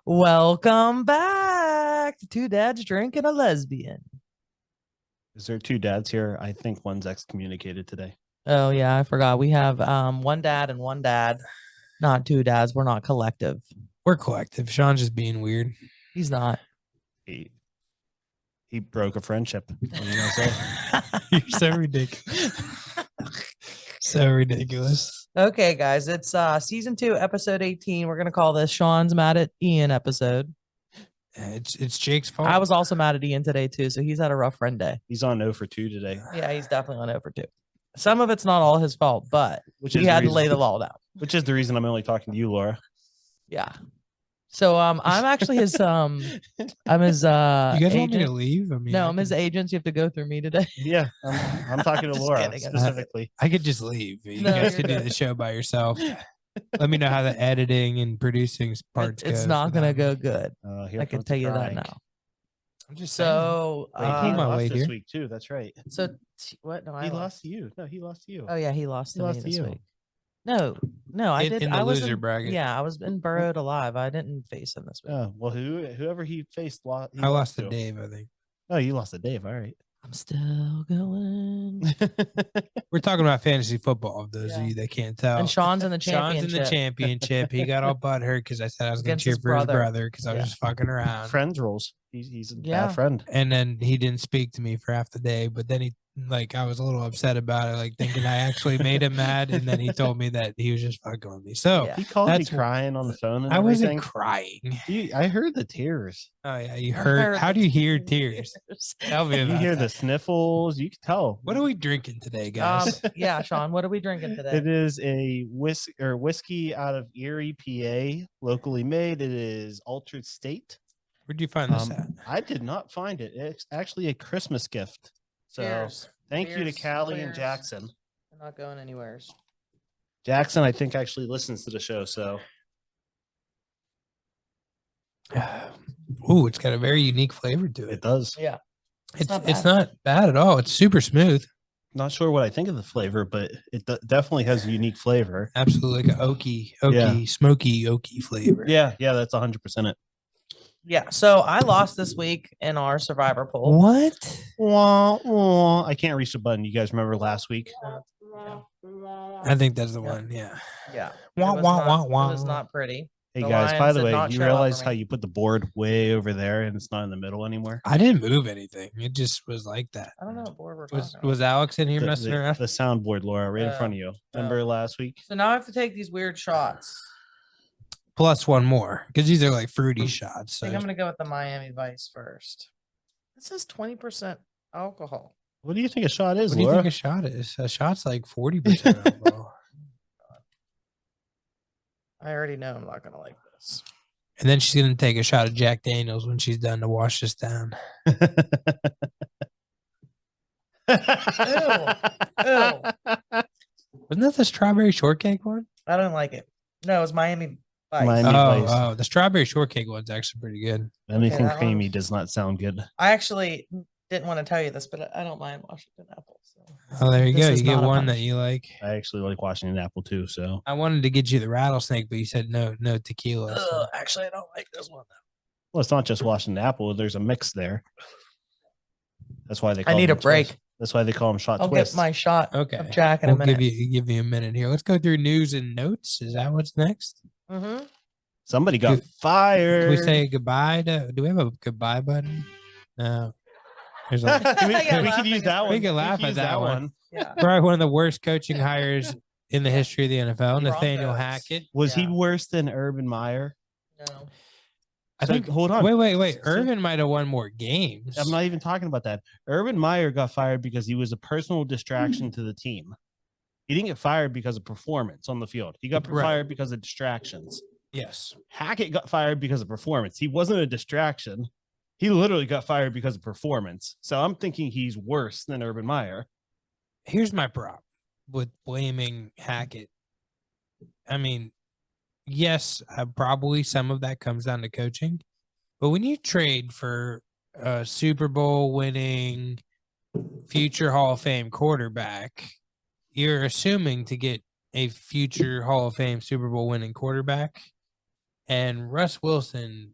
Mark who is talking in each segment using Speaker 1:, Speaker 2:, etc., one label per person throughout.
Speaker 1: Welcome back to Two Dads Drinking a Lesbian.
Speaker 2: Is there two dads here? I think one's excommunicated today.
Speaker 1: Oh yeah, I forgot. We have one dad and one dad, not two dads. We're not collective.
Speaker 3: We're collective. Sean's just being weird.
Speaker 1: He's not.
Speaker 2: He broke a friendship. What are you gonna say?
Speaker 3: You're so ridiculous. So ridiculous.
Speaker 1: Okay, guys, it's season 2, episode 18. We're gonna call this Sean's mad at Ian episode.
Speaker 3: It's Jake's fault.
Speaker 1: I was also mad at Ian today too, so he's had a rough friend day.
Speaker 2: He's on 0 for 2 today.
Speaker 1: Yeah, he's definitely on 0 for 2. Some of it's not all his fault, but he had to lay the law down.
Speaker 2: Which is the reason I'm only talking to you, Laura.
Speaker 1: Yeah. So I'm actually his I'm his
Speaker 3: You guys
Speaker 1: agent.
Speaker 3: want me to leave? I mean,
Speaker 1: No, I'm his agent. So you have to go through me today.
Speaker 2: Yeah, I'm talking to
Speaker 1: Just
Speaker 2: Laura
Speaker 1: kidding.
Speaker 2: specifically.
Speaker 3: I could just leave. You
Speaker 1: No,
Speaker 3: guys
Speaker 1: you're
Speaker 3: could do
Speaker 1: good.
Speaker 3: the show by yourself. Let me know how the editing and producing parts
Speaker 1: It's
Speaker 3: goes.
Speaker 1: not gonna go good.
Speaker 2: Here
Speaker 1: I can
Speaker 2: comes
Speaker 1: tell
Speaker 2: the
Speaker 1: you that
Speaker 2: crying.
Speaker 1: now.
Speaker 3: I'm just
Speaker 1: So
Speaker 2: Wait, he
Speaker 3: on my
Speaker 2: lost
Speaker 3: way
Speaker 2: this
Speaker 3: here.
Speaker 2: week too. That's right.
Speaker 1: What? No, I
Speaker 2: He lost to you. No, he lost to you.
Speaker 1: Oh yeah, he lost
Speaker 2: He
Speaker 1: to me
Speaker 2: lost to
Speaker 1: this
Speaker 2: you.
Speaker 1: week. No, I
Speaker 3: In-
Speaker 1: did.
Speaker 3: in the
Speaker 1: I was
Speaker 3: loser bracket.
Speaker 1: Yeah, I was in burrowed alive. I didn't face him this week.
Speaker 2: Oh, well, whoever he faced,
Speaker 3: I lost to
Speaker 2: to
Speaker 3: Dave, I think.
Speaker 2: Oh, you lost to Dave. All right.
Speaker 1: I'm still going.
Speaker 3: We're talking about fantasy football, of those
Speaker 1: Yeah.
Speaker 3: of you that can't tell.
Speaker 1: And Sean's in the
Speaker 3: Sean's
Speaker 1: championship.
Speaker 3: in the championship. He got all butthurt because I said I was going
Speaker 1: Against
Speaker 3: to cheer
Speaker 1: his
Speaker 3: for his
Speaker 1: brother.
Speaker 3: brother because I was
Speaker 1: Yeah.
Speaker 3: just fucking around.
Speaker 2: Friends rules. He's a
Speaker 1: Yeah.
Speaker 2: bad friend.
Speaker 3: And then he didn't speak to me for half the day, but then I was a little upset about it, like thinking I actually made him mad. And then he told me that he was just fucking with me. So
Speaker 1: Yeah.
Speaker 2: He called me
Speaker 3: That's-
Speaker 2: crying on the phone and
Speaker 3: I
Speaker 2: everything.
Speaker 3: wasn't crying.
Speaker 2: I heard the tears.
Speaker 3: Oh, yeah. You heard. How do you hear tears? Tell me
Speaker 2: You
Speaker 3: about
Speaker 2: hear
Speaker 3: that.
Speaker 2: the sniffles. You can tell.
Speaker 3: What are we drinking today, guys?
Speaker 1: Yeah, Sean, what are we drinking today?
Speaker 2: It is a whiskey out of Erie, PA, locally made. It is Altered State.
Speaker 3: Where'd you find this at?
Speaker 2: I did not find it. It's actually a Christmas gift. So
Speaker 1: Cheers.
Speaker 2: thank you to
Speaker 1: Cheers.
Speaker 2: Callie and
Speaker 1: Cheers.
Speaker 2: Jackson.
Speaker 1: I'm not going anywhere.
Speaker 2: Jackson, I think, actually listens to the show. So
Speaker 3: Ooh, it's got a very unique flavor to
Speaker 2: it
Speaker 3: it.
Speaker 2: does.
Speaker 1: Yeah.
Speaker 3: It's not bad at all. It's super smooth.
Speaker 2: Not sure what I think of the flavor, but it definitely has a unique flavor.
Speaker 3: Absolutely like an oaky,
Speaker 2: Yeah.
Speaker 3: smoky, oaky flavor.
Speaker 2: Yeah, that's 100% it.
Speaker 1: Yeah. So I lost this week in our survivor poll.
Speaker 3: What?
Speaker 2: Wah, wah. I can't reach the button. You guys remember last week?
Speaker 3: I think that's the one. Yeah.
Speaker 1: Yeah.
Speaker 3: Wah,
Speaker 1: It was
Speaker 3: wah,
Speaker 1: not-
Speaker 3: wah, wah.
Speaker 1: It was not pretty.
Speaker 2: Hey
Speaker 1: The
Speaker 2: guys, by
Speaker 1: Lions
Speaker 2: the
Speaker 1: did
Speaker 2: way,
Speaker 1: not
Speaker 2: you
Speaker 1: show up
Speaker 2: realize
Speaker 1: for
Speaker 2: how
Speaker 1: me.
Speaker 2: you put the board way over there and it's not in the middle anymore?
Speaker 3: I didn't move anything. It just was like that.
Speaker 1: I don't know what board we're
Speaker 3: Was
Speaker 1: talking
Speaker 3: was Alex in here
Speaker 2: The,
Speaker 3: messing
Speaker 2: the,
Speaker 3: around?
Speaker 2: the soundboard, Laura, right in front of you. Remember last week?
Speaker 1: So now I have to take these weird shots.
Speaker 3: Plus one more because these are like fruity shots.
Speaker 1: I think I'm
Speaker 3: So
Speaker 1: gonna go with the Miami Vice first. This is 20% alcohol.
Speaker 2: What do you think a shot is,
Speaker 3: what do you
Speaker 2: Laura?
Speaker 3: think a shot is? A shot's like 40% alcohol.
Speaker 1: I already know I'm not gonna like this.
Speaker 3: And then she's gonna take a shot of Jack Daniels when she's done to wash this down.
Speaker 1: Ew.
Speaker 3: Wasn't that the strawberry shortcake one?
Speaker 1: I don't like it. No, it's Miami Vice.
Speaker 2: Miami- Vice.
Speaker 3: Oh, the strawberry shortcake one's actually pretty good.
Speaker 2: Anything
Speaker 1: that
Speaker 2: creamy
Speaker 1: one-
Speaker 2: does not sound good.
Speaker 1: I actually didn't want to tell you this, but I don't mind Washington apple. So.
Speaker 3: Oh, there you
Speaker 1: This
Speaker 3: go.
Speaker 1: is
Speaker 3: You get
Speaker 1: not a
Speaker 3: one that
Speaker 1: punch.
Speaker 3: you like.
Speaker 2: I actually like Washington apple too. So
Speaker 3: I wanted to get you the rattlesnake, but you said no tequila. so-
Speaker 1: Ugh, actually, I don't like this one.
Speaker 2: well, it's not just Washington apple. There's a mix there. That's why they. Call
Speaker 1: I need
Speaker 2: them
Speaker 1: a break.
Speaker 2: twist. That's why they call them shot
Speaker 1: I'll
Speaker 2: twists.
Speaker 1: get my shot
Speaker 3: Okay.
Speaker 1: of Jack in a
Speaker 3: We'll
Speaker 1: minute.
Speaker 3: give you a minute here. Let's go through news and notes. Is that what's next?
Speaker 1: Mm-hmm.
Speaker 2: Somebody got
Speaker 3: Can
Speaker 2: fired.
Speaker 3: we say goodbye to? Do we have a goodbye button? No. There's a,
Speaker 2: we,
Speaker 1: Yeah,
Speaker 2: we could use that one.
Speaker 3: We can laugh
Speaker 2: could
Speaker 3: at
Speaker 2: use
Speaker 3: that one.
Speaker 1: Yeah.
Speaker 3: probably one of the worst coaching hires in the history of the NFL. Nathaniel
Speaker 1: Broncos.
Speaker 3: Hackett.
Speaker 2: Was he
Speaker 1: Yeah.
Speaker 2: worse than Urban Meyer?
Speaker 1: No.
Speaker 3: I
Speaker 2: So,
Speaker 3: think.
Speaker 2: hold on.
Speaker 3: Wait.
Speaker 2: So-
Speaker 3: Irvin might have won more games.
Speaker 2: I'm not even talking about that. Urban Meyer got fired because he was a personal distraction to the team. He didn't get fired because of performance on the field. He got
Speaker 3: Right.
Speaker 2: fired because of distractions.
Speaker 3: Yes.
Speaker 2: Hackett got fired because of performance. He wasn't a distraction. He literally got fired because of performance. So I'm thinking he's worse than Urban Meyer.
Speaker 3: Here's my problem with blaming Hackett. I mean, yes, probably some of that comes down to coaching. But when you trade for a Super Bowl winning future Hall of Fame quarterback, you're assuming to get a future Hall of Fame Super Bowl winning quarterback. And Russ Wilson,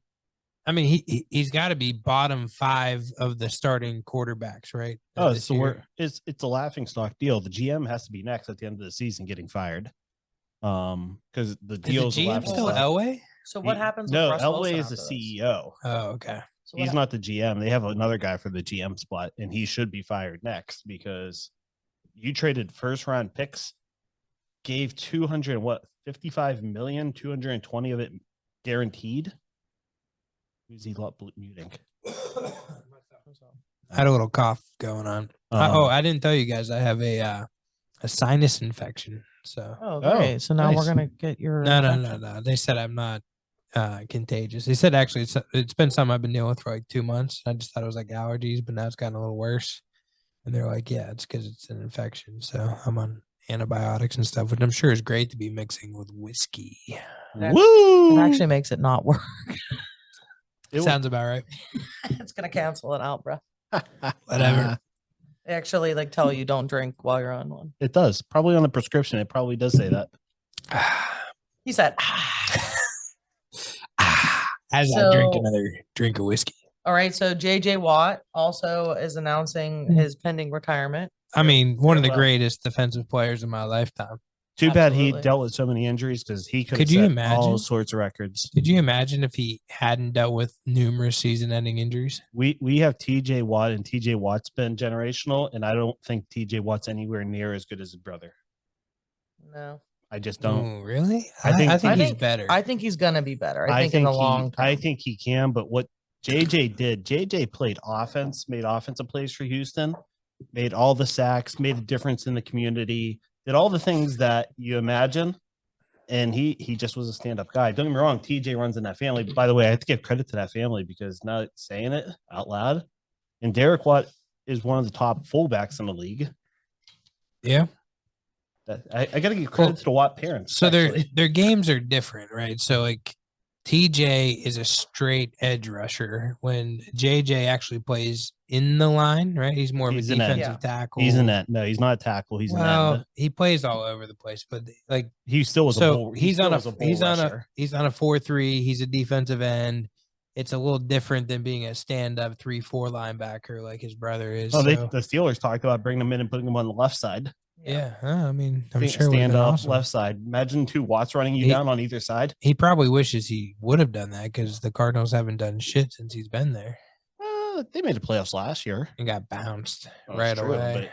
Speaker 3: I mean, he's got to be bottom 5 of the starting quarterbacks, right?
Speaker 2: Oh,
Speaker 3: this
Speaker 2: so
Speaker 3: year.
Speaker 2: it's a laughing stock deal. The GM has to be next at the end of the season, getting fired. Because the
Speaker 3: Is the
Speaker 2: deal's a
Speaker 3: GM
Speaker 2: laughing
Speaker 3: still
Speaker 2: stock.
Speaker 3: Elway?
Speaker 1: So what happens with
Speaker 2: No,
Speaker 1: Russ
Speaker 2: Elway
Speaker 1: Wilson
Speaker 2: is the
Speaker 1: after this?
Speaker 2: CEO.
Speaker 3: Oh, okay.
Speaker 1: So
Speaker 2: He's not the GM. They have another guy for the GM spot, and he should be fired next because you traded first round picks, gave 55 million, 220 of it guaranteed. Who's he muting?
Speaker 3: I had a little cough going on. I didn't tell you guys I have a sinus infection. So
Speaker 1: Oh, great. So now
Speaker 2: nice.
Speaker 1: we're gonna get your
Speaker 3: no. They said I'm not contagious. They said actually it's been something I've been dealing with for like 2 months. I just thought it was like allergies, but now it's gotten a little worse. And they're like, yeah, it's because it's an infection. So I'm on antibiotics and stuff, which I'm sure is great to be mixing with whiskey.
Speaker 2: Woo!
Speaker 1: It actually makes it not work.
Speaker 3: Sounds about right.
Speaker 1: It's gonna cancel it out, bro.
Speaker 3: Whatever.
Speaker 1: They actually like tell you don't drink while you're on one.
Speaker 2: It does. Probably on the prescription. It probably does say that.
Speaker 1: He said,
Speaker 3: As I drink another drink of whiskey.
Speaker 1: all right. So JJ Watt also is announcing his pending retirement.
Speaker 3: I mean, one of the
Speaker 2: Farewell.
Speaker 3: greatest defensive players in my lifetime.
Speaker 2: Too bad he
Speaker 1: Absolutely.
Speaker 2: dealt with so many injuries because he could
Speaker 3: Could
Speaker 2: have
Speaker 3: you
Speaker 2: set
Speaker 3: imagine?
Speaker 2: all sorts of records.
Speaker 3: Could you imagine if he hadn't dealt with numerous season-ending injuries?
Speaker 2: We have TJ Watt, and TJ Watt's been generational, and I don't think TJ Watt's anywhere near as good as his brother.
Speaker 1: No,
Speaker 2: I just don't.
Speaker 3: Oh, really?
Speaker 2: I think-
Speaker 3: I think
Speaker 1: I
Speaker 3: he's
Speaker 1: think-
Speaker 3: better.
Speaker 1: I think he's gonna be better. I think in the long term.
Speaker 2: I think he can, but what JJ did, JJ played offense, made offensive plays for Houston, made all the sacks, made a difference in the community, did all the things that you imagine. And he just was a stand-up guy. Don't get me wrong, TJ runs in that family. By the way, I have to give credit to that family because now saying it out loud, and Derek Watt is one of the top fullbacks in the league.
Speaker 3: Yeah.
Speaker 2: I got to give credit to the Watt parents.
Speaker 3: So
Speaker 2: actually.
Speaker 3: their games are different, right? So like TJ is a straight edge rusher when JJ actually plays in the line, right? He's more
Speaker 2: He's
Speaker 3: of
Speaker 2: an
Speaker 3: a
Speaker 2: end.
Speaker 3: defensive tackle.
Speaker 2: He's in that. No, he's not a tackle. He's an end.
Speaker 3: He plays all over the place, but like
Speaker 2: He still was a bull.
Speaker 3: he's on a
Speaker 2: 4-3.
Speaker 3: He's on a 4-3. He's a defensive end. It's a little different than being a stand-up 3-4 linebacker like his brother is.
Speaker 2: Oh,
Speaker 3: so,
Speaker 2: the Steelers talked about bringing him in and putting him on the left side.
Speaker 3: yeah. I mean, I'm sure it would've
Speaker 2: stand
Speaker 3: been
Speaker 2: up
Speaker 3: awesome.
Speaker 2: left side. Imagine 2 Watts running you down on either side.
Speaker 3: He probably wishes he would have done that because the Cardinals haven't done shit since he's been there
Speaker 2: They made the playoffs last year.
Speaker 3: and got bounced
Speaker 2: Well,
Speaker 3: right
Speaker 2: it's true,
Speaker 3: away.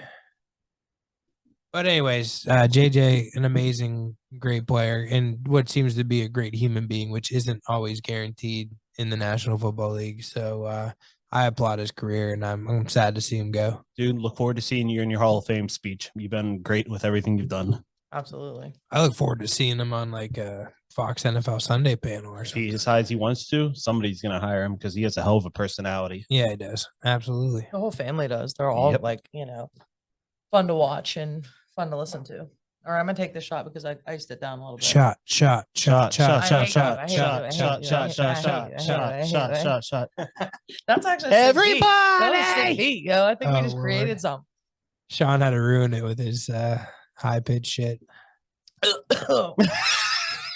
Speaker 3: But anyways, JJ, an amazing, great player, and what seems to be a great human being, which isn't always guaranteed in the National Football League. So I applaud his career, and I'm sad to see him go.
Speaker 2: Dude, look forward to seeing you in your Hall of Fame speech. You've been great with everything you've done.
Speaker 1: Absolutely.
Speaker 3: I look forward to seeing him on like a Fox NFL Sunday panel or
Speaker 2: If
Speaker 3: something.
Speaker 2: he decides he wants to, somebody's going to hire him because he has a hell of a personality.
Speaker 3: Yeah, he does. Absolutely.
Speaker 1: The whole family does. They're all
Speaker 2: Yep.
Speaker 1: like, fun to watch and fun to listen to. All right, I'm gonna take this shot because I iced it down a little bit.
Speaker 3: Shot.
Speaker 1: That's actually a sick beat. That was a sick
Speaker 2: Everybody!
Speaker 1: beat, yo. I think we
Speaker 3: Oh,
Speaker 1: just created
Speaker 3: Lord.
Speaker 1: something.
Speaker 3: Sean had to ruin it with his high pitched shit.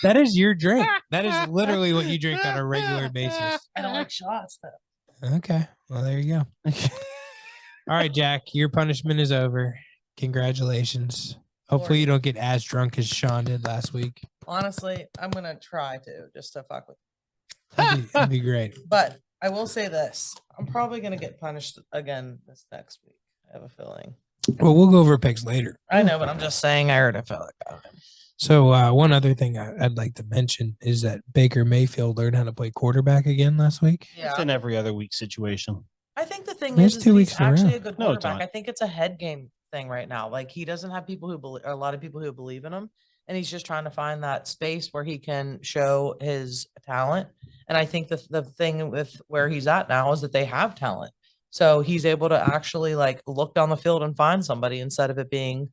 Speaker 3: That is your drink. That is literally what you drink on a regular basis.
Speaker 1: I don't like shots though.
Speaker 3: Okay. Well, there you go. All right, Jack, your punishment is over. Congratulations. Hopefully you don't get as drunk as Sean did last week.
Speaker 1: Honestly, I'm gonna try to just to fuck with.
Speaker 3: That'd be great.
Speaker 1: But I will say this: I'm probably gonna get punished again this next week. I have a feeling.
Speaker 3: Well, we'll go over picks later.
Speaker 1: I know, but I'm just saying. I heard I felt like that.
Speaker 3: So one other thing I'd like to mention is that Baker Mayfield learned how to play quarterback again last week.
Speaker 1: Yeah,
Speaker 2: It's an every other week situation.
Speaker 1: I think the thing
Speaker 3: There's
Speaker 1: is
Speaker 3: 2
Speaker 1: that
Speaker 3: weeks
Speaker 1: he's
Speaker 3: in a row.
Speaker 1: actually a good
Speaker 2: No, it's
Speaker 1: quarterback.
Speaker 2: not.
Speaker 1: I think it's a head game thing right now. Like he doesn't have people who believe, or a lot of people who believe in him, and he's just trying to find that space where he can show his talent. And I think the thing with where he's at now is that they have talent, so he's able to actually like look down the field and find somebody instead of it being,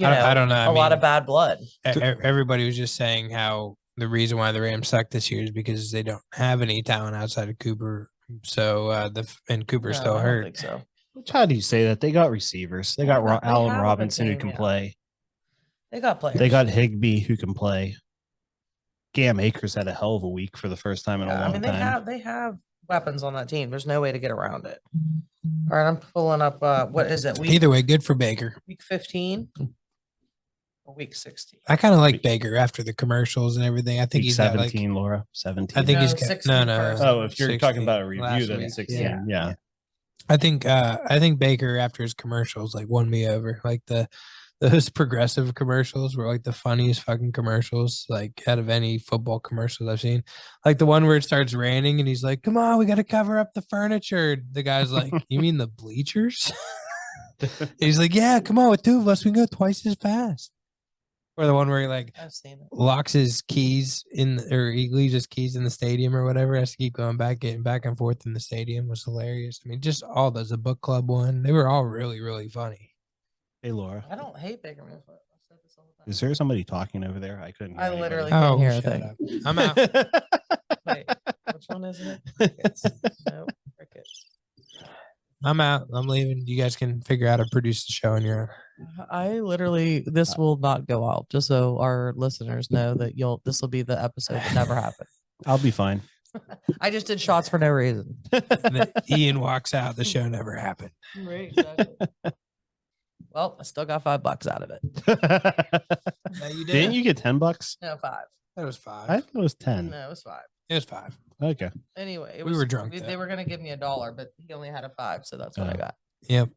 Speaker 3: I don't know.
Speaker 1: a lot of bad blood.
Speaker 3: Everybody was just saying how the reason why the Rams suck this year is because they don't have any talent outside of Cooper. So and Cooper's
Speaker 1: No,
Speaker 3: still
Speaker 1: I don't
Speaker 3: hurt.
Speaker 1: think so.
Speaker 2: Which, how do you say that? They got receivers. They got
Speaker 1: They
Speaker 2: Allen
Speaker 1: have a good
Speaker 2: Robinson who
Speaker 1: team,
Speaker 2: can
Speaker 1: yeah.
Speaker 2: play.
Speaker 1: They got players.
Speaker 2: They got Higbee who can play. Cam Akers had a hell of a week for the first time in a
Speaker 1: Yeah,
Speaker 2: long
Speaker 1: I mean,
Speaker 2: time.
Speaker 1: they have weapons on that team. There's no way to get around it. All right, I'm pulling up. What is it?
Speaker 3: Either way, good for Baker.
Speaker 1: Week 15 or week 16?
Speaker 3: I kind of like Baker after the commercials and everything. I think
Speaker 2: Week
Speaker 3: he's got
Speaker 2: 17, Laura. 17.
Speaker 3: I think
Speaker 1: No,
Speaker 3: he's got
Speaker 1: 16
Speaker 3: no.
Speaker 1: first.
Speaker 2: Oh, if you're
Speaker 3: 16
Speaker 2: talking about a review,
Speaker 3: last
Speaker 2: then
Speaker 3: week.
Speaker 2: 16. Yeah.
Speaker 3: I think Baker after his commercials like won me over. Like those progressive commercials were like the funniest fucking commercials like out of any football commercials I've seen. Like the one where it starts raining and he's like, "Come on, we got to cover up the furniture." The guy's like, "You mean the bleachers?" He's like, "Yeah, come on, with two of us, we can go twice as fast." Or the one where he like
Speaker 1: I've seen it.
Speaker 3: locks his keys or he leaves his keys in the stadium or whatever, has to keep going back, getting back and forth in the stadium was hilarious. I mean, just all those, the book club one, they were all really, really funny.
Speaker 2: Hey, Laura.
Speaker 1: I don't hate Baker Mayfield. I've said this all the time.
Speaker 2: Is there somebody talking over there? I couldn't hear
Speaker 1: I
Speaker 2: anybody.
Speaker 1: literally can't hear a
Speaker 3: shut
Speaker 1: thing.
Speaker 3: up. I'm out.
Speaker 1: Wait, which one is it? Crickets. Nope, crickets.
Speaker 3: I'm out. I'm leaving. You guys can figure out how to produce the show on your own.
Speaker 1: I literally, this will not go out, just so our listeners know that this will be the episode that never happened.
Speaker 2: I'll be fine.
Speaker 1: I just did shots for no reason.
Speaker 3: And then Ian walks out. The show never happened.
Speaker 1: Right, exactly. Well, I still got $5 out of it.
Speaker 3: No, you
Speaker 2: Didn't you get $10?
Speaker 1: No, 5.
Speaker 3: That was 5.
Speaker 2: I thought it was 10.
Speaker 1: No, it was 5.
Speaker 3: It was 5.
Speaker 2: Okay.
Speaker 1: Anyway,
Speaker 3: We were drunk,
Speaker 1: They
Speaker 3: though.
Speaker 1: were gonna give me $1, but he only had a 5, so that's what I
Speaker 2: Oh.
Speaker 1: got.
Speaker 3: Yep.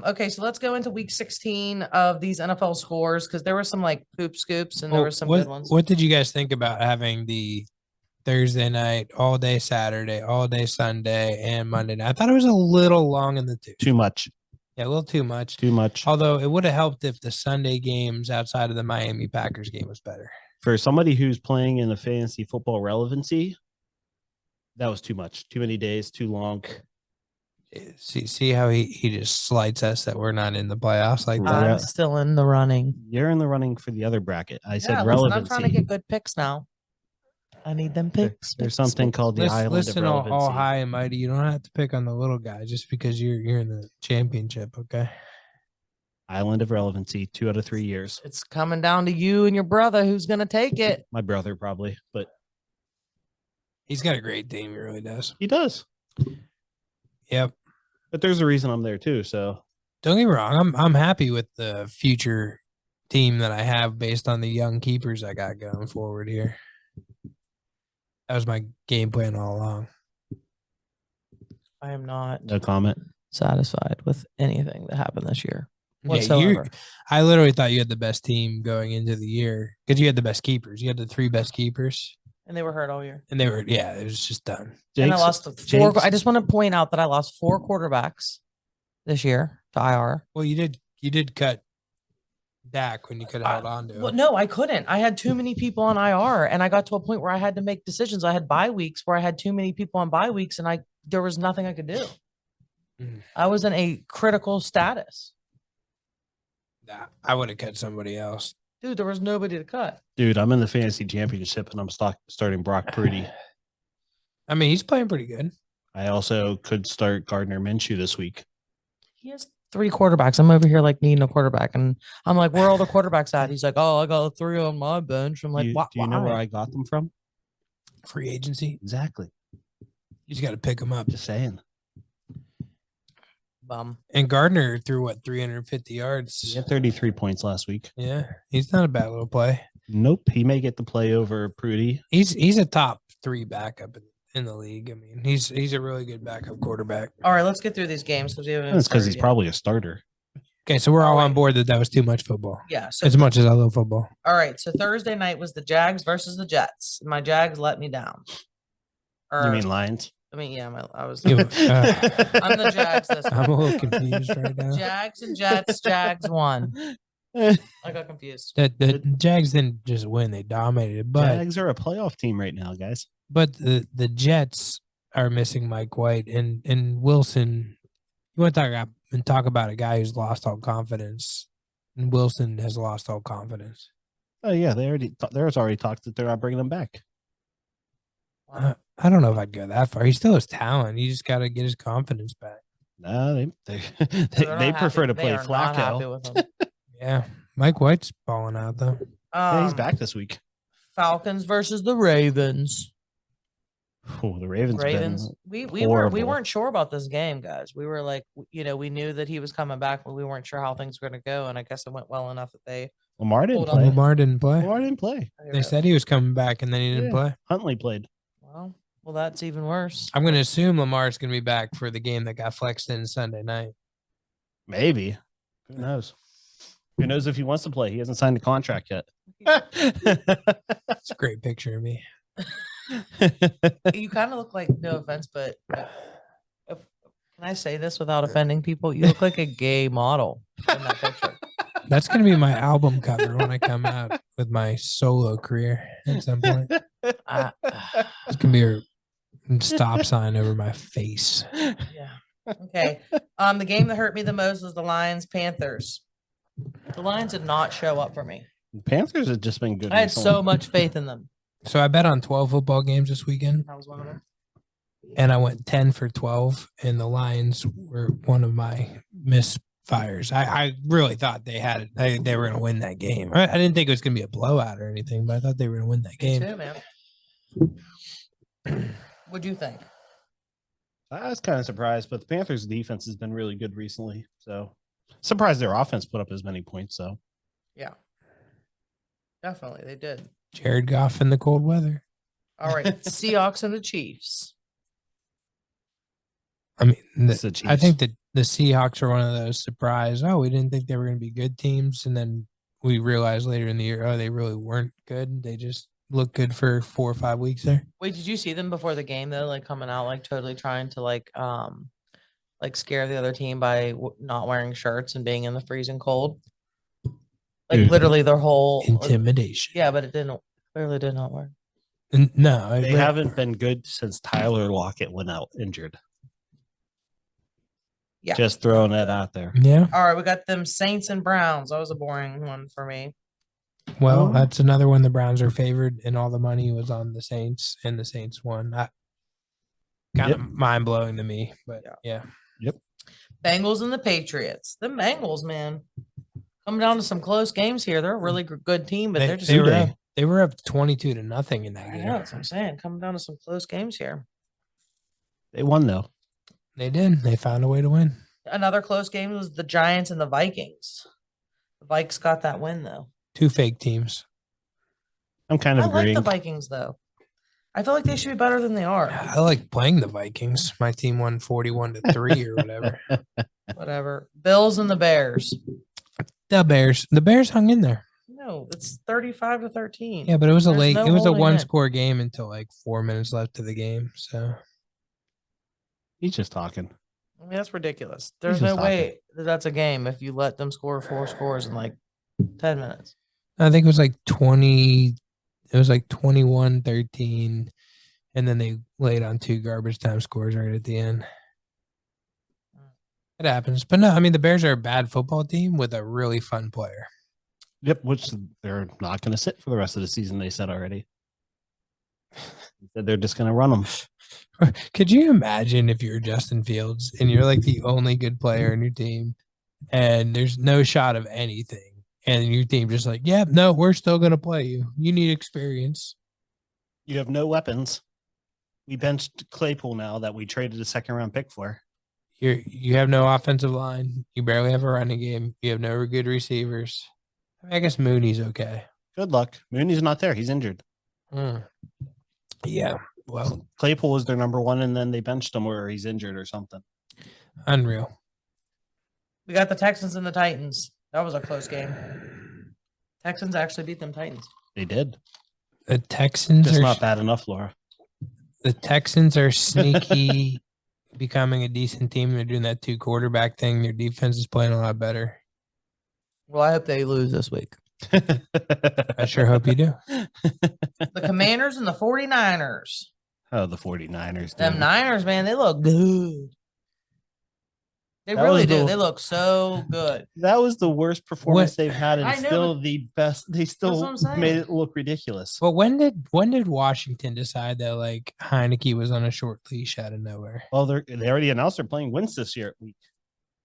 Speaker 1: Okay, so let's go into week 16 of these NFL scores because there were some like poop scoops and there
Speaker 3: Well,
Speaker 1: were some
Speaker 3: what,
Speaker 1: good ones.
Speaker 3: What did you guys think about having the Thursday night, all day Saturday, all day Sunday, and Monday night? I thought it was a little long in the tooth.
Speaker 2: Too much.
Speaker 3: Yeah, a little too much.
Speaker 2: Too much.
Speaker 3: Although it would have helped if the Sunday games outside of the Miami Packers game was better.
Speaker 2: For somebody who's playing in the fantasy football relevancy, that was too much. Too many days, too long.
Speaker 3: See how he just slights us that we're not in the playoffs like that.
Speaker 2: Yeah.
Speaker 1: I'm still in the running.
Speaker 2: You're in the running for the other bracket. I said
Speaker 1: Listen,
Speaker 2: relevancy.
Speaker 1: I'm trying to get good picks now. I need them picks.
Speaker 2: There's
Speaker 1: picks,
Speaker 2: something
Speaker 1: picks.
Speaker 2: called the island
Speaker 3: Listen,
Speaker 2: of
Speaker 3: all
Speaker 2: relevancy.
Speaker 3: high and mighty. You don't have to pick on the little guy just because you're in the championship. Okay.
Speaker 2: Island of relevancy, 2 out of 3 years.
Speaker 1: It's coming down to you and your brother who's gonna take it.
Speaker 2: My brother probably, but
Speaker 3: He's got a great team. He really does.
Speaker 2: he does.
Speaker 3: Yep.
Speaker 2: But there's a reason I'm there too. So
Speaker 3: Don't get me wrong. I'm happy with the future team that I have based on the young keepers I got going forward here. That was my game plan all along.
Speaker 1: I am not
Speaker 2: no comment.
Speaker 1: satisfied with anything that happened this year
Speaker 3: Yeah,
Speaker 1: whatsoever.
Speaker 3: I literally thought you had the best team going into the year because you had the best keepers. You had the 3 best keepers,
Speaker 1: And they were hurt all year.
Speaker 3: and they were it was just done.
Speaker 1: And I
Speaker 2: Jake's-
Speaker 1: lost 4.
Speaker 2: Jake's-
Speaker 1: I just want to point out that I lost 4 quarterbacks this year to IR.
Speaker 3: Well, you did cut Dak when you could have held on to him.
Speaker 1: Well, no, I couldn't. I had too many people on IR, and I got to a point where I had to make decisions. I had bye weeks where I had too many people on bye weeks, and there was nothing I could do.
Speaker 3: Mhm.
Speaker 1: I was in a critical status,
Speaker 3: Nah, I would have cut somebody else.
Speaker 1: dude. There was nobody to cut.
Speaker 2: Dude, I'm in the fantasy championship and I'm starting Brock Purdy.
Speaker 3: I mean, he's playing pretty good.
Speaker 2: I also could start Gardner Minshew this week.
Speaker 1: He has 3 quarterbacks. I'm over here like needing a quarterback, and I'm like, "Where are all the quarterbacks at?" He's like, "Oh, I got 3 on my bench." I'm like,
Speaker 2: do
Speaker 1: "Why?"
Speaker 2: you know where I got them from?
Speaker 3: Free agency.
Speaker 2: Exactly.
Speaker 3: You just got to pick him up.
Speaker 2: Just saying.
Speaker 1: Bum.
Speaker 3: And Gardner threw what 350 yards.
Speaker 2: He had 33 points last week.
Speaker 3: Yeah, he's not a bad little play.
Speaker 2: Nope. He may get the play over Prudy.
Speaker 3: He's a top 3 backup in the league. I mean, he's a really good backup quarterback.
Speaker 1: All right, let's get through these games because we haven't.
Speaker 2: That's because
Speaker 1: started
Speaker 2: he's
Speaker 1: yet.
Speaker 2: probably a starter.
Speaker 3: Okay, so we're all
Speaker 1: All
Speaker 3: on
Speaker 1: right.
Speaker 3: board that was too much football.
Speaker 1: Yeah. So
Speaker 3: As much as I love football.
Speaker 1: all right. So Thursday night was the Jags versus the Jets. My Jags let me down.
Speaker 2: You mean Lions?
Speaker 1: I mean, yeah, I was.
Speaker 3: You-
Speaker 1: I'm the Jags this
Speaker 3: I'm
Speaker 1: time.
Speaker 3: a little confused right now.
Speaker 1: Jags and Jets. Jags won. I got confused.
Speaker 3: The Jags didn't just win; they dominated. But
Speaker 2: Jags are a playoff team right now, guys.
Speaker 3: the Jets are missing Mike White and Wilson. You want to talk about a guy who's lost all confidence, and Wilson has lost all confidence.
Speaker 2: Oh yeah, there's already talked that they're not bringing him back.
Speaker 3: I don't know if I'd go that far. He still has talent. He just got to get his confidence back.
Speaker 2: No, they
Speaker 1: They're
Speaker 2: they
Speaker 1: not
Speaker 2: prefer
Speaker 1: happy.
Speaker 2: to
Speaker 1: They
Speaker 2: play
Speaker 1: are not happy
Speaker 2: Flacco.
Speaker 1: with him.
Speaker 3: Yeah, Mike White's balling out though.
Speaker 2: Yeah, he's back this week.
Speaker 1: Falcons versus the Ravens.
Speaker 2: Oh, the Ravens.
Speaker 1: Ravens.
Speaker 2: Been
Speaker 1: We
Speaker 2: horrible.
Speaker 1: weren't sure about this game, guys. We were like, we knew that he was coming back, but we weren't sure how things were going to go. And I guess it went well enough that they
Speaker 2: Lamar didn't
Speaker 1: Hold on.
Speaker 2: play.
Speaker 3: Lamar didn't play.
Speaker 2: Lamar didn't play.
Speaker 3: They said he was coming back and then he didn't
Speaker 2: Yeah.
Speaker 3: play.
Speaker 2: Huntley played.
Speaker 1: Well, that's even worse.
Speaker 3: I'm going to assume Lamar's going to be back for the game that got flexed in Sunday night.
Speaker 2: Maybe. Who knows? Who knows if he wants to play? He hasn't signed a contract yet.
Speaker 3: It's a great picture of me.
Speaker 1: You kind of look like, no offense, but can I say this without offending people? You look like a gay model in that picture.
Speaker 3: That's going to be my album cover when I come out with my solo career at some point. It's going to be a stop sign over my face.
Speaker 1: Yeah. Okay. The game that hurt me the most was the Lions Panthers. The Lions did not show up for me.
Speaker 2: The Panthers have just been good.
Speaker 1: I had
Speaker 2: recently.
Speaker 1: so much faith in them.
Speaker 3: So I bet on 12 football games this weekend.
Speaker 1: That was one of them.
Speaker 3: And I went 10 for 12, and the Lions were one of my misfires. I really thought they had it. They were going to win that game. I didn't think it was going to be a blowout or anything, but I thought they were going to win that
Speaker 1: Me
Speaker 3: game.
Speaker 1: too, man. What'd you think?
Speaker 2: I was kind of surprised, but the Panthers' defense has been really good recently. So surprised their offense put up as many points. So
Speaker 1: Yeah. Definitely, they did.
Speaker 3: Jared Goff in the cold weather.
Speaker 1: All right. Seahawks and the Chiefs.
Speaker 3: I mean,
Speaker 2: It's the
Speaker 3: I
Speaker 2: Chiefs.
Speaker 3: think that the Seahawks are one of those surprise. Oh, we didn't think they were going to be good teams, and then we realized later in the year, oh, they really weren't good. They just looked good for 4 or 5 weeks there.
Speaker 1: Wait, did you see them before the game though? Like coming out, like totally trying to like scare the other team by not wearing shirts and being in the freezing cold. Like
Speaker 3: Dude.
Speaker 1: literally their whole
Speaker 3: Intimidation.
Speaker 1: Yeah, but it didn't clearly did not work.
Speaker 3: No,
Speaker 2: they haven't been good since Tyler Lockett went out injured.
Speaker 1: Yeah.
Speaker 2: Just throwing that out there.
Speaker 3: Yeah.
Speaker 1: All right, we got them Saints and Browns. That was a boring one for me.
Speaker 3: Well, that's another one. The Browns are favored, and all the money was on the Saints, and the Saints won. Kind of mind blowing to me, but yeah.
Speaker 1: Bengals and the Patriots. The Bengals, man, coming down to some close games here. They're a really good team, but they're just
Speaker 3: they were up 22-0 in that
Speaker 1: I
Speaker 3: game.
Speaker 1: know, that's what I'm saying. Coming down to some close games here.
Speaker 2: They won though.
Speaker 3: They did. They found a way to win.
Speaker 1: Another close game was the Giants and the Vikings. The Vikes got that win though.
Speaker 3: 2 fake teams.
Speaker 2: I'm kind of
Speaker 1: I like
Speaker 2: agreeing.
Speaker 1: the Vikings though. I feel like they should be better than they are.
Speaker 3: I like playing the Vikings. My team won 41-3 or whatever.
Speaker 1: Whatever. Bills and the Bears.
Speaker 3: The Bears hung in there.
Speaker 1: No, it's 35-13.
Speaker 3: Yeah, but it was
Speaker 1: There's
Speaker 3: it was a
Speaker 1: holding it.
Speaker 3: 1-score game until like 4 minutes left of the game. So
Speaker 2: He's just talking.
Speaker 1: I mean, that's ridiculous. There's
Speaker 2: just
Speaker 1: no way that that's a game if you let them score 4 scores in like 10 minutes.
Speaker 3: I think it was like 20. It was like 21-13, and then they laid on 2 garbage time scores right at the end. It happens, but no, I mean the Bears are a bad football team with a really fun player.
Speaker 2: Yep, which they're not going to sit for the rest of the season. They said already. They're just going to run them.
Speaker 3: Could you imagine if you're Justin Fields and you're like the only good player in your team, and there's no shot of anything, and your team just like, yeah, no, we're still going to play you. You need experience.
Speaker 2: You have no weapons. We benched Claypool now that we traded a 2nd-round pick for.
Speaker 3: You have no offensive line. You barely have a running game. You have no good receivers. I guess Mooney's okay.
Speaker 2: Good luck. Mooney's not there. He's injured.
Speaker 3: Yeah. Well,
Speaker 2: Claypool was their number 1, and then they benched him or he's injured or something.
Speaker 3: unreal.
Speaker 1: We got the Texans and the Titans. That was a close game. Texans actually beat them Titans.
Speaker 2: They did.
Speaker 3: The Texans
Speaker 2: Just
Speaker 3: are
Speaker 2: not bad enough, Laura.
Speaker 3: The Texans are sneaky, becoming a decent team. They're doing that 2 quarterback thing. Their defense is playing a lot better.
Speaker 1: Well, I hope they lose this week.
Speaker 3: I sure hope you do.
Speaker 1: The Commanders and the 49ers.
Speaker 2: Oh, the 49ers.
Speaker 1: Them
Speaker 2: dude.
Speaker 1: Niners, man, they look good. They
Speaker 2: That
Speaker 1: really
Speaker 2: was
Speaker 1: do.
Speaker 2: the-
Speaker 1: They look so good.
Speaker 2: That was the worst performance they've had, and
Speaker 1: I know,
Speaker 2: still
Speaker 1: but
Speaker 2: the best. They
Speaker 1: what
Speaker 2: still
Speaker 1: I'm saying.
Speaker 2: made it look ridiculous.
Speaker 3: But when did Washington decide that like Heineke was on a short leash out of nowhere?
Speaker 2: Well, they already announced they're playing Wentz this year.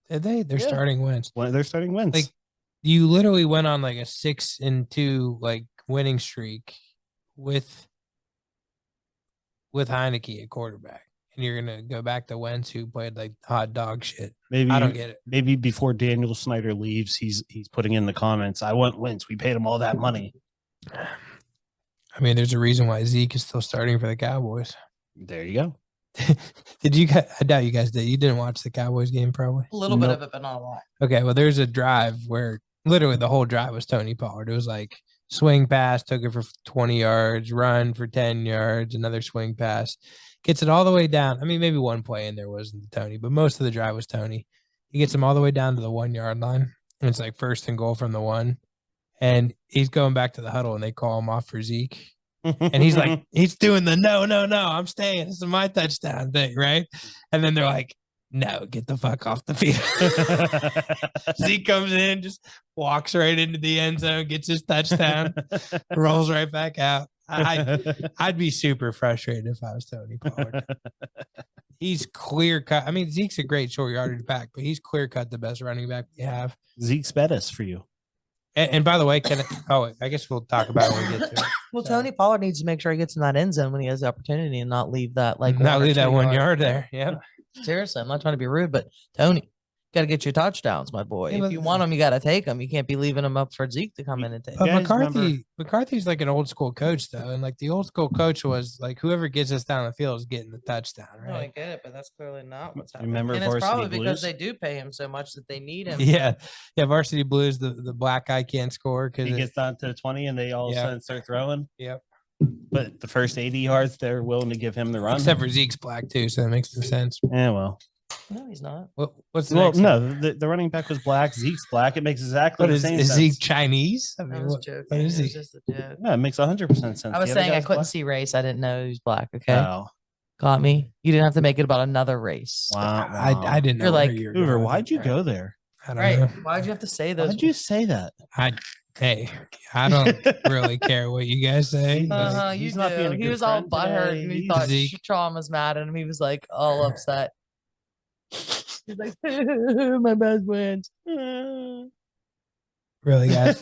Speaker 3: Did they? They're
Speaker 2: Yeah.
Speaker 3: starting Wentz.
Speaker 2: They're starting Wentz.
Speaker 3: Like you literally went on like a 6-2 like winning streak with Heineke at quarterback, and you're gonna go back to Wentz who played like hot dog shit.
Speaker 2: maybe
Speaker 3: I don't get it.
Speaker 2: Maybe before Daniel Snyder leaves, he's putting in the comments. I want Wentz. We paid him all that money.
Speaker 3: I mean, there's a reason why Zeke is still starting for the Cowboys.
Speaker 2: There you go.
Speaker 3: Did you guys? I doubt you guys did. You didn't watch the Cowboys game, probably.
Speaker 1: A little bit
Speaker 2: Nope.
Speaker 1: of it, but not a lot.
Speaker 3: Okay, well, there's a drive where literally the whole drive was Tony Pollard. It was like swing pass, took it for 20 yards, run for 10 yards, another swing pass, gets it all the way down. I mean, maybe one play in there wasn't Tony, but most of the drive was Tony. He gets him all the way down to the 1 yard line. And it's like 1st and goal from the 1. And he's going back to the huddle and they call him off for Zeke. And he's like, he's doing the no, I'm staying. This is my touchdown thing, right? And then they're like, no, get the fuck off the field. Zeke comes in, just walks right into the end zone, gets his touchdown, rolls right back out. I'd be super frustrated if I was Tony Pollard. He's clear cut. I mean, Zeke's a great short yardage back, but he's clear cut the best running back we have.
Speaker 2: Zeke's Bettis for you.
Speaker 3: And by the way, I guess we'll talk about it when we get to it.
Speaker 1: Well,
Speaker 3: So-
Speaker 1: Tony Pollard needs to make sure he gets in that end zone when he has the opportunity and not leave that like
Speaker 3: Not
Speaker 1: or
Speaker 3: leave that
Speaker 1: 2
Speaker 3: 1
Speaker 1: yards.
Speaker 3: yard there. Yeah.
Speaker 1: Seriously, I'm not trying to be rude, but Tony, got to get your touchdowns, my boy.
Speaker 3: Yeah,
Speaker 1: If
Speaker 3: but-
Speaker 1: you want them, you got to take them. You can't be leaving them up for Zeke to come in and take.
Speaker 3: But
Speaker 2: guys
Speaker 3: McCarthy's like an old school coach though, and like the old school coach was like whoever gets us down the field is getting the touchdown,
Speaker 1: No, I
Speaker 3: right?
Speaker 1: get it, but that's clearly not what's happening.
Speaker 2: Remember
Speaker 1: and it's
Speaker 2: Varsity
Speaker 1: probably because
Speaker 2: Blues?
Speaker 1: they do pay him so much that they need him.
Speaker 3: Yeah, Varsity Blues, the black guy can't score
Speaker 2: He
Speaker 3: because
Speaker 2: gets down to the 20 and they all of a
Speaker 3: Yeah.
Speaker 2: sudden start throwing.
Speaker 3: Yep.
Speaker 2: But the first 80 yards, they're willing to give him the run.
Speaker 3: except for Zeke's black too, so that makes no sense.
Speaker 2: Yeah, well.
Speaker 1: No, he's not.
Speaker 3: What's the
Speaker 2: Well,
Speaker 3: next one?
Speaker 2: no, the running back was black. Zeke's black. It makes exactly
Speaker 3: What
Speaker 2: the
Speaker 3: is
Speaker 2: same
Speaker 3: is
Speaker 2: sense.
Speaker 3: Zeke Chinese? I
Speaker 1: I
Speaker 3: mean,
Speaker 1: was
Speaker 3: what
Speaker 1: joking.
Speaker 3: is
Speaker 1: It was
Speaker 3: he?
Speaker 1: just a joke.
Speaker 2: Yeah, it makes 100% sense.
Speaker 1: I was
Speaker 2: The other
Speaker 1: saying I
Speaker 2: guy's
Speaker 1: couldn't
Speaker 2: black.
Speaker 1: see race. I didn't know he was black. Okay,
Speaker 2: Oh,
Speaker 1: got me. You didn't have to make it about another race.
Speaker 2: wow.
Speaker 3: I didn't know.
Speaker 1: You're
Speaker 3: where
Speaker 1: like,
Speaker 3: you were
Speaker 2: Hoover,
Speaker 3: going.
Speaker 2: why'd you go there?
Speaker 3: I don't
Speaker 1: Right?
Speaker 3: know.
Speaker 1: Why'd you have to say those?
Speaker 2: Why'd you say that?
Speaker 3: Hey, I don't really care what you guys say.
Speaker 2: Uh-huh.
Speaker 3: but-
Speaker 1: Uh-huh,
Speaker 2: He's
Speaker 1: you
Speaker 2: not
Speaker 1: do.
Speaker 2: being a
Speaker 1: He
Speaker 2: good
Speaker 1: was all
Speaker 2: friend
Speaker 1: butthurt
Speaker 2: today.
Speaker 1: and he
Speaker 2: He's-
Speaker 1: thought
Speaker 3: Zeke.
Speaker 1: Sean was mad at him. He was like all upset. He's like, my best friend.
Speaker 3: Really, guys?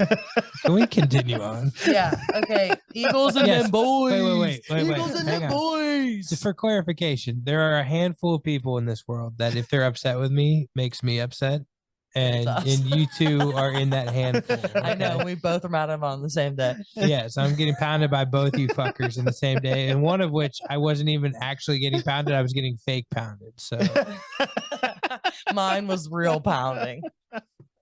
Speaker 3: Can we continue on?
Speaker 1: Yeah. Okay. Eagles and
Speaker 3: Yes.
Speaker 1: them boys.
Speaker 3: Wait.
Speaker 1: Eagles and
Speaker 3: Hang
Speaker 1: them
Speaker 3: on.
Speaker 1: boys.
Speaker 3: Just for clarification, there are a handful of people in this world that if they're upset with me, makes me upset. And
Speaker 1: us.
Speaker 3: you two are in that handful.
Speaker 1: I know.
Speaker 3: okay?
Speaker 1: We both are mad at him on the same day.
Speaker 3: Yes, I'm getting pounded by both you fuckers in the same day. And one of which I wasn't even actually getting pounded, I was getting fake pounded. So
Speaker 1: Mine was real pounding.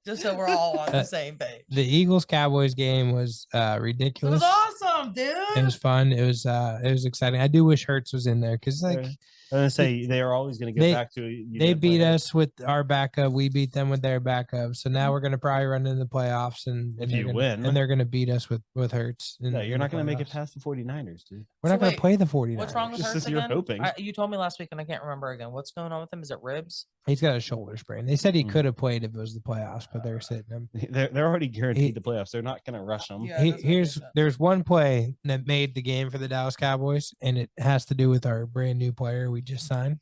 Speaker 1: Just so we're all on the same page.
Speaker 3: the Eagles Cowboys game was
Speaker 1: It was
Speaker 3: ridiculous.
Speaker 1: awesome,
Speaker 3: It
Speaker 1: dude.
Speaker 3: was fun. It was exciting. I do wish Hertz was in there because like
Speaker 2: I'm gonna say they are always gonna get
Speaker 3: They-
Speaker 2: back to you.
Speaker 3: they
Speaker 2: didn't play
Speaker 3: beat
Speaker 2: it.
Speaker 3: us with our backup. We beat them with their backup. So now we're gonna probably run into the playoffs and
Speaker 2: If
Speaker 3: they're
Speaker 2: you
Speaker 3: gonna-
Speaker 2: win.
Speaker 3: and they're gonna beat us with Hertz.
Speaker 2: No, you're
Speaker 3: in
Speaker 2: not
Speaker 3: the
Speaker 2: gonna make it
Speaker 3: playoffs.
Speaker 2: past the 49ers, dude.
Speaker 3: We're
Speaker 1: So
Speaker 3: not gonna
Speaker 1: wait,
Speaker 3: play the 49ers.
Speaker 1: What's wrong with
Speaker 2: Just
Speaker 1: Hurts
Speaker 2: as you're
Speaker 1: again?
Speaker 2: hoping.
Speaker 1: You told me last week and I can't remember again. What's going on with him? Is it ribs?
Speaker 3: He's got a shoulder sprain. They said he
Speaker 2: Hmm.
Speaker 3: could have played if it was the playoffs, but they're sitting him.
Speaker 2: They're already guaranteed
Speaker 3: He-
Speaker 2: the playoffs. They're not gonna rush them.
Speaker 1: Yeah, that's what I
Speaker 3: Here's
Speaker 1: get that.
Speaker 3: there's one play that made the game for the Dallas Cowboys, and it has to do with our brand new player we just signed.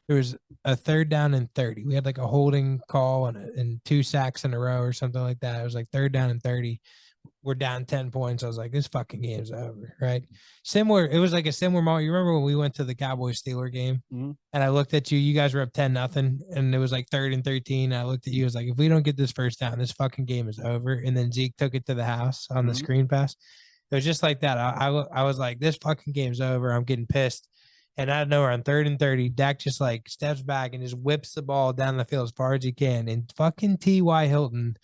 Speaker 3: There was a 3rd down and 30. We had like a holding call and 2 sacks in a row or something like that. It was like 3rd down and 30. We're down 10 points. I was like, this fucking game's over, right? Similar. It was like a similar moment. You remember when we went to the Cowboys Steeler game
Speaker 2: Mhm.
Speaker 3: and I looked at you, you guys were up 10-0 and it was like 3rd and 13. And I looked at you, I was like, if we don't get this first down, this fucking game is over. And then Zeke took it to the house on the
Speaker 2: Mhm.
Speaker 3: screen pass. It was just like that. I was like, this fucking game's over. I'm getting pissed. And I know we're on 3rd and 30. Dak just like steps back and just whips the ball down the field as far as he can. And fucking T.Y. Hilton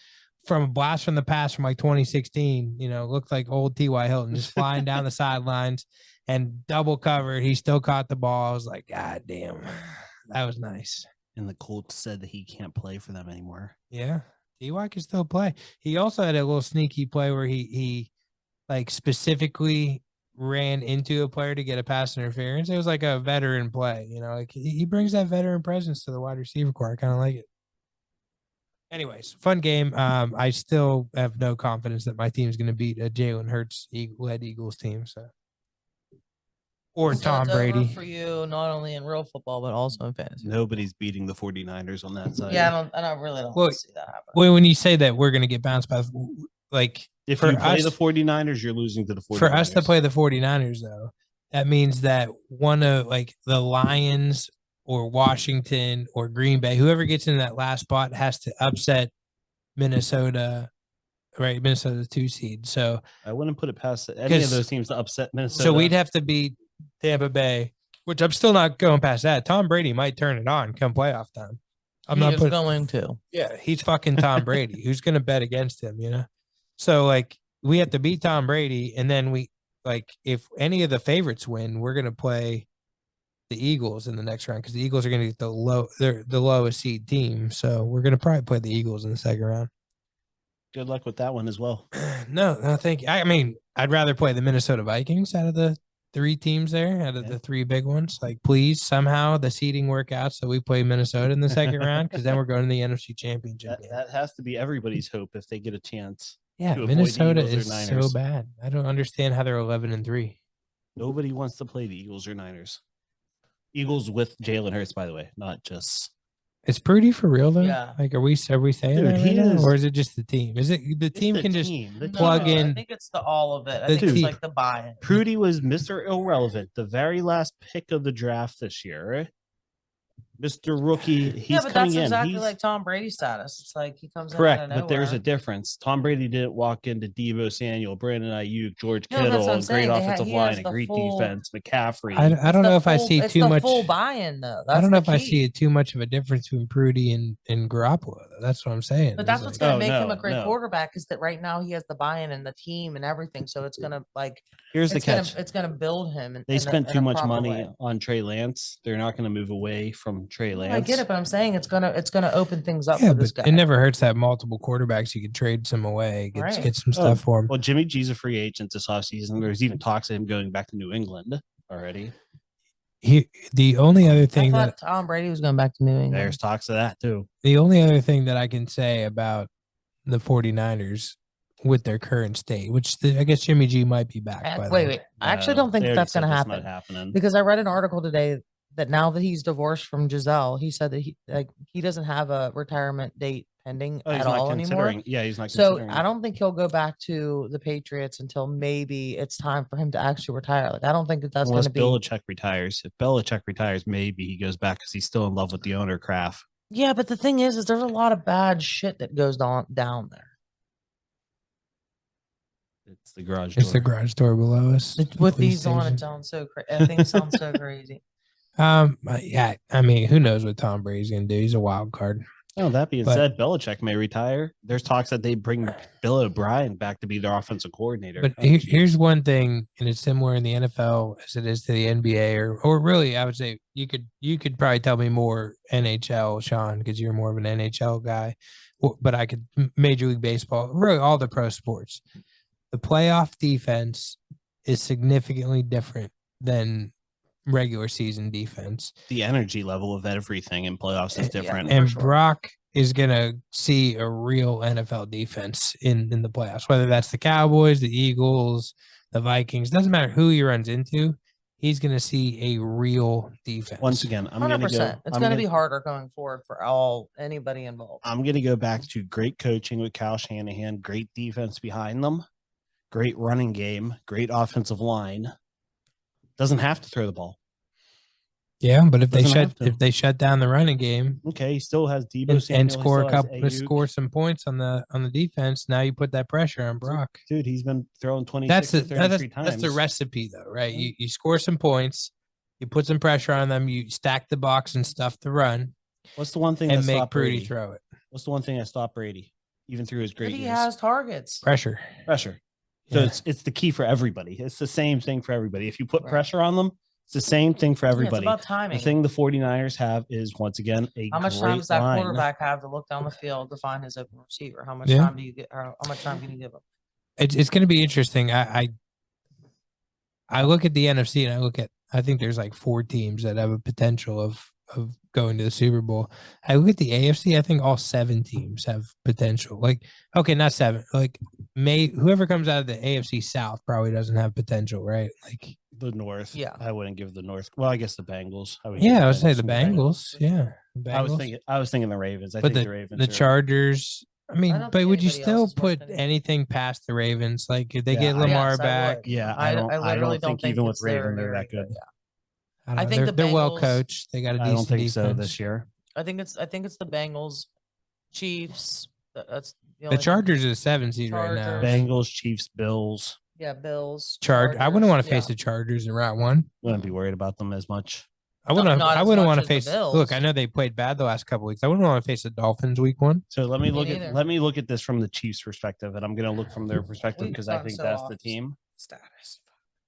Speaker 3: from a blast from the past from like 2016, looked like old T.Y. Hilton just flying down the sidelines and double covered. He still caught the ball. I was like, God damn, that was nice.
Speaker 2: And the Colts said that he can't play for them anymore.
Speaker 3: Yeah. T.Y. can still play. He also had a little sneaky play where he like specifically ran into a player to get a pass interference. It was like a veteran play, like he brings that veteran presence to the wide receiver core. I kind of like it. Anyways, fun game. I still have no confidence that my team's going to beat a Jalen Hurts led Eagles team. Or
Speaker 1: So
Speaker 3: Tom
Speaker 1: it's over
Speaker 3: Brady.
Speaker 1: for you, not only in real football but also in fantasy.
Speaker 2: Nobody's beating the 49ers on that side.
Speaker 1: Yeah, I really don't
Speaker 3: Well,
Speaker 1: see that happen.
Speaker 3: Well, when you say that we're going to get bounced by, like,
Speaker 2: If
Speaker 3: for
Speaker 2: you play
Speaker 3: us,
Speaker 2: the 49ers, you're losing to the 49ers.
Speaker 3: for us to play the 49ers, though, that means that one of like the Lions or Washington or Green Bay, whoever gets in that last spot has to upset Minnesota, right? Minnesota 2 seed. So
Speaker 2: I wouldn't put it past any of those teams to upset Minnesota.
Speaker 3: So we'd have to beat Tampa Bay, which I'm still not going past that. Tom Brady might turn it on come playoff time. I'm
Speaker 1: He
Speaker 3: not
Speaker 1: is going to.
Speaker 3: Yeah, he's fucking Tom Brady. Who's going to bet against him, So, like, we have to beat Tom Brady, and then if any of the favorites win, we're going to play the Eagles in the next round because the Eagles are going to get the lowest seed team. So we're going to probably play the Eagles in the second round.
Speaker 2: Good luck with that one as well.
Speaker 3: No, thank you. I mean, I'd rather play the Minnesota Vikings out of the 3 teams there, out of the 3 big ones. Like, please, somehow the seeding work out so we play Minnesota in the second round because then we're going to the NFC Championship game.
Speaker 2: That has to be everybody's hope if they get a chance.
Speaker 3: Yeah,
Speaker 2: to avoid the
Speaker 3: Minnesota
Speaker 2: Eagles or
Speaker 3: is so
Speaker 2: Niners.
Speaker 3: bad. I don't understand how they're 11-3.
Speaker 2: Nobody wants to play the Eagles or Niners. Eagles with Jalen Hurts, by the way, not just.
Speaker 3: Is Prudy for real though?
Speaker 1: Yeah.
Speaker 3: Like, are we saying
Speaker 2: Dude,
Speaker 3: that
Speaker 2: he
Speaker 3: right now?
Speaker 2: is-
Speaker 3: Or is it just the team? Is it the team
Speaker 2: the
Speaker 3: can
Speaker 2: team. The
Speaker 3: just plug
Speaker 2: team.
Speaker 3: in?
Speaker 1: I think it's all of it. I
Speaker 3: The
Speaker 1: think it's
Speaker 3: team.
Speaker 1: like the buy-in.
Speaker 2: Prudy was Mr. Irrelevant, the very last pick of the draft this year. Mr. Rookie, he's
Speaker 1: Yeah, but
Speaker 2: coming
Speaker 1: that's
Speaker 2: in.
Speaker 1: exactly
Speaker 2: He's
Speaker 1: like Tom Brady status. It's like he comes
Speaker 2: correct,
Speaker 1: in out of
Speaker 2: but there's a
Speaker 1: nowhere.
Speaker 2: difference. Tom Brady didn't walk into Deebo Samuel, Brandon Ayuk, George
Speaker 1: No, that's
Speaker 2: Kittle,
Speaker 1: what I'm
Speaker 2: and great
Speaker 1: saying.
Speaker 2: offensive
Speaker 1: He
Speaker 2: line
Speaker 1: has
Speaker 2: and
Speaker 1: the
Speaker 2: great
Speaker 1: full-
Speaker 2: defense. McCaffrey.
Speaker 3: I
Speaker 1: It's
Speaker 3: don't
Speaker 1: the
Speaker 3: know if I
Speaker 1: full-
Speaker 3: see
Speaker 1: it's
Speaker 3: too
Speaker 1: the
Speaker 3: much.
Speaker 1: full buy-in though.
Speaker 3: I
Speaker 1: That's
Speaker 3: don't know
Speaker 1: the
Speaker 3: if I
Speaker 1: key.
Speaker 3: see too much of a difference between Prudy and Garoppolo. Though. That's what I'm saying.
Speaker 1: But
Speaker 3: It's
Speaker 1: that's what's
Speaker 3: like-
Speaker 1: going to
Speaker 2: Oh,
Speaker 1: make him
Speaker 2: no,
Speaker 1: a great
Speaker 2: no.
Speaker 1: quarterback is that right now he has the buy-in and the team and everything. So it's going to
Speaker 2: Here's the
Speaker 1: it's
Speaker 2: catch.
Speaker 1: going to build him.
Speaker 2: They spent too much money
Speaker 1: Way.
Speaker 2: on Trey Lance. They're not going to move away from Trey Lance.
Speaker 1: I get it, but I'm saying it's gonna open things up
Speaker 3: yeah,
Speaker 1: for this
Speaker 3: but
Speaker 1: guy.
Speaker 3: it never hurts to have multiple quarterbacks. You could trade some away,
Speaker 1: Right.
Speaker 3: get some stuff for him.
Speaker 2: Well, Jimmy G's a free agent this offseason. There's even talks of him going back to New England already.
Speaker 3: The only other
Speaker 1: I
Speaker 3: thing
Speaker 1: thought
Speaker 3: that
Speaker 1: Tom Brady was going back to New England.
Speaker 2: There's talks of that too.
Speaker 3: the only other thing that I can say about the 49ers with their current state, which I guess Jimmy G might be back. By the way.
Speaker 1: Wait. I actually don't think
Speaker 2: They already
Speaker 1: that's going
Speaker 2: said
Speaker 1: to
Speaker 2: that's not
Speaker 1: happen
Speaker 2: happening.
Speaker 1: because I read an article today that now that he's divorced from Giselle, he said that he doesn't have a retirement date pending
Speaker 2: Oh,
Speaker 1: at
Speaker 2: he's not
Speaker 1: all anymore.
Speaker 2: considering. Yeah, he's not
Speaker 1: So
Speaker 2: considering.
Speaker 1: I don't think he'll go back to the Patriots until maybe it's time for him to actually retire. Like I don't think that's going
Speaker 2: Unless
Speaker 1: to be.
Speaker 2: Belichick retires. If Belichick retires, maybe he goes back because he's still in love with the owner, Kraft.
Speaker 1: Yeah, but the thing is there's a lot of bad shit that goes down there.
Speaker 2: It's the garage
Speaker 3: It's
Speaker 2: door.
Speaker 3: the garage door below us.
Speaker 1: With
Speaker 3: Police
Speaker 1: these on,
Speaker 3: station.
Speaker 1: it sounds so crazy. I think it sounds so crazy.
Speaker 3: Yeah, I mean, who knows what Tom Brady's gonna do? He's a wild card.
Speaker 2: Oh, that being
Speaker 3: But-
Speaker 2: said, Belichick may retire. There's talks that they bring Bill O'Brien back to be their offensive coordinator.
Speaker 3: But here's one thing, and it's similar in the NFL as it is to the NBA, or really, I would say you could probably tell me more NHL, Sean, because you're more of an NHL guy. But I could Major League Baseball, really all the pro sports. The playoff defense is significantly different than regular season defense.
Speaker 2: The energy level of everything in playoffs is different.
Speaker 3: And
Speaker 1: sure.
Speaker 3: Brock is gonna see a real NFL defense in the playoffs, whether that's the Cowboys, the Eagles, the Vikings. Doesn't matter who he runs into, he's gonna see a real defense.
Speaker 2: Once again, I'm going to
Speaker 1: 100%.
Speaker 2: go.
Speaker 1: It's going to be harder going forward for anybody involved.
Speaker 2: I'm going to go back to great coaching with Kyle Shanahan, great defense behind them, great running game, great offensive line. Doesn't have to throw the ball.
Speaker 3: Yeah, but if
Speaker 2: Doesn't have to.
Speaker 3: they shut down the running game
Speaker 2: Okay, he still has Deebo
Speaker 3: and
Speaker 2: Samuel. he
Speaker 3: score a
Speaker 2: still has
Speaker 3: couple,
Speaker 2: Ayuk.
Speaker 3: score some points on the defense, now you put that pressure on Brock.
Speaker 2: Dude, he's been throwing 26 to 33 times.
Speaker 3: That's the recipe though, right? You score some points, you put some pressure on them, you stack the box and stuff to run,
Speaker 2: What's the one thing
Speaker 3: and
Speaker 2: that
Speaker 3: make
Speaker 2: stopped
Speaker 3: Prudy
Speaker 2: Brady?
Speaker 3: throw it.
Speaker 2: What's the one thing that stopped Brady, even through his
Speaker 1: But
Speaker 2: great
Speaker 1: he
Speaker 2: years?
Speaker 1: has targets.
Speaker 3: Pressure.
Speaker 2: Pressure. So
Speaker 3: Yeah.
Speaker 2: it's the key for everybody. It's the same thing for everybody. If you put
Speaker 1: Right.
Speaker 2: pressure on them, it's the same thing for
Speaker 1: Yeah,
Speaker 2: everybody.
Speaker 1: it's about
Speaker 2: The
Speaker 1: timing.
Speaker 2: thing the 49ers have is, once again, a
Speaker 1: How much
Speaker 2: great
Speaker 1: time does that
Speaker 2: line.
Speaker 1: quarterback have to look down the field to find his open receiver? How much
Speaker 3: Yeah.
Speaker 1: time do you get? Or how much time can you give him?
Speaker 3: It's going to be interesting. I I look at the NFC and I think there's like 4 teams that have a potential of going to the Super Bowl. I look at the AFC, I think all 7 teams have potential. Like, okay, not 7. Like whoever comes out of the AFC South probably doesn't have potential, right? Like
Speaker 2: The North.
Speaker 1: Yeah.
Speaker 2: I wouldn't give the North. Well, I guess the Bengals. I would
Speaker 3: yeah,
Speaker 2: give
Speaker 3: I would say the
Speaker 2: some
Speaker 3: Bengals. Yeah. The
Speaker 2: I was
Speaker 3: Bengals.
Speaker 2: thinking the Ravens. I
Speaker 3: But
Speaker 2: think the Ravens
Speaker 3: the Chargers, I mean,
Speaker 1: don't
Speaker 3: but
Speaker 1: think
Speaker 3: would you
Speaker 1: anybody else
Speaker 3: still
Speaker 1: is worth
Speaker 3: put
Speaker 1: anything.
Speaker 3: anything past the Ravens? Like if they
Speaker 2: Yeah,
Speaker 3: get Lamar
Speaker 1: Yes, I
Speaker 3: back,
Speaker 1: would.
Speaker 2: Yeah,
Speaker 1: I
Speaker 2: I
Speaker 1: literally
Speaker 2: don't think even with
Speaker 1: it's their
Speaker 2: Raven they're that
Speaker 1: area,
Speaker 2: good.
Speaker 1: yeah.
Speaker 3: I, don't
Speaker 1: I
Speaker 3: know,
Speaker 1: think the
Speaker 3: they're well
Speaker 1: Bengals-
Speaker 3: coached. They got a
Speaker 2: I don't
Speaker 3: decent
Speaker 2: think so
Speaker 3: defense.
Speaker 2: this year.
Speaker 1: I think it's the Bengals, Chiefs. That's
Speaker 3: The
Speaker 1: only thing-
Speaker 3: Chargers is a 7 seed right now.
Speaker 1: Chargers.
Speaker 2: Bengals, Chiefs, Bills.
Speaker 1: Yeah, Bills.
Speaker 3: I wouldn't want to face
Speaker 1: yeah.
Speaker 3: the Chargers in round 1.
Speaker 2: Wouldn't be worried about them as much.
Speaker 3: I wouldn't.
Speaker 1: not
Speaker 3: I
Speaker 1: as
Speaker 3: wouldn't
Speaker 1: much
Speaker 3: want to
Speaker 1: as the
Speaker 3: face.
Speaker 1: Bills.
Speaker 3: Look, I know they played bad the last couple weeks. I wouldn't want to face the Dolphins week 1.
Speaker 2: So let me
Speaker 1: Me
Speaker 2: look
Speaker 1: neither.
Speaker 2: at this from the Chiefs' perspective, and I'm going to look from their perspective
Speaker 1: We've
Speaker 2: because I
Speaker 1: gotten
Speaker 2: think
Speaker 1: so
Speaker 2: that's
Speaker 1: off
Speaker 2: the team.
Speaker 3: Status.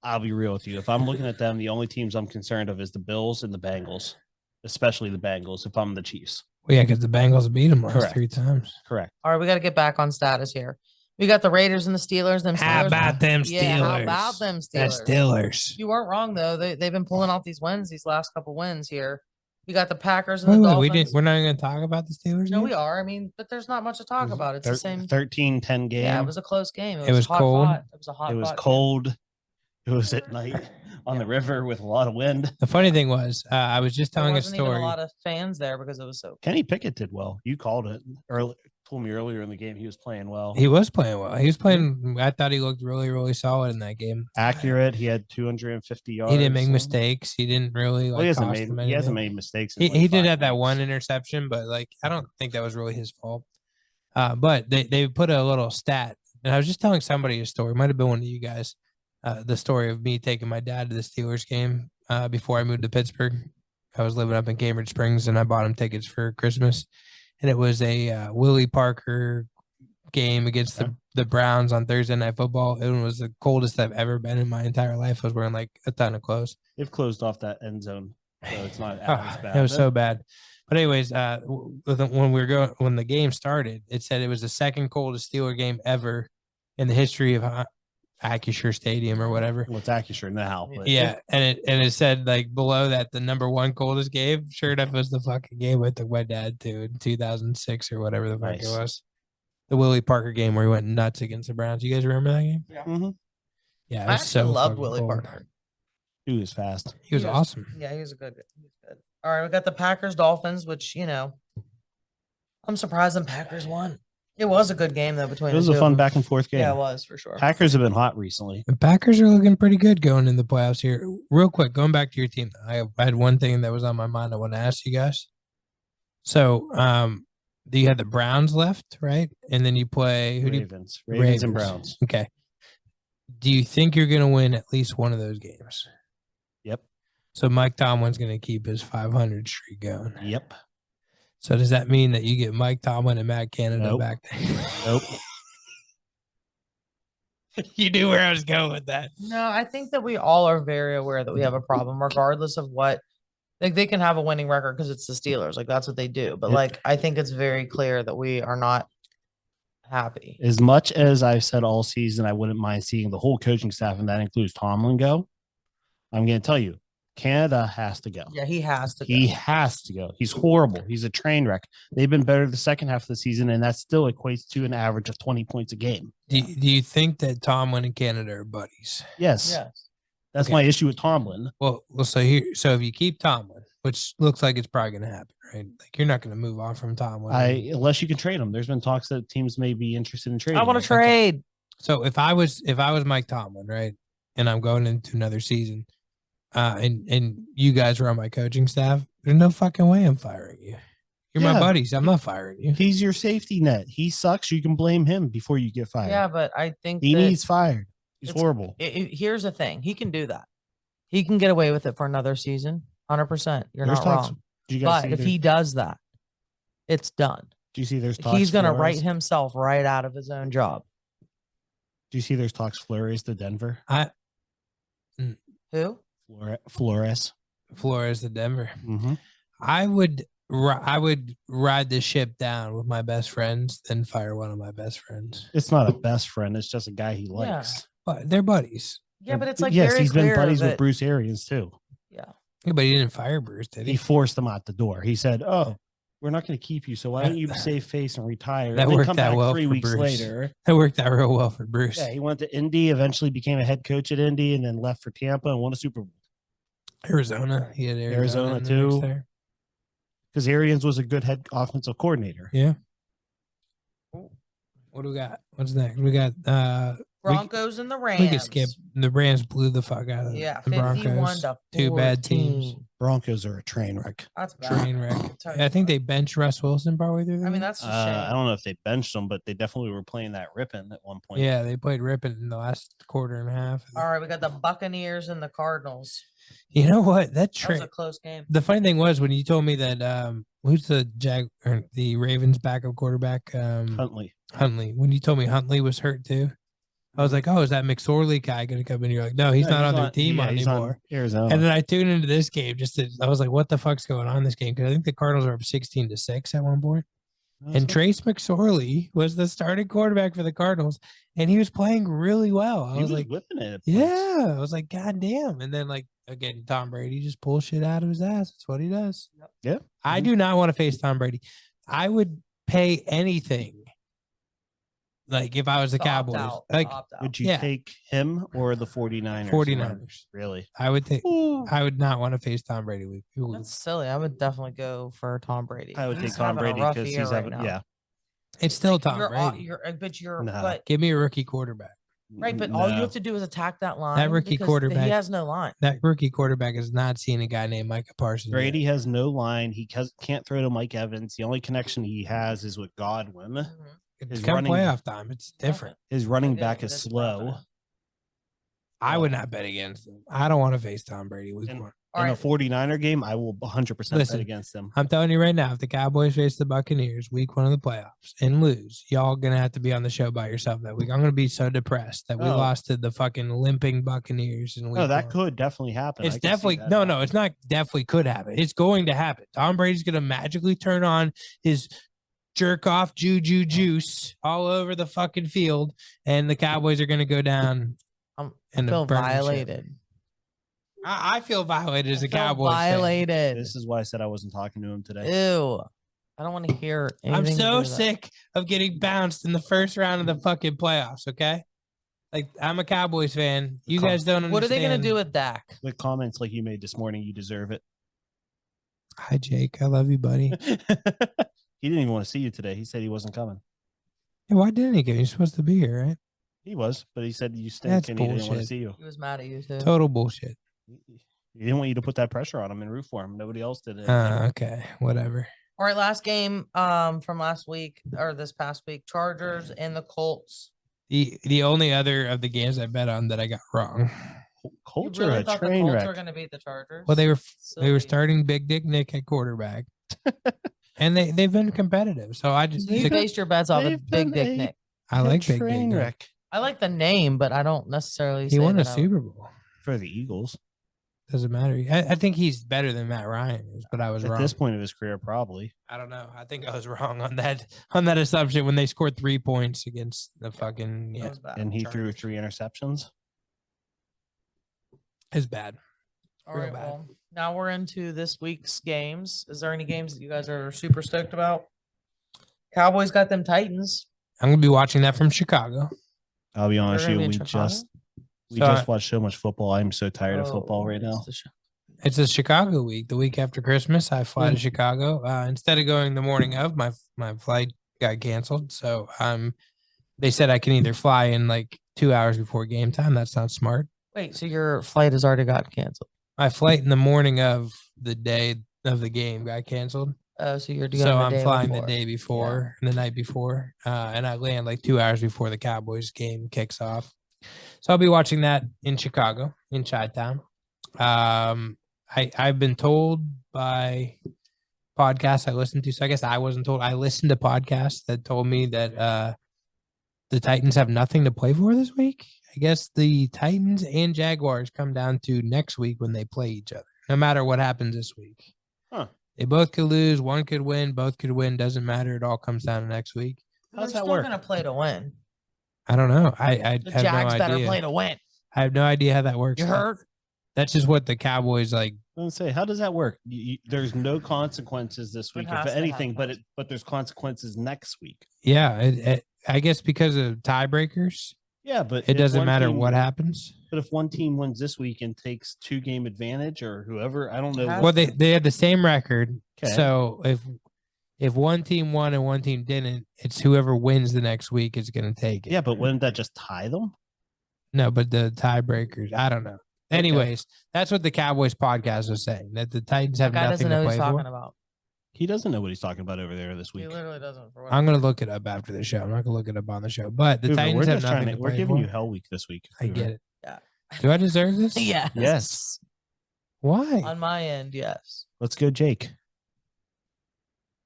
Speaker 2: I'll be real with you. If I'm looking at them, the only teams I'm concerned of is the Bills and the Bengals, especially the Bengals. If I'm the Chiefs,
Speaker 3: Well, yeah, because the Bengals beat them last
Speaker 2: Correct.
Speaker 3: 3 times.
Speaker 2: correct.
Speaker 1: All right, we got to get back on status here. We got the Raiders and the Steelers. Them
Speaker 3: How
Speaker 1: Steelers.
Speaker 3: about them Steelers?
Speaker 1: Yeah, how about them
Speaker 3: The
Speaker 1: Steelers?
Speaker 3: Steelers.
Speaker 1: You weren't wrong though. They've been pulling off these wins, these last couple wins here. You got the Packers and the
Speaker 3: Wait,
Speaker 1: Dolphins.
Speaker 3: we didn't. We're not even going to talk about the Steelers.
Speaker 1: No,
Speaker 3: game?
Speaker 1: we are. I mean, but there's not much to talk about. It's the same.
Speaker 2: 13-10 game.
Speaker 1: Yeah, it was a close game.
Speaker 3: It was
Speaker 1: hot
Speaker 3: cold.
Speaker 1: fought. It was a hot.
Speaker 2: It was
Speaker 1: fought game.
Speaker 2: cold. It was at night on the river with a lot of wind.
Speaker 3: The funny thing was, I was just
Speaker 1: There
Speaker 3: telling a
Speaker 1: wasn't even
Speaker 3: story.
Speaker 1: a lot of fans there because it was so.
Speaker 2: Kenny Pickett did well. You called it early. Told me earlier in the game he was playing well.
Speaker 3: He was playing well. He was playing. I thought he looked really, really solid in that game.
Speaker 2: Accurate. He had 250 yards.
Speaker 3: He didn't make mistakes. He didn't really like.
Speaker 2: Well, he hasn't made mistakes. in,
Speaker 3: He did
Speaker 2: 5
Speaker 3: have that
Speaker 2: weeks.
Speaker 3: one interception, but like I don't think that was really his fault. But they put a little stat, and I was just telling somebody a story. It might have been one of you guys. The story of me taking my dad to the Steelers game before I moved to Pittsburgh. I was living up in Cambridge Springs, and I bought him tickets for Christmas, and it was a Willie Parker game against the Browns on Thursday Night Football. It was the coldest I've ever been in my entire life. I was wearing like a ton of clothes.
Speaker 2: They've closed off that end zone, so it's not as
Speaker 3: Oh,
Speaker 2: bad.
Speaker 3: it was so bad. But anyways, when the game started, it said it was the second coldest Steeler game ever in the history of Acrisure Stadium or whatever.
Speaker 2: Well, it's Acrisure now. But
Speaker 3: Yeah, and it said like below that the number 1 coldest game. Sure enough, it was the fucking game I took my dad to in 2006 or whatever the fuck
Speaker 2: Nice.
Speaker 3: it was. The Willie Parker game where he went nuts against the Browns. You guys remember that game?
Speaker 2: Mhm.
Speaker 3: Yeah, it
Speaker 1: I
Speaker 3: was
Speaker 1: actually
Speaker 3: so
Speaker 1: loved
Speaker 3: fucking
Speaker 1: Willie
Speaker 3: cold.
Speaker 1: Parker.
Speaker 2: He was fast.
Speaker 3: He was
Speaker 1: He was-
Speaker 3: awesome.
Speaker 1: Yeah, he was a good. He was good. All right, we got the Packers Dolphins, which I'm surprised the Packers won. It was a good game though between.
Speaker 2: It was
Speaker 1: the
Speaker 2: a
Speaker 1: two of
Speaker 2: fun
Speaker 1: them.
Speaker 2: back and forth game.
Speaker 1: Yeah, it was for sure.
Speaker 2: Packers have been hot recently.
Speaker 3: The Packers are looking pretty good going in the playoffs here. Real quick, going back to your team, I had one thing that was on my mind I want to ask you guys. So, you had the Browns left, right? And then you play who do you
Speaker 2: Ravens and Browns.
Speaker 3: Okay. Do you think you're going to win at least one of those games?
Speaker 2: Yep.
Speaker 3: So Mike Tomlin's going to keep his 500 streak going.
Speaker 2: Yep.
Speaker 3: So does that mean that you get Mike Tomlin and Matt Canada
Speaker 2: Nope.
Speaker 3: back there?
Speaker 2: Nope.
Speaker 3: You knew where I was going with that.
Speaker 1: No, I think that we all are very aware that we have a problem, regardless of what. Like they can have a winning record because it's the Steelers, like that's what they do. But
Speaker 2: It-
Speaker 1: like I think it's very clear that we are not happy.
Speaker 2: As much as I've said all season, I wouldn't mind seeing the whole coaching staff, and that includes Tomlin, go. I'm going to tell you, Canada has to go.
Speaker 1: Yeah, he has to.
Speaker 2: He
Speaker 1: go.
Speaker 2: has to go. He's horrible. He's a train wreck. They've been better the second half of the season, and that still equates to an average of 20 points a game.
Speaker 3: Do you think that Tomlin and Canada are buddies?
Speaker 2: Yes.
Speaker 1: Yes.
Speaker 2: That's
Speaker 3: Okay.
Speaker 2: my issue with Tomlin.
Speaker 3: Well, so if you keep Tomlin, which looks like it's probably going to happen, right? Like you're not going to move on from Tomlin.
Speaker 2: Unless you can trade him. There's been talks that teams may be interested in trading.
Speaker 1: I want to
Speaker 2: him.
Speaker 1: trade.
Speaker 3: So if I was Mike Tomlin, right, and I'm going into another season, and you guys were on my coaching staff, there's no fucking way I'm firing you. You're my
Speaker 2: Yeah.
Speaker 3: buddies. I'm not firing you.
Speaker 2: He's your safety net. He sucks. You can blame him before you get fired.
Speaker 1: Yeah, but I think
Speaker 2: He
Speaker 1: that
Speaker 2: needs fired. He's
Speaker 1: it's-
Speaker 2: horrible.
Speaker 1: here's the thing: he can do that. He can get away with it for another season, 100%. You're
Speaker 2: There's
Speaker 1: not
Speaker 2: talks-
Speaker 1: wrong.
Speaker 2: Did you guys
Speaker 1: But
Speaker 2: see
Speaker 1: if
Speaker 2: there's-
Speaker 1: he does that, it's done.
Speaker 2: do you see there's talks
Speaker 1: He's going to
Speaker 2: Flores?
Speaker 1: write himself right out of his own job.
Speaker 2: Do you see there's talks Flores to Denver?
Speaker 1: Who?
Speaker 2: Flores.
Speaker 3: Flores to Denver.
Speaker 2: Mm-hmm.
Speaker 3: I would ride the ship down with my best friends, then fire one of my best friends.
Speaker 2: It's not a best friend. It's just a guy he likes.
Speaker 3: But they're buddies.
Speaker 1: Yeah, but it's like
Speaker 2: yes,
Speaker 1: very
Speaker 2: he's been
Speaker 1: clear
Speaker 2: buddies with
Speaker 1: that-
Speaker 2: Bruce Arians too.
Speaker 1: Yeah.
Speaker 3: Yeah, but he didn't fire Bruce, did
Speaker 2: He
Speaker 3: he?
Speaker 2: forced them out the door. He said, "Oh, we're not going to keep you. So why don't you save face and retire?"
Speaker 3: That
Speaker 2: And then
Speaker 3: worked
Speaker 2: come
Speaker 3: out
Speaker 2: back
Speaker 3: well
Speaker 2: 3
Speaker 3: for
Speaker 2: weeks
Speaker 3: Bruce.
Speaker 2: later.
Speaker 3: That worked out real well for Bruce.
Speaker 2: Yeah, he went to Indy, eventually became a head coach at Indy, and then left for Tampa and won a Super Bowl.
Speaker 3: Arizona. He had
Speaker 2: Arizona
Speaker 3: in the mix
Speaker 2: too.
Speaker 3: there.
Speaker 2: Because Arians was a good head offensive coordinator.
Speaker 3: Yeah. What do we got? What's next? We got
Speaker 1: Broncos and the Rams.
Speaker 3: we could skip. The Rams blew the fuck out of
Speaker 1: Yeah,
Speaker 3: the
Speaker 1: 51
Speaker 3: Broncos.
Speaker 1: to
Speaker 3: 2 bad teams.
Speaker 1: 14.
Speaker 2: Broncos are a train wreck.
Speaker 1: That's bad.
Speaker 3: Train wreck. I think they benched Russ Wilson partway through.
Speaker 1: I mean,
Speaker 3: there.
Speaker 1: that's a shame.
Speaker 2: I don't know if they benched them, but they definitely were playing that ripping at one point.
Speaker 3: Yeah, they played ripping in the last quarter and a half.
Speaker 1: All right, we got the Buccaneers and the Cardinals.
Speaker 3: You know what?
Speaker 1: That was a close game.
Speaker 3: The funny thing was when you told me that who's the the Ravens backup quarterback? Huntley. When you told me Huntley was hurt too, I was like, "Oh, is that McSorley guy going to come in?" You're like, "No, he's not on their team
Speaker 2: he's on
Speaker 3: anymore."
Speaker 2: Arizona.
Speaker 3: And then I tuned into this game I was like, "What the fuck's going on in this game?" Because I think the Cardinals are up 16-6 at one point. And Trace McSorley was the starting quarterback for the Cardinals, and he was playing really well. I was like,
Speaker 2: whipping it.
Speaker 3: "Yeah," I was like, "God damn!" And then like again, Tom Brady just pulls shit out of his ass. That's what he does.
Speaker 2: Yep.
Speaker 3: I do not want to face Tom Brady. I would pay anything. Like if I was the Cowboys, like
Speaker 2: would you take him or the 49ers?
Speaker 3: 49ers.
Speaker 2: Really?
Speaker 3: I would take. I would not want to face Tom Brady.
Speaker 1: That's silly. I would definitely go for Tom Brady.
Speaker 2: I would
Speaker 1: He's
Speaker 2: take Tom
Speaker 1: having a
Speaker 2: Brady
Speaker 1: rough
Speaker 2: because
Speaker 1: year
Speaker 2: he's
Speaker 1: right
Speaker 2: having
Speaker 1: now.
Speaker 2: yeah.
Speaker 3: It's still Tom Brady.
Speaker 2: Nah.
Speaker 1: But
Speaker 3: Give me a rookie quarterback.
Speaker 1: right, but all you have to do is attack that line.
Speaker 3: That rookie
Speaker 1: because
Speaker 3: quarterback-
Speaker 1: he has no line.
Speaker 3: That rookie quarterback has not seen a guy named Micah Parsons. yet.
Speaker 2: Brady has no line. He can't throw to Mike Evans. The only connection he has is with Godwin.
Speaker 1: Mhm.
Speaker 3: It's
Speaker 2: his
Speaker 3: come
Speaker 2: running-
Speaker 3: playoff time. It's different.
Speaker 2: His running
Speaker 1: I get
Speaker 2: back
Speaker 1: it,
Speaker 2: is
Speaker 1: it's
Speaker 2: slow.
Speaker 1: confident.
Speaker 3: I would not bet against him. I don't want to face Tom Brady week
Speaker 2: And-
Speaker 3: one.
Speaker 1: All
Speaker 2: In
Speaker 1: right.
Speaker 2: a 49er game, I will 100%
Speaker 3: Listen,
Speaker 2: bet against him.
Speaker 3: I'm telling you right now, if the Cowboys face the Buccaneers week one of the playoffs and lose, y'all gonna have to be on the show by yourself that week. I'm gonna be so depressed that we
Speaker 2: Oh.
Speaker 3: lost to the fucking limping Buccaneers in week
Speaker 2: No, that
Speaker 3: one.
Speaker 2: could definitely happen.
Speaker 3: It's
Speaker 2: I can see
Speaker 3: definitely
Speaker 2: that
Speaker 3: no,
Speaker 2: happening.
Speaker 3: it's not definitely could happen. It's going to happen. Tom Brady's gonna magically turn on his jerk off juju juice all over the fucking field, and the Cowboys are gonna go down.
Speaker 1: I
Speaker 3: And
Speaker 1: feel
Speaker 3: burn the ship.
Speaker 1: violated.
Speaker 3: I feel violated as
Speaker 1: I
Speaker 3: a
Speaker 1: feel
Speaker 3: Cowboys fan.
Speaker 1: violated.
Speaker 2: This is why I said I wasn't talking to him today.
Speaker 1: Ew. I don't want to hear anything.
Speaker 3: I'm
Speaker 1: to do
Speaker 3: so
Speaker 1: with that.
Speaker 3: sick of getting bounced in the first round of the fucking playoffs. Okay, like I'm a Cowboys fan. You guys don't understand.
Speaker 1: What are they going to do with Dak?
Speaker 2: The comments like you made this morning, you deserve it.
Speaker 3: Hi, Jake. I love you, buddy.
Speaker 2: He didn't even want to see you today. He said he wasn't coming.
Speaker 3: Hey, why didn't he go? You're supposed to be here, right?
Speaker 2: He was, but he said you stink
Speaker 3: That's
Speaker 2: and he didn't want to
Speaker 3: bullshit.
Speaker 2: see you.
Speaker 1: He was mad at you too.
Speaker 3: Total bullshit.
Speaker 2: He didn't want you to put that pressure on him and root for him. Nobody else did it.
Speaker 3: Okay, whatever.
Speaker 1: All right, last game from last week or this past week, Chargers and the Colts.
Speaker 3: The only other of the games I bet on that I got wrong.
Speaker 2: Colts
Speaker 1: You
Speaker 2: are
Speaker 1: really
Speaker 2: a
Speaker 1: thought the
Speaker 2: train
Speaker 1: Colts
Speaker 2: wreck.
Speaker 1: were going to beat the Chargers?
Speaker 3: Well, they were
Speaker 1: Silly.
Speaker 3: starting Big Dick Nick at quarterback, and they've been competitive. So I just
Speaker 1: You based your bets off
Speaker 2: They've
Speaker 1: of Big
Speaker 2: been
Speaker 1: Dick
Speaker 2: a-
Speaker 1: Nick.
Speaker 3: I like Big Dick
Speaker 2: train
Speaker 3: Nick.
Speaker 2: wreck
Speaker 1: I like the name, but I don't necessarily.
Speaker 3: He
Speaker 1: say
Speaker 3: won a
Speaker 1: that I-
Speaker 3: Super Bowl.
Speaker 2: for the Eagles.
Speaker 3: Doesn't matter. I think he's better than Matt Ryan is, but I was
Speaker 2: At
Speaker 3: wrong.
Speaker 2: this point of his career, probably.
Speaker 3: I don't know. I think I was wrong on that assumption when they scored 3 points against the fucking
Speaker 1: That
Speaker 3: yeah.
Speaker 1: was bad.
Speaker 2: And he threw
Speaker 3: Chargers.
Speaker 2: 3 interceptions.
Speaker 3: It's bad.
Speaker 1: All
Speaker 3: real
Speaker 1: right,
Speaker 3: bad.
Speaker 1: well, now we're into this week's games. Is there any games that you guys are super stoked about? Cowboys got them Titans.
Speaker 3: I'm gonna be watching that from Chicago.
Speaker 2: I'll be honest
Speaker 1: They're
Speaker 2: with
Speaker 1: gonna
Speaker 2: you,
Speaker 1: be in Chicago?
Speaker 2: we
Speaker 3: So
Speaker 2: just watched so much football. I'm so tired of football
Speaker 1: Oh,
Speaker 2: right now.
Speaker 1: it's the sh-
Speaker 3: It's a Chicago week. The week after Christmas, I fly to Chicago. Instead of going the morning of, my flight got canceled. So they said I can either fly in like 2 hours before game time. That's not smart.
Speaker 1: Wait, so your flight has already got canceled?
Speaker 3: My flight in the morning of the day of the game got canceled.
Speaker 1: Oh, so you're doing.
Speaker 3: So
Speaker 1: the
Speaker 3: I'm
Speaker 1: day
Speaker 3: flying
Speaker 1: before.
Speaker 3: the day before and the night before, and I land like 2 hours before the Cowboys game kicks off. So I'll be watching that in Chicago, in Chi-Town. I've been told by podcasts I listen to. So I guess I wasn't told. I listened to podcasts that told me that the Titans have nothing to play for this week. I guess the Titans and Jaguars come down to next week when they play each other, no matter what happens this week.
Speaker 2: Huh.
Speaker 3: They both could lose. One could win. Both could win. Doesn't matter. It all comes down to next week.
Speaker 1: They're
Speaker 2: How's that
Speaker 1: still
Speaker 2: work?
Speaker 1: gonna play to win.
Speaker 3: I don't know. I
Speaker 1: The
Speaker 3: have
Speaker 1: Jags
Speaker 3: no
Speaker 1: better
Speaker 3: idea.
Speaker 1: play to win.
Speaker 3: I have no idea how that works.
Speaker 1: You hurt?
Speaker 3: That's just what the Cowboys like.
Speaker 2: I'm say, how does that work? There's no consequences this
Speaker 1: It
Speaker 2: week,
Speaker 1: has
Speaker 2: if
Speaker 1: to have
Speaker 2: anything, but there's consequences next week.
Speaker 3: Yeah, I guess because of tiebreakers,
Speaker 2: Yeah, but
Speaker 3: it
Speaker 2: if
Speaker 3: doesn't
Speaker 2: one
Speaker 3: matter
Speaker 2: team-
Speaker 3: what happens.
Speaker 2: But if one team wins this week and takes 2-game advantage, or whoever, I don't know.
Speaker 1: Has
Speaker 3: Well,
Speaker 2: What,
Speaker 3: they have the same record.
Speaker 2: Okay.
Speaker 3: So if one team won and one team didn't, it's whoever wins the next week is going to take it.
Speaker 2: yeah, but wouldn't that just tie them?
Speaker 3: No, but the tiebreakers, I don't know.
Speaker 2: Okay.
Speaker 3: Anyways, that's what the Cowboys podcast was saying, that the Titans have
Speaker 1: That guy
Speaker 3: nothing
Speaker 1: doesn't know
Speaker 3: to
Speaker 1: what
Speaker 3: play
Speaker 1: he's talking
Speaker 3: for.
Speaker 1: about.
Speaker 2: He doesn't know what he's talking about over there this
Speaker 1: He
Speaker 2: week.
Speaker 1: literally doesn't. For
Speaker 3: I'm going to look it up after the show. I'm not going to look it up on the show. But the
Speaker 2: Hoover,
Speaker 3: Titans
Speaker 2: we're
Speaker 3: have
Speaker 2: just trying
Speaker 3: nothing
Speaker 2: to,
Speaker 3: to
Speaker 2: we're
Speaker 3: play
Speaker 2: giving
Speaker 3: for.
Speaker 2: you hell week this week.
Speaker 3: I
Speaker 2: Hoover.
Speaker 3: get it.
Speaker 1: Yeah.
Speaker 3: Do I deserve this?
Speaker 1: Yes.
Speaker 2: Yes.
Speaker 3: Why?
Speaker 1: On my end, yes.
Speaker 2: Let's go, Jake.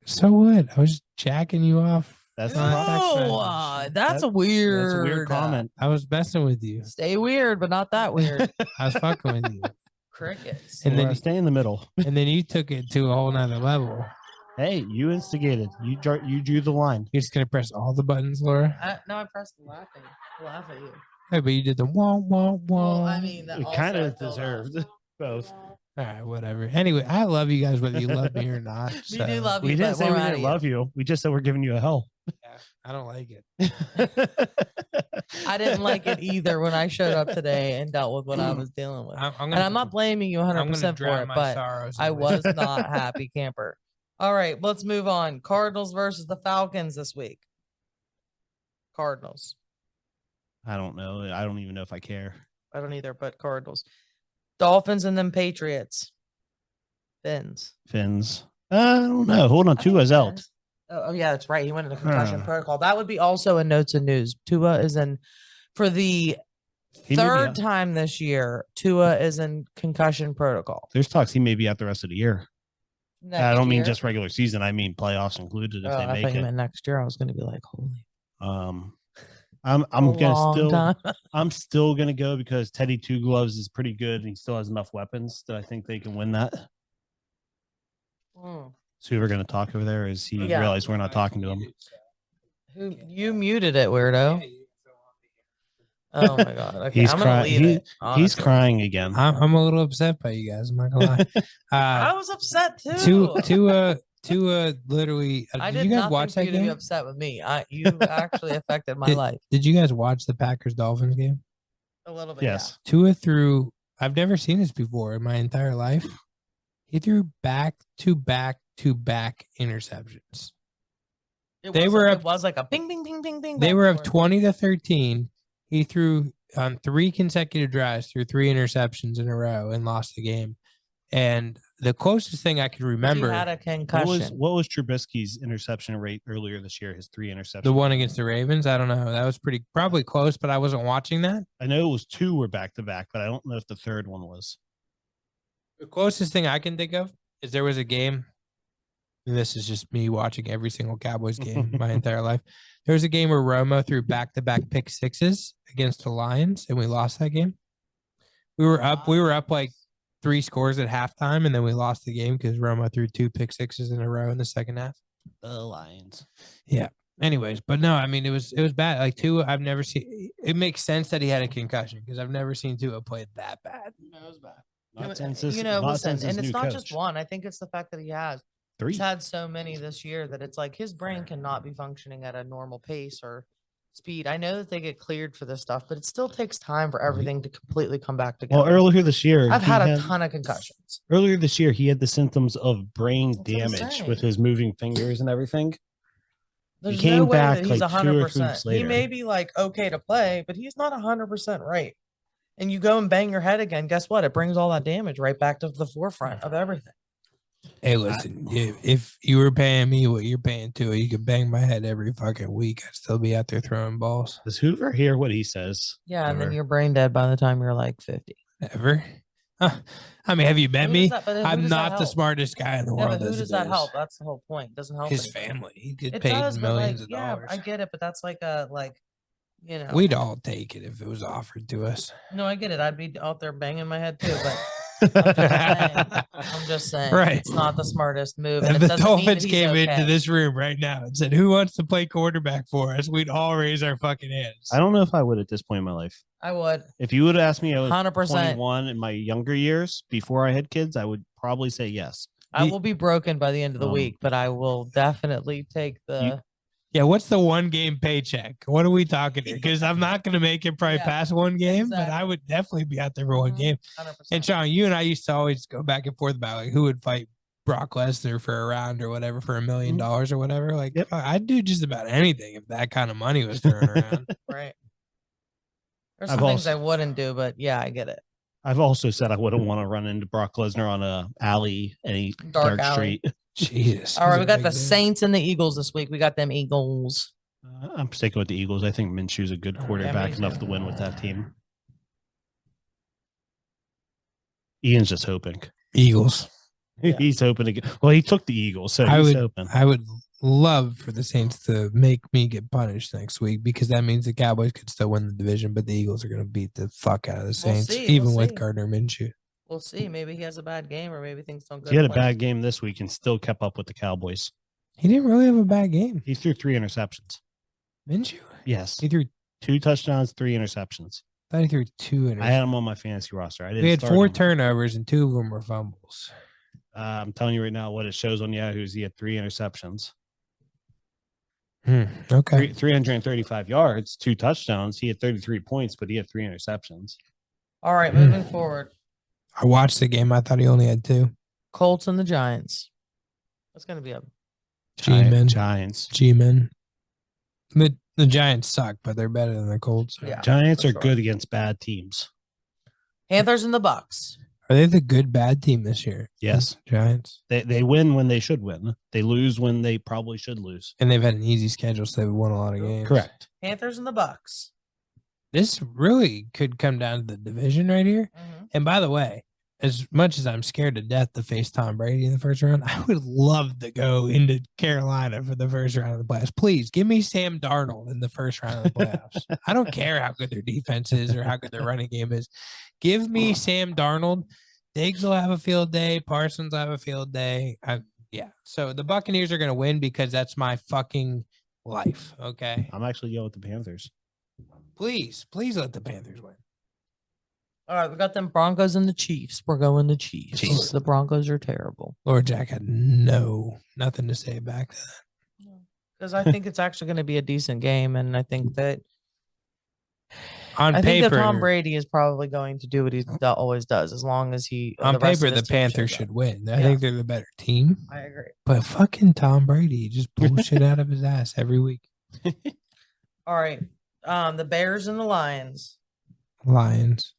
Speaker 3: So what? I was jacking you off.
Speaker 2: That's
Speaker 3: on a text message.
Speaker 1: That's a
Speaker 2: That's a weird comment.
Speaker 3: I was messing with you.
Speaker 1: Stay weird, but not that weird.
Speaker 3: I was fucking with you.
Speaker 1: Crickets.
Speaker 3: And then
Speaker 2: stay in the middle.
Speaker 3: and then you took it to a whole nother level.
Speaker 2: Hey, you instigated. You drew the line.
Speaker 3: You're just gonna press all the buttons, Laura.
Speaker 1: No, I pressed laughing. Laugh at you.
Speaker 3: Hey, but you did the wah wah wah.
Speaker 1: Well, I mean, that
Speaker 2: It
Speaker 1: also
Speaker 2: kind
Speaker 1: I
Speaker 2: of
Speaker 1: feel
Speaker 2: deserved
Speaker 1: bad.
Speaker 2: both.
Speaker 3: All right, whatever. Anyway, I love you guys, whether you love me or not.
Speaker 1: We do love
Speaker 2: We
Speaker 1: you,
Speaker 2: didn't
Speaker 1: but
Speaker 2: say
Speaker 1: we're
Speaker 2: we
Speaker 1: mad
Speaker 2: didn't
Speaker 1: at
Speaker 2: love you. We just said we're giving you a hell.
Speaker 3: I don't like it.
Speaker 1: I didn't like it either when I showed up today and dealt with what I was dealing with.
Speaker 3: I'm
Speaker 1: And I'm not blaming you 100% for
Speaker 3: drown
Speaker 1: it,
Speaker 3: my
Speaker 1: but
Speaker 3: sorrows
Speaker 1: I
Speaker 3: in it.
Speaker 1: was not happy camper. All right, let's move on. Cardinals versus the Falcons this week. Cardinals.
Speaker 2: I don't know. I don't even know if I care.
Speaker 1: I don't either, but Cardinals. Dolphins and then Patriots. Fins.
Speaker 2: Fins. I don't know. Hold on.
Speaker 1: I think
Speaker 2: Tua's out.
Speaker 1: Fins. Oh, yeah, that's right. He went into concussion
Speaker 2: Huh.
Speaker 1: protocol. That would be also in notes and news. Tua is in for the
Speaker 2: He may be
Speaker 1: third
Speaker 2: out.
Speaker 1: time this year. Tua is in concussion protocol.
Speaker 2: There's talks he may be out the rest of the year. I
Speaker 1: Next
Speaker 2: don't mean
Speaker 1: year.
Speaker 2: just regular season. I mean playoffs included if
Speaker 1: Oh,
Speaker 2: they
Speaker 1: I
Speaker 2: make
Speaker 1: thought you
Speaker 2: it.
Speaker 1: meant next year. I was going to be like, holy.
Speaker 2: I'm
Speaker 1: a long
Speaker 2: gonna
Speaker 1: time.
Speaker 2: I'm still gonna go because Teddy Two Gloves is pretty good and he still has enough weapons that I think they can win that.
Speaker 1: Mm.
Speaker 2: So we're gonna talk over there. Is he
Speaker 1: Yeah.
Speaker 2: realize we're not talking to him?
Speaker 1: Who you muted it, weirdo? Oh my god. Okay,
Speaker 2: He's
Speaker 1: I'm gonna
Speaker 2: crying.
Speaker 1: leave it.
Speaker 2: He's
Speaker 1: honestly.
Speaker 2: crying again.
Speaker 3: I'm a little upset by you guys. I'm not gonna lie.
Speaker 1: I was upset too.
Speaker 3: Tua literally.
Speaker 1: I
Speaker 3: Did
Speaker 1: did
Speaker 3: you guys
Speaker 1: nothing
Speaker 3: watch
Speaker 1: for
Speaker 3: that
Speaker 1: you to be
Speaker 3: game?
Speaker 1: upset with me. You actually affected my life
Speaker 3: Did you guys watch the Packers Dolphins game?
Speaker 1: a little bit.
Speaker 2: Yes.
Speaker 3: Tua threw. I've never seen this before in my entire life. He threw back to back to back interceptions.
Speaker 1: Yeah.
Speaker 3: They were
Speaker 1: It
Speaker 3: up-
Speaker 1: was like a ping, ping, ping, ping, ping.
Speaker 3: They
Speaker 1: back
Speaker 3: were
Speaker 1: and
Speaker 3: up
Speaker 1: forth.
Speaker 3: 20-13. He threw on 3 consecutive drives, threw 3 interceptions in a row, and lost the game. And the closest thing I could
Speaker 1: He
Speaker 3: remember,
Speaker 1: had a
Speaker 2: What
Speaker 1: concussion.
Speaker 2: was Trubisky's interception rate earlier this year? His 3 interceptions.
Speaker 3: the one against the Ravens, I don't know. That was probably close, but I wasn't watching that.
Speaker 2: I know it was 2 were back to back, but I don't know if the third one was.
Speaker 3: The closest thing I can think of is there was a game, and this is just me watching every single Cowboys game my entire life. There was a game where Romo threw back-to-back pick sixes against the Lions, and we lost that game. We were up like 3 scores at halftime, and then we lost the game because Romo threw 2 pick sixes in a row in the second half.
Speaker 2: The Lions.
Speaker 3: Anyways, but no, I mean it was bad. Like Tua, I've never seen. It makes sense that he had a concussion because I've never seen Tua play that bad.
Speaker 2: That was bad.
Speaker 1: Listen, and it's not just one. I think it's the fact that he has.
Speaker 2: 3.
Speaker 1: He's had so many this year that it's like his brain cannot be functioning at a normal pace or speed. I know that they get cleared for this stuff, but it still takes time for everything to completely come back together.
Speaker 2: Well, earlier this year,
Speaker 1: I've
Speaker 2: he
Speaker 1: had a ton of concussions.
Speaker 2: Earlier this year, he had the symptoms of brain
Speaker 1: That's what I'm
Speaker 2: damage
Speaker 1: saying.
Speaker 2: with his moving fingers and everything.
Speaker 1: There's
Speaker 2: came
Speaker 1: no way
Speaker 2: back,
Speaker 1: that he's
Speaker 2: like, 2 or 3
Speaker 1: 100%.
Speaker 2: weeks
Speaker 1: He
Speaker 2: later.
Speaker 1: may be like okay to play, but he's not 100% right. And you go and bang your head again. Guess what? It brings all that damage right back to the forefront of everything.
Speaker 3: Hey, listen, if you were paying me what you're paying Tua, you could bang my head every fucking week. I'd still be out there throwing balls.
Speaker 2: Does Hoover hear what he says?
Speaker 1: Yeah, and then
Speaker 2: Ever?
Speaker 1: you're brain dead by the time you're like 50.
Speaker 3: Ever? I mean, have you met
Speaker 1: Who
Speaker 3: me?
Speaker 1: does that- but who
Speaker 3: I'm
Speaker 1: does that
Speaker 3: not the
Speaker 1: help?
Speaker 3: smartest guy in the
Speaker 1: Yeah,
Speaker 3: world.
Speaker 1: but who
Speaker 3: as
Speaker 1: does
Speaker 3: it
Speaker 1: that
Speaker 3: is.
Speaker 1: help? That's the whole point. It doesn't help
Speaker 3: His
Speaker 1: anything.
Speaker 3: family. He gets
Speaker 1: It
Speaker 3: paid
Speaker 1: does, but
Speaker 3: millions
Speaker 1: like,
Speaker 3: of
Speaker 1: yeah,
Speaker 3: dollars.
Speaker 1: I get it, but that's like a you know.
Speaker 3: We'd all take it if it was offered to us.
Speaker 1: No, I get it. I'd be out there banging my head too, but I'm just saying.
Speaker 3: Right.
Speaker 1: It's not the smartest move. And
Speaker 3: If
Speaker 1: it
Speaker 3: the
Speaker 1: doesn't mean that
Speaker 3: Dolphins
Speaker 1: he's
Speaker 3: came into
Speaker 1: okay.
Speaker 3: this room right now and said, "Who wants to play quarterback for us?" We'd all raise our fucking hands.
Speaker 2: I don't know if I would at this point in my life.
Speaker 1: I would.
Speaker 2: If you would have asked me, I was
Speaker 1: 100%.
Speaker 2: 21 in my younger years before I had kids, I would probably say yes.
Speaker 1: I will be broken by the end of the week, but I will definitely take the.
Speaker 3: Yeah, what's the 1 game paycheck? What are we talking here? Because I'm not going to make it probably
Speaker 1: Yeah,
Speaker 3: past 1 game, but I
Speaker 1: exactly.
Speaker 3: would definitely be out there for 1 game.
Speaker 1: 100%.
Speaker 3: And Sean, you and I used to always go back and forth about like who would fight Brock Lesnar for a round or whatever for $1 million or whatever. Like,
Speaker 2: Yep.
Speaker 3: I'd do just about anything if that kind of money was thrown around.
Speaker 1: Right. There's
Speaker 2: I've
Speaker 1: some things I
Speaker 2: also-
Speaker 1: wouldn't do, but yeah, I get it.
Speaker 2: I've also said I wouldn't want to run into Brock Lesnar on a alley, any
Speaker 1: Dark
Speaker 2: dark
Speaker 1: alley.
Speaker 2: street.
Speaker 3: Jesus.
Speaker 1: All right,
Speaker 3: he's
Speaker 1: we
Speaker 3: a
Speaker 1: got
Speaker 3: big
Speaker 1: the
Speaker 3: dude.
Speaker 1: Saints and the Eagles this week. We got them Eagles.
Speaker 2: I'm sticking with the Eagles. I think Minshew's a good
Speaker 1: Yeah,
Speaker 2: quarterback
Speaker 1: me
Speaker 2: enough
Speaker 1: too.
Speaker 2: to win with that team. Ian's just hoping.
Speaker 3: Eagles.
Speaker 1: Yeah.
Speaker 2: He's hoping to get. Well, he took the Eagles, so
Speaker 3: I
Speaker 2: he's
Speaker 3: would,
Speaker 2: hoping.
Speaker 3: I would love for the Saints to make me get punished next week because that means the Cowboys could still win the division, but the Eagles are going to beat the fuck out of the Saints,
Speaker 1: see,
Speaker 3: even
Speaker 1: we'll
Speaker 3: with
Speaker 1: see.
Speaker 3: Gardner Minshew.
Speaker 1: We'll see. Maybe he has a bad game, or maybe things don't go.
Speaker 2: He had a
Speaker 1: to plan.
Speaker 2: bad game this week and still kept up with the Cowboys.
Speaker 3: He didn't really have a bad game.
Speaker 2: He threw 3 interceptions.
Speaker 3: Minshew?
Speaker 2: Yes,
Speaker 3: He threw
Speaker 2: 2 touchdowns, 3 interceptions.
Speaker 3: I thought he threw 2
Speaker 2: I had him on my fantasy roster. I didn't.
Speaker 3: We had
Speaker 2: start
Speaker 3: 4
Speaker 2: him.
Speaker 3: turnovers and 2 of them were fumbles.
Speaker 2: I'm telling you right now, what it shows on Yahoo is he had 3 interceptions,
Speaker 3: Okay.
Speaker 2: 335 yards, 2 touchdowns. He had 33 points, but he had 3 interceptions.
Speaker 1: All right, moving forward.
Speaker 3: I watched the game. I thought he only had 2.
Speaker 1: Colts and the Giants. That's going to be a.
Speaker 3: G-men.
Speaker 2: Giants.
Speaker 3: G-men. The Giants suck, but they're better than the Colts.
Speaker 1: Yeah.
Speaker 2: Giants
Speaker 1: for
Speaker 2: are
Speaker 1: sure.
Speaker 2: good against bad teams.
Speaker 1: Panthers and the Bucks.
Speaker 3: Are they the good bad team this year?
Speaker 2: Yes.
Speaker 3: Giants.
Speaker 2: They win when they should win. They lose when they probably should lose.
Speaker 3: And they've had an easy schedule, so they've won a lot of games.
Speaker 2: Correct.
Speaker 1: Panthers and the Bucks.
Speaker 3: This really could come down to the division right here. And by the way, as much as I'm scared to death to face Tom Brady in the first round, I would love to go into Carolina for the first round of the playoffs. Please give me Sam Darnold in the first round of the playoffs. I don't care how good their defense is or how good their running game is. Give me Sam Darnold. Diggs will have a field day. Parsons will have a field day. Yeah. So the Buccaneers are going to win because that's my fucking life. Okay.
Speaker 2: I'm actually going with the Panthers.
Speaker 3: Please let the Panthers win.
Speaker 1: All right, we got them Broncos and the Chiefs. We're going to Chiefs.
Speaker 2: Chiefs.
Speaker 1: The Broncos are terrible.
Speaker 3: Lord Jack had nothing to say back to that.
Speaker 1: Because I think it's actually going to be a decent game, and I think that
Speaker 3: On
Speaker 1: I think
Speaker 3: paper,
Speaker 1: that Tom Brady is probably going to do what he always does, as long as he.
Speaker 3: on
Speaker 1: the rest
Speaker 3: paper,
Speaker 1: of
Speaker 3: the
Speaker 1: his team
Speaker 3: Panthers
Speaker 1: shows up.
Speaker 3: should win. I
Speaker 1: Yeah.
Speaker 3: think they're the better team.
Speaker 1: I agree.
Speaker 3: But fucking Tom Brady just bullshit out of his ass every week.
Speaker 1: All right, the Bears and the Lions.
Speaker 3: Lions.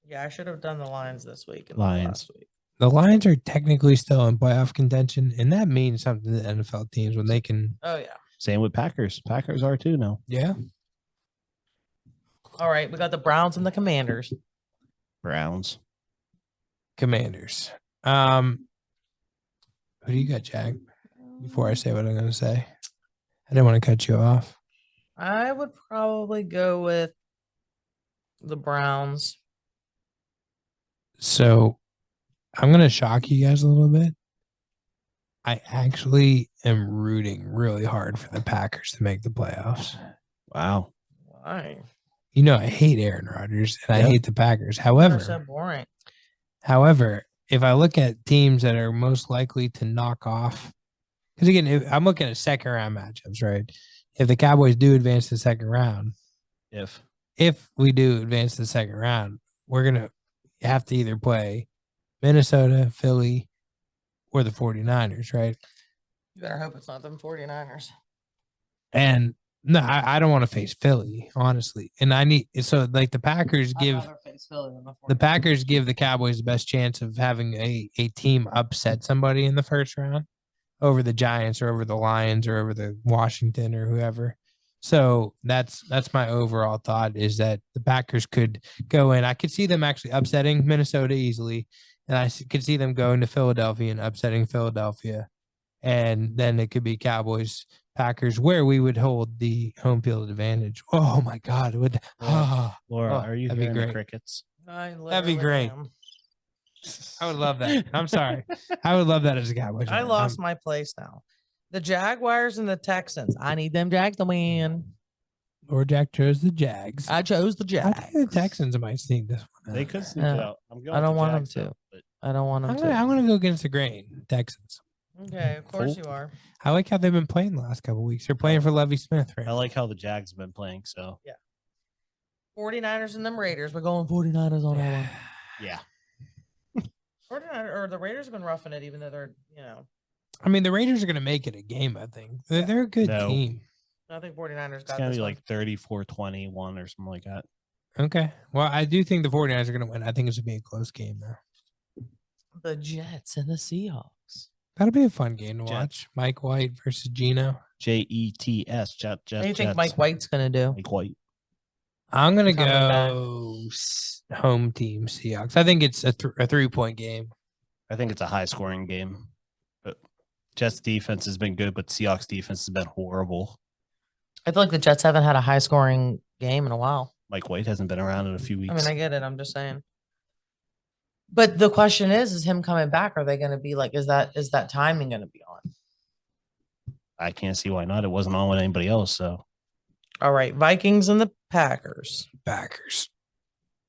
Speaker 1: Yeah, I should have done the Lions this week. And
Speaker 2: Lions.
Speaker 1: last week.
Speaker 3: The Lions are technically still in playoff contention, and that means something to NFL teams when they can.
Speaker 1: Oh yeah.
Speaker 2: Same with Packers. Packers are too now.
Speaker 3: Yeah.
Speaker 1: All right, we got the Browns and the Commanders.
Speaker 2: Browns.
Speaker 3: Commanders. Who do you got, Jack? Before I say what I'm going to say, I didn't want to cut you off.
Speaker 1: I would probably go with the Browns.
Speaker 3: So I'm going to shock you guys a little bit. I actually am rooting really hard for the Packers to make the playoffs.
Speaker 2: Wow.
Speaker 1: Why?
Speaker 3: You know, I hate Aaron Rodgers and I
Speaker 2: Yep.
Speaker 3: hate the Packers.
Speaker 1: They're
Speaker 3: However,
Speaker 1: so boring.
Speaker 3: if I look at teams that are most likely to knock off, because again, I'm looking at second round matchups, right? If the Cowboys do advance to the second round, if we do advance to the second round, we're going to have to either play Minnesota, Philly, or the 49ers, right?
Speaker 1: You better hope it's not them 49ers.
Speaker 3: And no, I don't want to face Philly, honestly. And like the Packers
Speaker 1: I'd
Speaker 3: give
Speaker 1: rather face Philly than
Speaker 3: the
Speaker 1: 49ers.
Speaker 3: Packers give the Cowboys the best chance of having a team upset somebody in the first round over the Giants or over the Lions or over the Washington or whoever. So that's my overall thought is that the Packers could go in. I could see them actually upsetting Minnesota easily, and I could see them going to Philadelphia and upsetting Philadelphia. And then it could be Cowboys, Packers, where we would hold the home field advantage. Oh my God.
Speaker 2: Laura,
Speaker 3: Oh,
Speaker 2: are you
Speaker 3: that'd be
Speaker 2: hearing the
Speaker 3: great.
Speaker 2: crickets?
Speaker 1: I
Speaker 3: That'd be
Speaker 1: literally
Speaker 3: great.
Speaker 1: am.
Speaker 3: I would love that. I'm sorry. I would love that as a Cowboys.
Speaker 1: I
Speaker 3: fan.
Speaker 1: lost my place now. The Jaguars and the Texans. I need them Jags to win.
Speaker 3: Lord Jack chose the Jags.
Speaker 1: I chose the
Speaker 3: I
Speaker 1: Jags.
Speaker 3: think the Texans might sneak this one.
Speaker 2: They
Speaker 3: out.
Speaker 2: could sneak it
Speaker 1: Yeah.
Speaker 2: out. I'm going
Speaker 1: I don't
Speaker 2: with the
Speaker 1: want them
Speaker 2: Jags,
Speaker 1: to.
Speaker 2: though, but
Speaker 1: I don't want them
Speaker 3: I'm
Speaker 1: to.
Speaker 3: gonna go against the grain. Texans.
Speaker 1: Okay, of course
Speaker 2: Cool.
Speaker 1: you are.
Speaker 3: I like how they've been playing the last couple weeks. They're playing for Lovey Smith, right?
Speaker 2: I like how the Jags have been playing. So
Speaker 1: 49ers and them Raiders. We're going 49ers on that one.
Speaker 2: yeah,
Speaker 1: 49 or the Raiders have been roughing it, even though they're,
Speaker 3: I mean, the Raiders are gonna make it a game. I think they're a good
Speaker 2: No.
Speaker 3: team.
Speaker 1: I think 49ers
Speaker 2: it's
Speaker 1: got
Speaker 2: gonna
Speaker 1: this
Speaker 2: be
Speaker 1: one.
Speaker 2: like 34-21 or something like that.
Speaker 3: Okay. Well, I do think the 49ers are gonna win. I think it's gonna be a close game though.
Speaker 1: The Jets and the Seahawks.
Speaker 3: That'll be a fun game to
Speaker 2: Jets.
Speaker 3: watch. Mike White versus Gino.
Speaker 2: Jets. Jet.
Speaker 1: What do you think
Speaker 2: Jets.
Speaker 1: Mike White's going to do?
Speaker 2: Mike White.
Speaker 3: I'm gonna
Speaker 1: Coming back.
Speaker 3: go home team Seahawks. I think it's a 3-point game.
Speaker 2: I think it's a high scoring game, but Jets defense has been good, but Seahawks defense has been horrible.
Speaker 1: I feel like the Jets haven't had a high scoring game in a while.
Speaker 2: Mike White hasn't been around in a few weeks.
Speaker 1: I mean, I get it. I'm just saying. But the question is him coming back? Are they going to be like, is that timing going to be on?
Speaker 2: I can't see why not. It wasn't on with anybody else. So
Speaker 1: All right. Vikings and the Packers.
Speaker 3: Packers.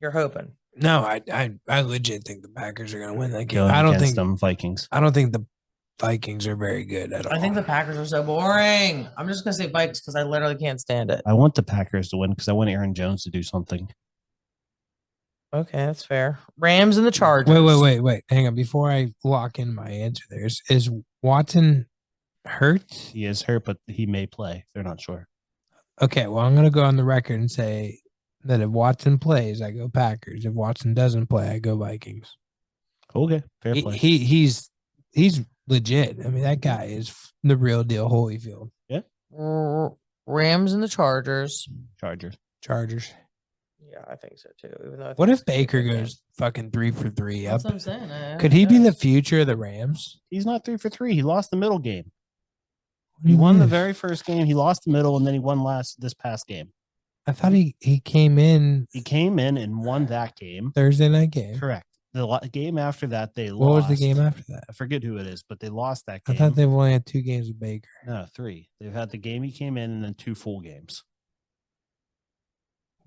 Speaker 1: You're hoping.
Speaker 3: No, I legit think the Packers are gonna win that game.
Speaker 2: going
Speaker 3: I don't
Speaker 2: against
Speaker 3: think
Speaker 2: them Vikings.
Speaker 3: I don't think the Vikings are very good at all.
Speaker 1: I think the Packers are so boring. I'm just going to say Vikes because I literally can't stand it.
Speaker 2: I want the Packers to win because I want Aaron Jones to do something.
Speaker 1: Okay, that's fair. Rams and the Chargers.
Speaker 3: Wait. Hang on. Before I lock in my answer, is Watson hurt?
Speaker 2: He is hurt, but he may play. They're not sure.
Speaker 3: Okay, well, I'm gonna go on the record and say that if Watson plays, I go Packers. If Watson doesn't play, I go Vikings.
Speaker 2: Okay, fair play.
Speaker 3: He's legit. I mean, that guy is the real deal. Holyfield.
Speaker 1: Rams and the Chargers.
Speaker 3: Chargers.
Speaker 1: Yeah, I think so too. Even though I think
Speaker 3: What
Speaker 1: it's
Speaker 3: if
Speaker 1: gonna be a
Speaker 3: Baker
Speaker 1: good game.
Speaker 3: goes fucking 3 for 3 up?
Speaker 1: That's what I'm saying.
Speaker 3: Could he be the future of the Rams?
Speaker 2: He's not 3 for 3. He lost the middle game.
Speaker 3: What do
Speaker 2: He
Speaker 3: you
Speaker 2: won the
Speaker 3: mean?
Speaker 2: very first game. He lost the middle, and then he won this past game.
Speaker 3: I thought he came in
Speaker 2: He came in and won that game.
Speaker 3: Thursday night game.
Speaker 2: Correct. The game after that, they lost.
Speaker 3: What was the game after that?
Speaker 2: I forget who it is, but they lost that
Speaker 3: I
Speaker 2: game.
Speaker 3: thought they've only had 2 games with Baker.
Speaker 2: No, 3. They've had the game he came in and then 2 full games.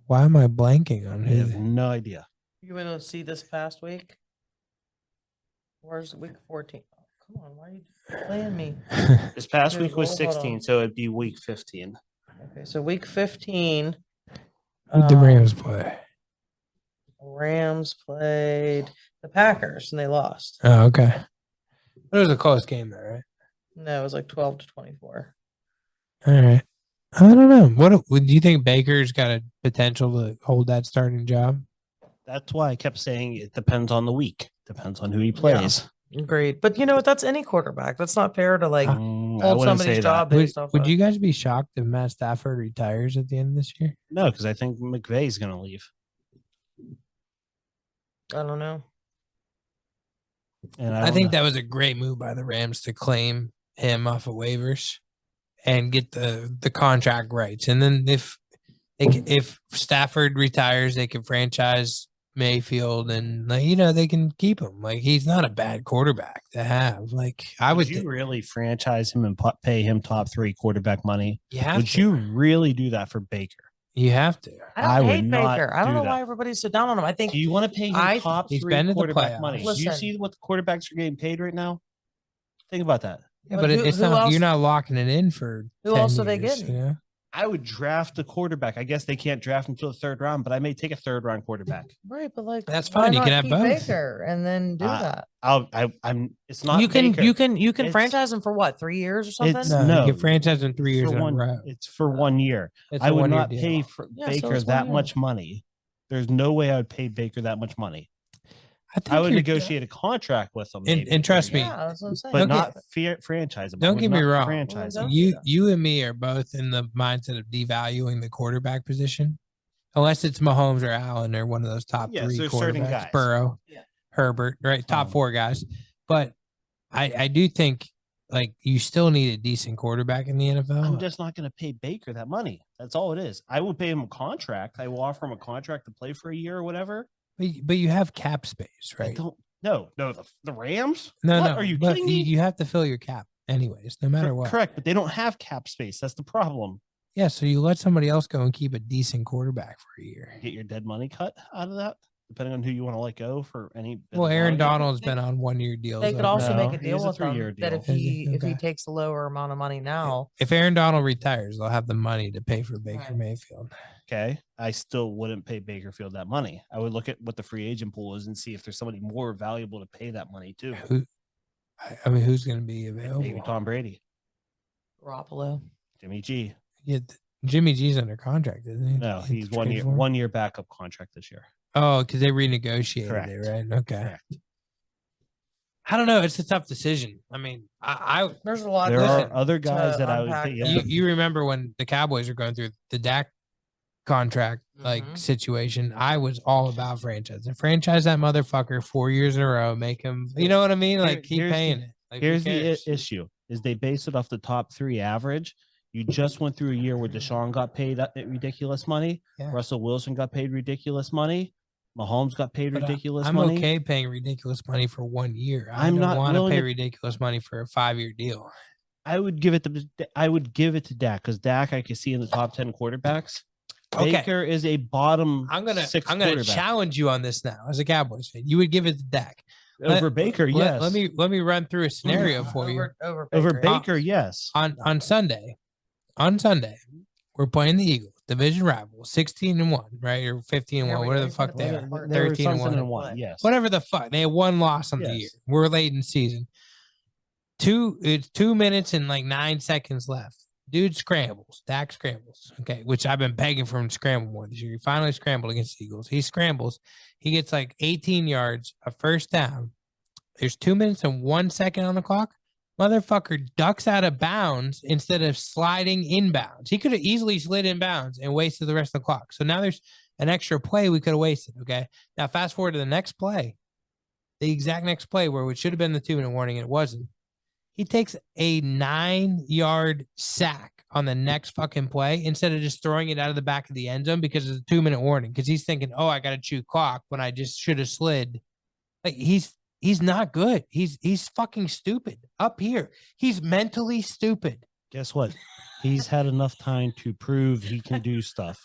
Speaker 3: Why am I blanking on
Speaker 2: I
Speaker 3: who?
Speaker 2: have no idea.
Speaker 1: You want to see this past week? Where's week 14? Oh, come on, why are you playing me?
Speaker 2: This past
Speaker 1: Dude,
Speaker 2: week was
Speaker 1: hold on.
Speaker 2: 16, so it'd be week 15.
Speaker 1: Okay, so week 15,
Speaker 3: Who'd the Rams play?
Speaker 1: Rams played the Packers and they lost.
Speaker 3: Oh, okay. It was a close game there, right?
Speaker 1: No, it was like 12-24.
Speaker 3: All right. I don't know. What would you think? Baker's got a potential to hold that starting job?
Speaker 2: That's why I kept saying it depends on the week. Depends on who he plays.
Speaker 1: Agreed. But you know what? That's any quarterback. That's not fair to like
Speaker 2: I
Speaker 1: hold
Speaker 2: wouldn't
Speaker 1: somebody's
Speaker 2: say
Speaker 1: job
Speaker 2: that.
Speaker 1: based off
Speaker 3: Would
Speaker 1: of-
Speaker 3: you guys be shocked if Matt Stafford retires at the end of this year?
Speaker 2: No, because I think McVay's going to leave.
Speaker 1: I don't know.
Speaker 2: And
Speaker 3: I think that was a great move by the Rams to claim him off of waivers and get the contract rights. And then if Stafford retires, they can franchise Mayfield and they can keep him. Like, he's not a bad quarterback to have. Like, I
Speaker 2: would
Speaker 3: would
Speaker 2: you really franchise him and pay him top 3 quarterback money?
Speaker 3: you have
Speaker 2: Would
Speaker 3: to.
Speaker 2: you really do that for Baker?
Speaker 3: You have to.
Speaker 1: I
Speaker 2: would
Speaker 1: hate
Speaker 2: not
Speaker 1: Baker. I don't
Speaker 2: do
Speaker 1: know
Speaker 2: that.
Speaker 1: why everybody's so down on him. I think
Speaker 2: Do you want to pay him
Speaker 1: I-
Speaker 2: top
Speaker 3: He's
Speaker 2: 3
Speaker 3: been to the
Speaker 2: quarterback
Speaker 3: playoffs.
Speaker 2: money? Do you
Speaker 1: Listen.
Speaker 2: see what the quarterbacks are getting paid right now? Think about that.
Speaker 3: Yeah,
Speaker 1: But
Speaker 3: but
Speaker 1: who-
Speaker 3: it's
Speaker 1: who
Speaker 3: not.
Speaker 1: else-
Speaker 3: You're not locking it in for.
Speaker 1: Who
Speaker 3: 10
Speaker 1: else are they
Speaker 3: years,
Speaker 1: getting?
Speaker 3: You know?
Speaker 2: I would draft a quarterback. I guess they can't draft until the 3rd round, but I may take a 3rd round quarterback.
Speaker 1: right, but like
Speaker 3: That's
Speaker 1: why
Speaker 3: fine. You
Speaker 1: not
Speaker 3: can have
Speaker 1: keep
Speaker 3: both.
Speaker 1: Baker and then do that.
Speaker 2: I'm. It's not.
Speaker 1: You can
Speaker 2: Baker.
Speaker 1: you can
Speaker 2: It's-
Speaker 1: franchise him for what 3 years or something?
Speaker 2: It's-
Speaker 3: No,
Speaker 2: No.
Speaker 3: you get franchise in 3 years
Speaker 2: for
Speaker 3: in
Speaker 2: one.
Speaker 3: a row.
Speaker 2: It's for 1 year.
Speaker 3: It's
Speaker 2: I
Speaker 3: a
Speaker 2: would
Speaker 3: one-year
Speaker 2: not
Speaker 3: deal.
Speaker 1: Yeah,
Speaker 2: pay
Speaker 1: so
Speaker 2: Baker
Speaker 1: it's 1
Speaker 2: that
Speaker 1: year.
Speaker 2: much money. There's no way I would pay Baker that much money.
Speaker 3: think
Speaker 2: I would
Speaker 3: you're-
Speaker 2: negotiate a contract with him.
Speaker 3: And-
Speaker 2: maybe
Speaker 3: and
Speaker 2: for a
Speaker 3: trust me,
Speaker 2: year,
Speaker 1: Yeah, that's what I'm saying.
Speaker 2: but
Speaker 3: Don't
Speaker 2: not franchise him. I
Speaker 3: don't
Speaker 2: would
Speaker 3: get me
Speaker 2: not
Speaker 3: wrong.
Speaker 2: Franchise
Speaker 1: Well,
Speaker 2: him.
Speaker 1: don't do
Speaker 3: You
Speaker 1: that.
Speaker 3: and me are both in the mindset of devaluing the quarterback position, unless it's Mahomes or Allen or one of those top
Speaker 2: Yes,
Speaker 3: 3
Speaker 2: there's certain
Speaker 3: quarterbacks.
Speaker 2: guys.
Speaker 3: Burrow,
Speaker 1: Yeah.
Speaker 3: Herbert, right? Top
Speaker 2: Um,
Speaker 3: 4 guys. But I do think like you still need a decent quarterback in the NFL.
Speaker 2: I'm just not going to pay Baker that money. That's all it is. I will pay him a contract. I will offer him a contract to play for a year or whatever.
Speaker 3: But you have cap space,
Speaker 2: I
Speaker 3: right?
Speaker 2: don't. No, the Rams.
Speaker 3: No,
Speaker 2: What?
Speaker 3: no.
Speaker 2: Are you
Speaker 3: but
Speaker 2: kidding me?
Speaker 3: You have to fill your cap anyways, no matter what.
Speaker 2: Correct, but they don't have cap space. That's the problem.
Speaker 3: Yeah, so you let somebody else go and keep a decent quarterback for a year.
Speaker 2: Get your dead money cut out of that, depending on who you want to let go for any. bit
Speaker 3: Well,
Speaker 2: of
Speaker 3: Aaron
Speaker 2: value.
Speaker 3: Donald's been on 1-year deals.
Speaker 1: They could
Speaker 3: over
Speaker 1: also
Speaker 3: now.
Speaker 1: make a
Speaker 2: he
Speaker 1: deal
Speaker 2: is a
Speaker 1: with him
Speaker 2: 3-year
Speaker 1: that if
Speaker 3: deal.
Speaker 1: he
Speaker 3: Okay.
Speaker 1: takes a lower amount of money now,
Speaker 3: If Aaron Donald retires, they'll have the money to pay for Baker
Speaker 1: Right.
Speaker 3: Mayfield.
Speaker 2: Okay, I still wouldn't pay Bakerfield that money. I would look at what the free agent pool is and see if there's somebody more valuable to pay that money to.
Speaker 3: I mean, who's going to be
Speaker 2: Like
Speaker 3: available?
Speaker 2: maybe Tom Brady,
Speaker 1: Garoppolo.
Speaker 2: Jimmy G.
Speaker 3: Yeah, Jimmy G's under contract, isn't he?
Speaker 2: No,
Speaker 3: He
Speaker 2: he's
Speaker 3: trade for him?
Speaker 2: 1 year backup contract this year.
Speaker 3: Oh, because they renegotiated
Speaker 2: Correct.
Speaker 3: it, right? Okay.
Speaker 2: Correct.
Speaker 3: I don't know. It's a tough decision. I mean,
Speaker 1: There's a lot.
Speaker 2: There
Speaker 1: to-
Speaker 2: are other guys
Speaker 1: to
Speaker 2: that I would
Speaker 1: unpack
Speaker 2: think.
Speaker 1: there.
Speaker 2: Yeah,
Speaker 3: you remember when the Cowboys were going through the Dak contract
Speaker 1: Mhm.
Speaker 3: situation? I was all about franchise. And franchise that motherfucker 4 years in a row, make him, you know what I mean? Like keep
Speaker 2: here's
Speaker 3: paying
Speaker 2: the-
Speaker 3: it. Like, who
Speaker 2: Here's the
Speaker 3: cares?
Speaker 2: issue: is they base it off the top 3 average. You just went through a year where Deshaun got paid ridiculous money.
Speaker 3: Yeah.
Speaker 2: Russell Wilson got paid ridiculous money. Mahomes got paid
Speaker 3: But
Speaker 2: ridiculous
Speaker 3: I'm
Speaker 2: money.
Speaker 3: okay paying ridiculous money for 1 year. I
Speaker 2: I'm
Speaker 3: don't
Speaker 2: not
Speaker 3: want to
Speaker 2: willing
Speaker 3: pay
Speaker 2: to-
Speaker 3: ridiculous money for a 5-year deal.
Speaker 2: I would give it to Dak because Dak I could see in the top 10 quarterbacks.
Speaker 3: Okay.
Speaker 2: Baker is a bottom
Speaker 3: I'm gonna
Speaker 2: 6
Speaker 3: I'm gonna
Speaker 2: quarterback.
Speaker 3: challenge you on this now as a Cowboys fan. You would give it to Dak.
Speaker 2: Over Baker, yes.
Speaker 3: Let me run through a scenario for you.
Speaker 2: Over
Speaker 1: Baker.
Speaker 2: Baker, yes.
Speaker 3: On Sunday, we're playing the Eagles, division rival, 16-1, right? Or 15-1,
Speaker 1: Here we
Speaker 3: whatever
Speaker 1: go.
Speaker 3: the fuck they
Speaker 1: Yeah.
Speaker 3: are.
Speaker 2: They were
Speaker 3: 13-1.
Speaker 2: something and 1, yes.
Speaker 3: Whatever the fuck. They had 1 loss on the
Speaker 2: Yes.
Speaker 3: year. We're late in the season. It's 2 minutes and 9 seconds left. Dude scrambles. Dak scrambles. Okay, which I've been begging for him to scramble more this year. He finally scrambled against the Eagles. He scrambles. He gets 18 yards, a first down. There's 2 minutes and 1 second on the clock. Motherfucker ducks out of bounds instead of sliding inbounds. He could have easily slid inbounds and wasted the rest of the clock. So now there's an extra play we could have wasted. Okay. Now fast forward to the next play, the exact next play where it should have been the 2-minute warning. And it wasn't. He takes a 9-yard sack on the next fucking play instead of just throwing it out of the back of the end zone because it's a 2-minute warning. Because he's thinking, oh, I got to chew clock when I just should have slid. He's not good. He's fucking stupid up here. He's mentally stupid.
Speaker 2: Guess what? He's had enough time to prove he can do stuff.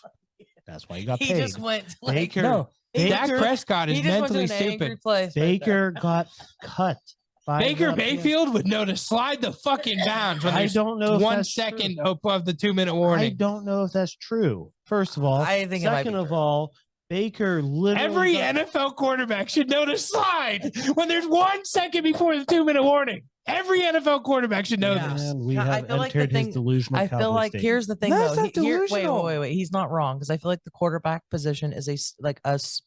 Speaker 2: That's why he got
Speaker 1: He
Speaker 2: paid.
Speaker 1: just went to,
Speaker 2: Baker,
Speaker 3: No, Dak
Speaker 2: Baker-
Speaker 3: Prescott is
Speaker 1: he just went to
Speaker 3: mentally
Speaker 1: an angry
Speaker 3: stupid.
Speaker 1: place.
Speaker 2: Baker got cut. by
Speaker 3: Baker
Speaker 2: the-
Speaker 3: Mayfield would know to slide the fucking bounds when
Speaker 2: I
Speaker 3: there's
Speaker 2: don't know if
Speaker 3: 1
Speaker 2: that's
Speaker 3: second
Speaker 2: true.
Speaker 3: above the 2-minute
Speaker 2: I
Speaker 3: warning.
Speaker 2: don't know if that's true. First of all,
Speaker 1: I think it might be
Speaker 2: second of
Speaker 1: true.
Speaker 2: all, Baker literally
Speaker 3: Every
Speaker 2: got-
Speaker 3: NFL quarterback should know to slide when there's 1 second before the 2-minute warning. Every NFL quarterback should know
Speaker 1: Yeah.
Speaker 3: this.
Speaker 2: Man, we
Speaker 1: Yeah, I
Speaker 2: have
Speaker 1: feel like the
Speaker 2: entered his
Speaker 1: thing-
Speaker 2: delusional.
Speaker 1: I feel
Speaker 2: cowboy
Speaker 1: like
Speaker 2: state.
Speaker 1: here's the thing
Speaker 3: That's
Speaker 1: though.
Speaker 3: not
Speaker 1: Wait,
Speaker 3: delusional.
Speaker 1: He's not wrong because I feel like the quarterback position is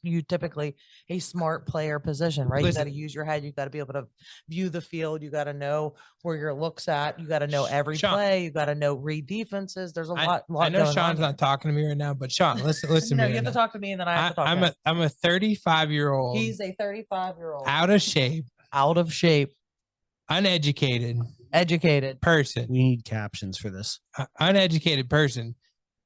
Speaker 1: you typically a smart player position, right?
Speaker 3: Listen.
Speaker 1: You got to use your head. You got to be able to view the field. You got to know where your looks at. You got to know every
Speaker 3: Sean.
Speaker 1: play. You got to know read defenses. There's a lot.
Speaker 3: I know
Speaker 1: going
Speaker 3: Sean's
Speaker 1: on
Speaker 3: not talking to me right now, but Sean, listen
Speaker 1: No,
Speaker 3: to me.
Speaker 1: you have
Speaker 3: right
Speaker 1: to
Speaker 3: now.
Speaker 1: talk to me, and then I have to talk. to him.
Speaker 3: I'm a 35-year-old,
Speaker 1: He's a 35-year-old
Speaker 3: out of shape,
Speaker 1: out of shape,
Speaker 3: uneducated
Speaker 1: educated.
Speaker 3: person.
Speaker 2: We need captions for this.
Speaker 3: Uneducated person.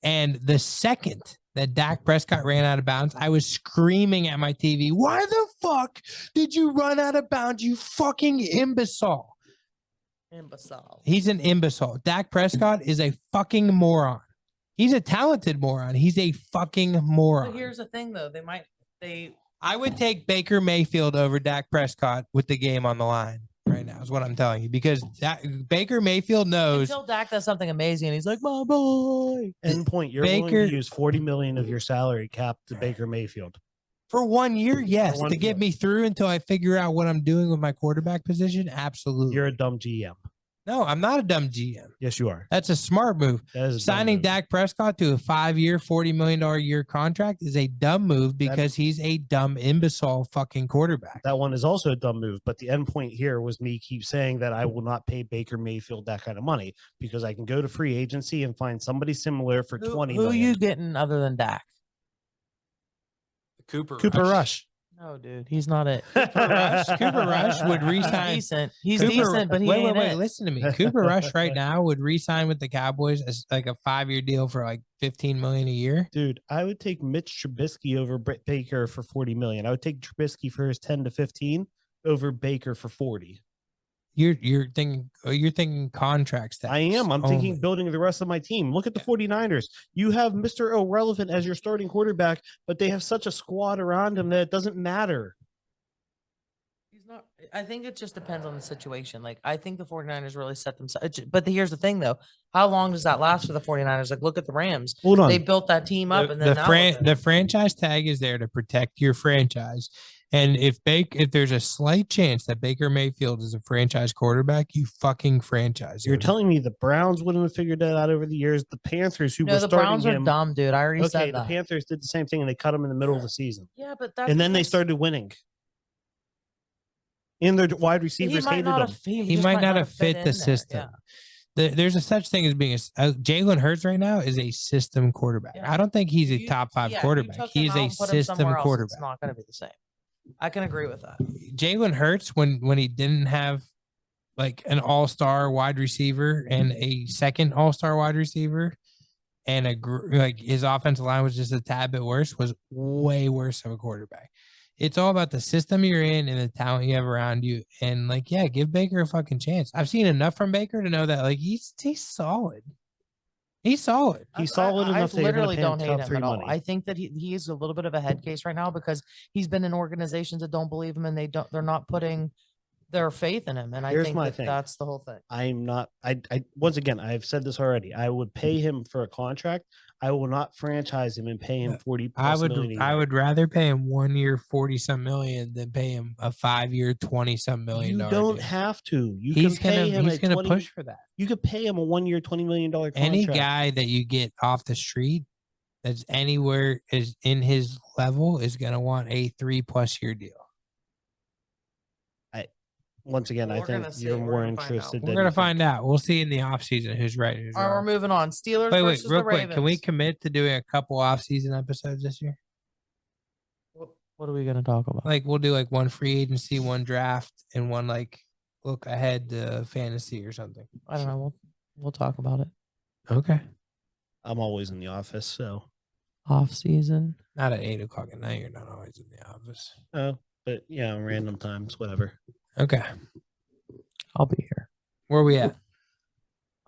Speaker 3: And the second that Dak Prescott ran out of bounds, I was screaming at my TV, why the fuck did you run out of bounds, you fucking imbecile?
Speaker 1: Imbecile.
Speaker 3: He's an imbecile. Dak Prescott is a fucking moron. He's a talented moron. He's a fucking moron.
Speaker 1: But here's the thing, though.
Speaker 3: I would take Baker Mayfield over Dak Prescott with the game on the line right now, is what I'm telling you, because Baker Mayfield knows.
Speaker 1: Until Dak does something amazing, and he's like, my boy.
Speaker 2: End point. You're willing
Speaker 3: Baker-
Speaker 2: to use $40 million of your salary cap to Baker Mayfield.
Speaker 3: For 1 year, yes.
Speaker 2: one
Speaker 3: To get
Speaker 2: year.
Speaker 3: me through until I figure out what I'm doing with my quarterback position, absolutely.
Speaker 2: You're a dumb GM.
Speaker 3: No, I'm not a dumb GM.
Speaker 2: Yes, you are.
Speaker 3: That's a smart move.
Speaker 2: That is a dumb
Speaker 3: Signing
Speaker 2: move.
Speaker 3: Dak Prescott to a 5-year, $40 million a year contract is a dumb move because he's a dumb imbecile fucking quarterback.
Speaker 2: That one is also a dumb move. But the end point here was me keep saying that I will not pay Baker Mayfield that kind of money because I can go to free agency and find somebody similar for
Speaker 1: Who
Speaker 2: 20
Speaker 1: who
Speaker 2: million.
Speaker 1: you getting other than Dak?
Speaker 3: Cooper
Speaker 2: Rush.
Speaker 1: No, dude, he's not it.
Speaker 3: Cooper Rush would
Speaker 1: He's
Speaker 3: re-sign.
Speaker 1: decent. He's
Speaker 3: Cooper-
Speaker 1: decent, but he
Speaker 3: wait,
Speaker 1: ain't
Speaker 3: wait,
Speaker 1: it.
Speaker 3: listen to me. Cooper Rush right now would re-sign with the Cowboys as like a 5-year deal for like $15 million a year.
Speaker 2: Dude, I would take Mitch Trubisky over Baker for 40 million. I would take Trubisky for his 10 to 15 over Baker for 40.
Speaker 3: You're thinking contracts.
Speaker 2: I am. I'm thinking
Speaker 3: only.
Speaker 2: building the rest of my team. Look at the 49ers. You have Mr. Irrelevant as your starting quarterback, but they have such a squad around him that it doesn't matter.
Speaker 1: He's not. I think it just depends on the situation. Like, I think the 49ers really set themselves. But here's the thing, though. How long does that last for the 49ers? Like, look at the Rams.
Speaker 2: Hold on.
Speaker 1: They built that team up, and then
Speaker 3: the franchise tag is there to protect your franchise. And if there's a slight chance that Baker Mayfield is a franchise quarterback, you fucking franchise.
Speaker 2: You're telling me the Browns wouldn't have figured that out over the years? The Panthers, who were
Speaker 1: the
Speaker 2: starting
Speaker 1: Browns
Speaker 2: him,
Speaker 1: are dumb, dude. I already
Speaker 2: okay,
Speaker 1: said
Speaker 2: the
Speaker 1: that.
Speaker 2: Panthers did the same thing, and they cut him in the middle of the season.
Speaker 1: Yeah, but that's
Speaker 2: And then they
Speaker 1: because
Speaker 2: started winning. And their wide receivers hated him.
Speaker 3: He might not have fit the system. There's a such thing as being Jalen Hurts right now is a system quarterback.
Speaker 1: Yeah.
Speaker 3: I don't think he's a top 5 quarterback. He is a system quarterback.
Speaker 1: It's not going to be the same. I can agree with that.
Speaker 3: Jalen Hurts, when he didn't have like an all-star wide receiver and a second all-star wide receiver, and like his offensive line was just a tad bit worse, was way worse of a quarterback. It's all about the system you're in and the talent you have around you. And like, yeah, give Baker a fucking chance. I've seen enough from Baker to know that like he's solid. He's solid.
Speaker 2: He's solid enough
Speaker 1: I
Speaker 2: that
Speaker 1: literally
Speaker 2: you're
Speaker 1: don't
Speaker 2: hate
Speaker 1: hate him at all. I think that he's a little bit of a head case right now because he's been in organizations that don't believe him and they're not putting their faith in him. And I think that's the whole thing.
Speaker 2: I'm not. I once again, I've said this already. I would pay him for a contract. I will not franchise him and pay him 40 plus million.
Speaker 3: I would rather pay him 1 year 40-some million than pay him a 5-year 20-some million.
Speaker 2: You don't have to.
Speaker 3: He's gonna push for that.
Speaker 2: You could pay him a 1 year $20 million contract.
Speaker 3: Any guy that you get off the street that's anywhere is in his level is gonna want a 3+ year deal.
Speaker 2: Once again, I think you're more interested.
Speaker 3: We're going to find out. We'll see in the offseason who's right. Who's
Speaker 1: All right, we're moving on. Steelers versus the Ravens.
Speaker 3: Quick. Can we commit to doing a couple offseason episodes this year?
Speaker 1: What are we going to talk about?
Speaker 3: Like, we'll do like one free agency, one draft, and one like look ahead to fantasy or something.
Speaker 1: I don't know. We'll talk about it.
Speaker 3: Okay.
Speaker 2: I'm always in the office, so.
Speaker 1: Off season.
Speaker 3: Not at 8 o'clock at night. You're not always in the office.
Speaker 2: Oh, but yeah, random times, whatever.
Speaker 3: Okay.
Speaker 1: I'll be here.
Speaker 3: Where are we at?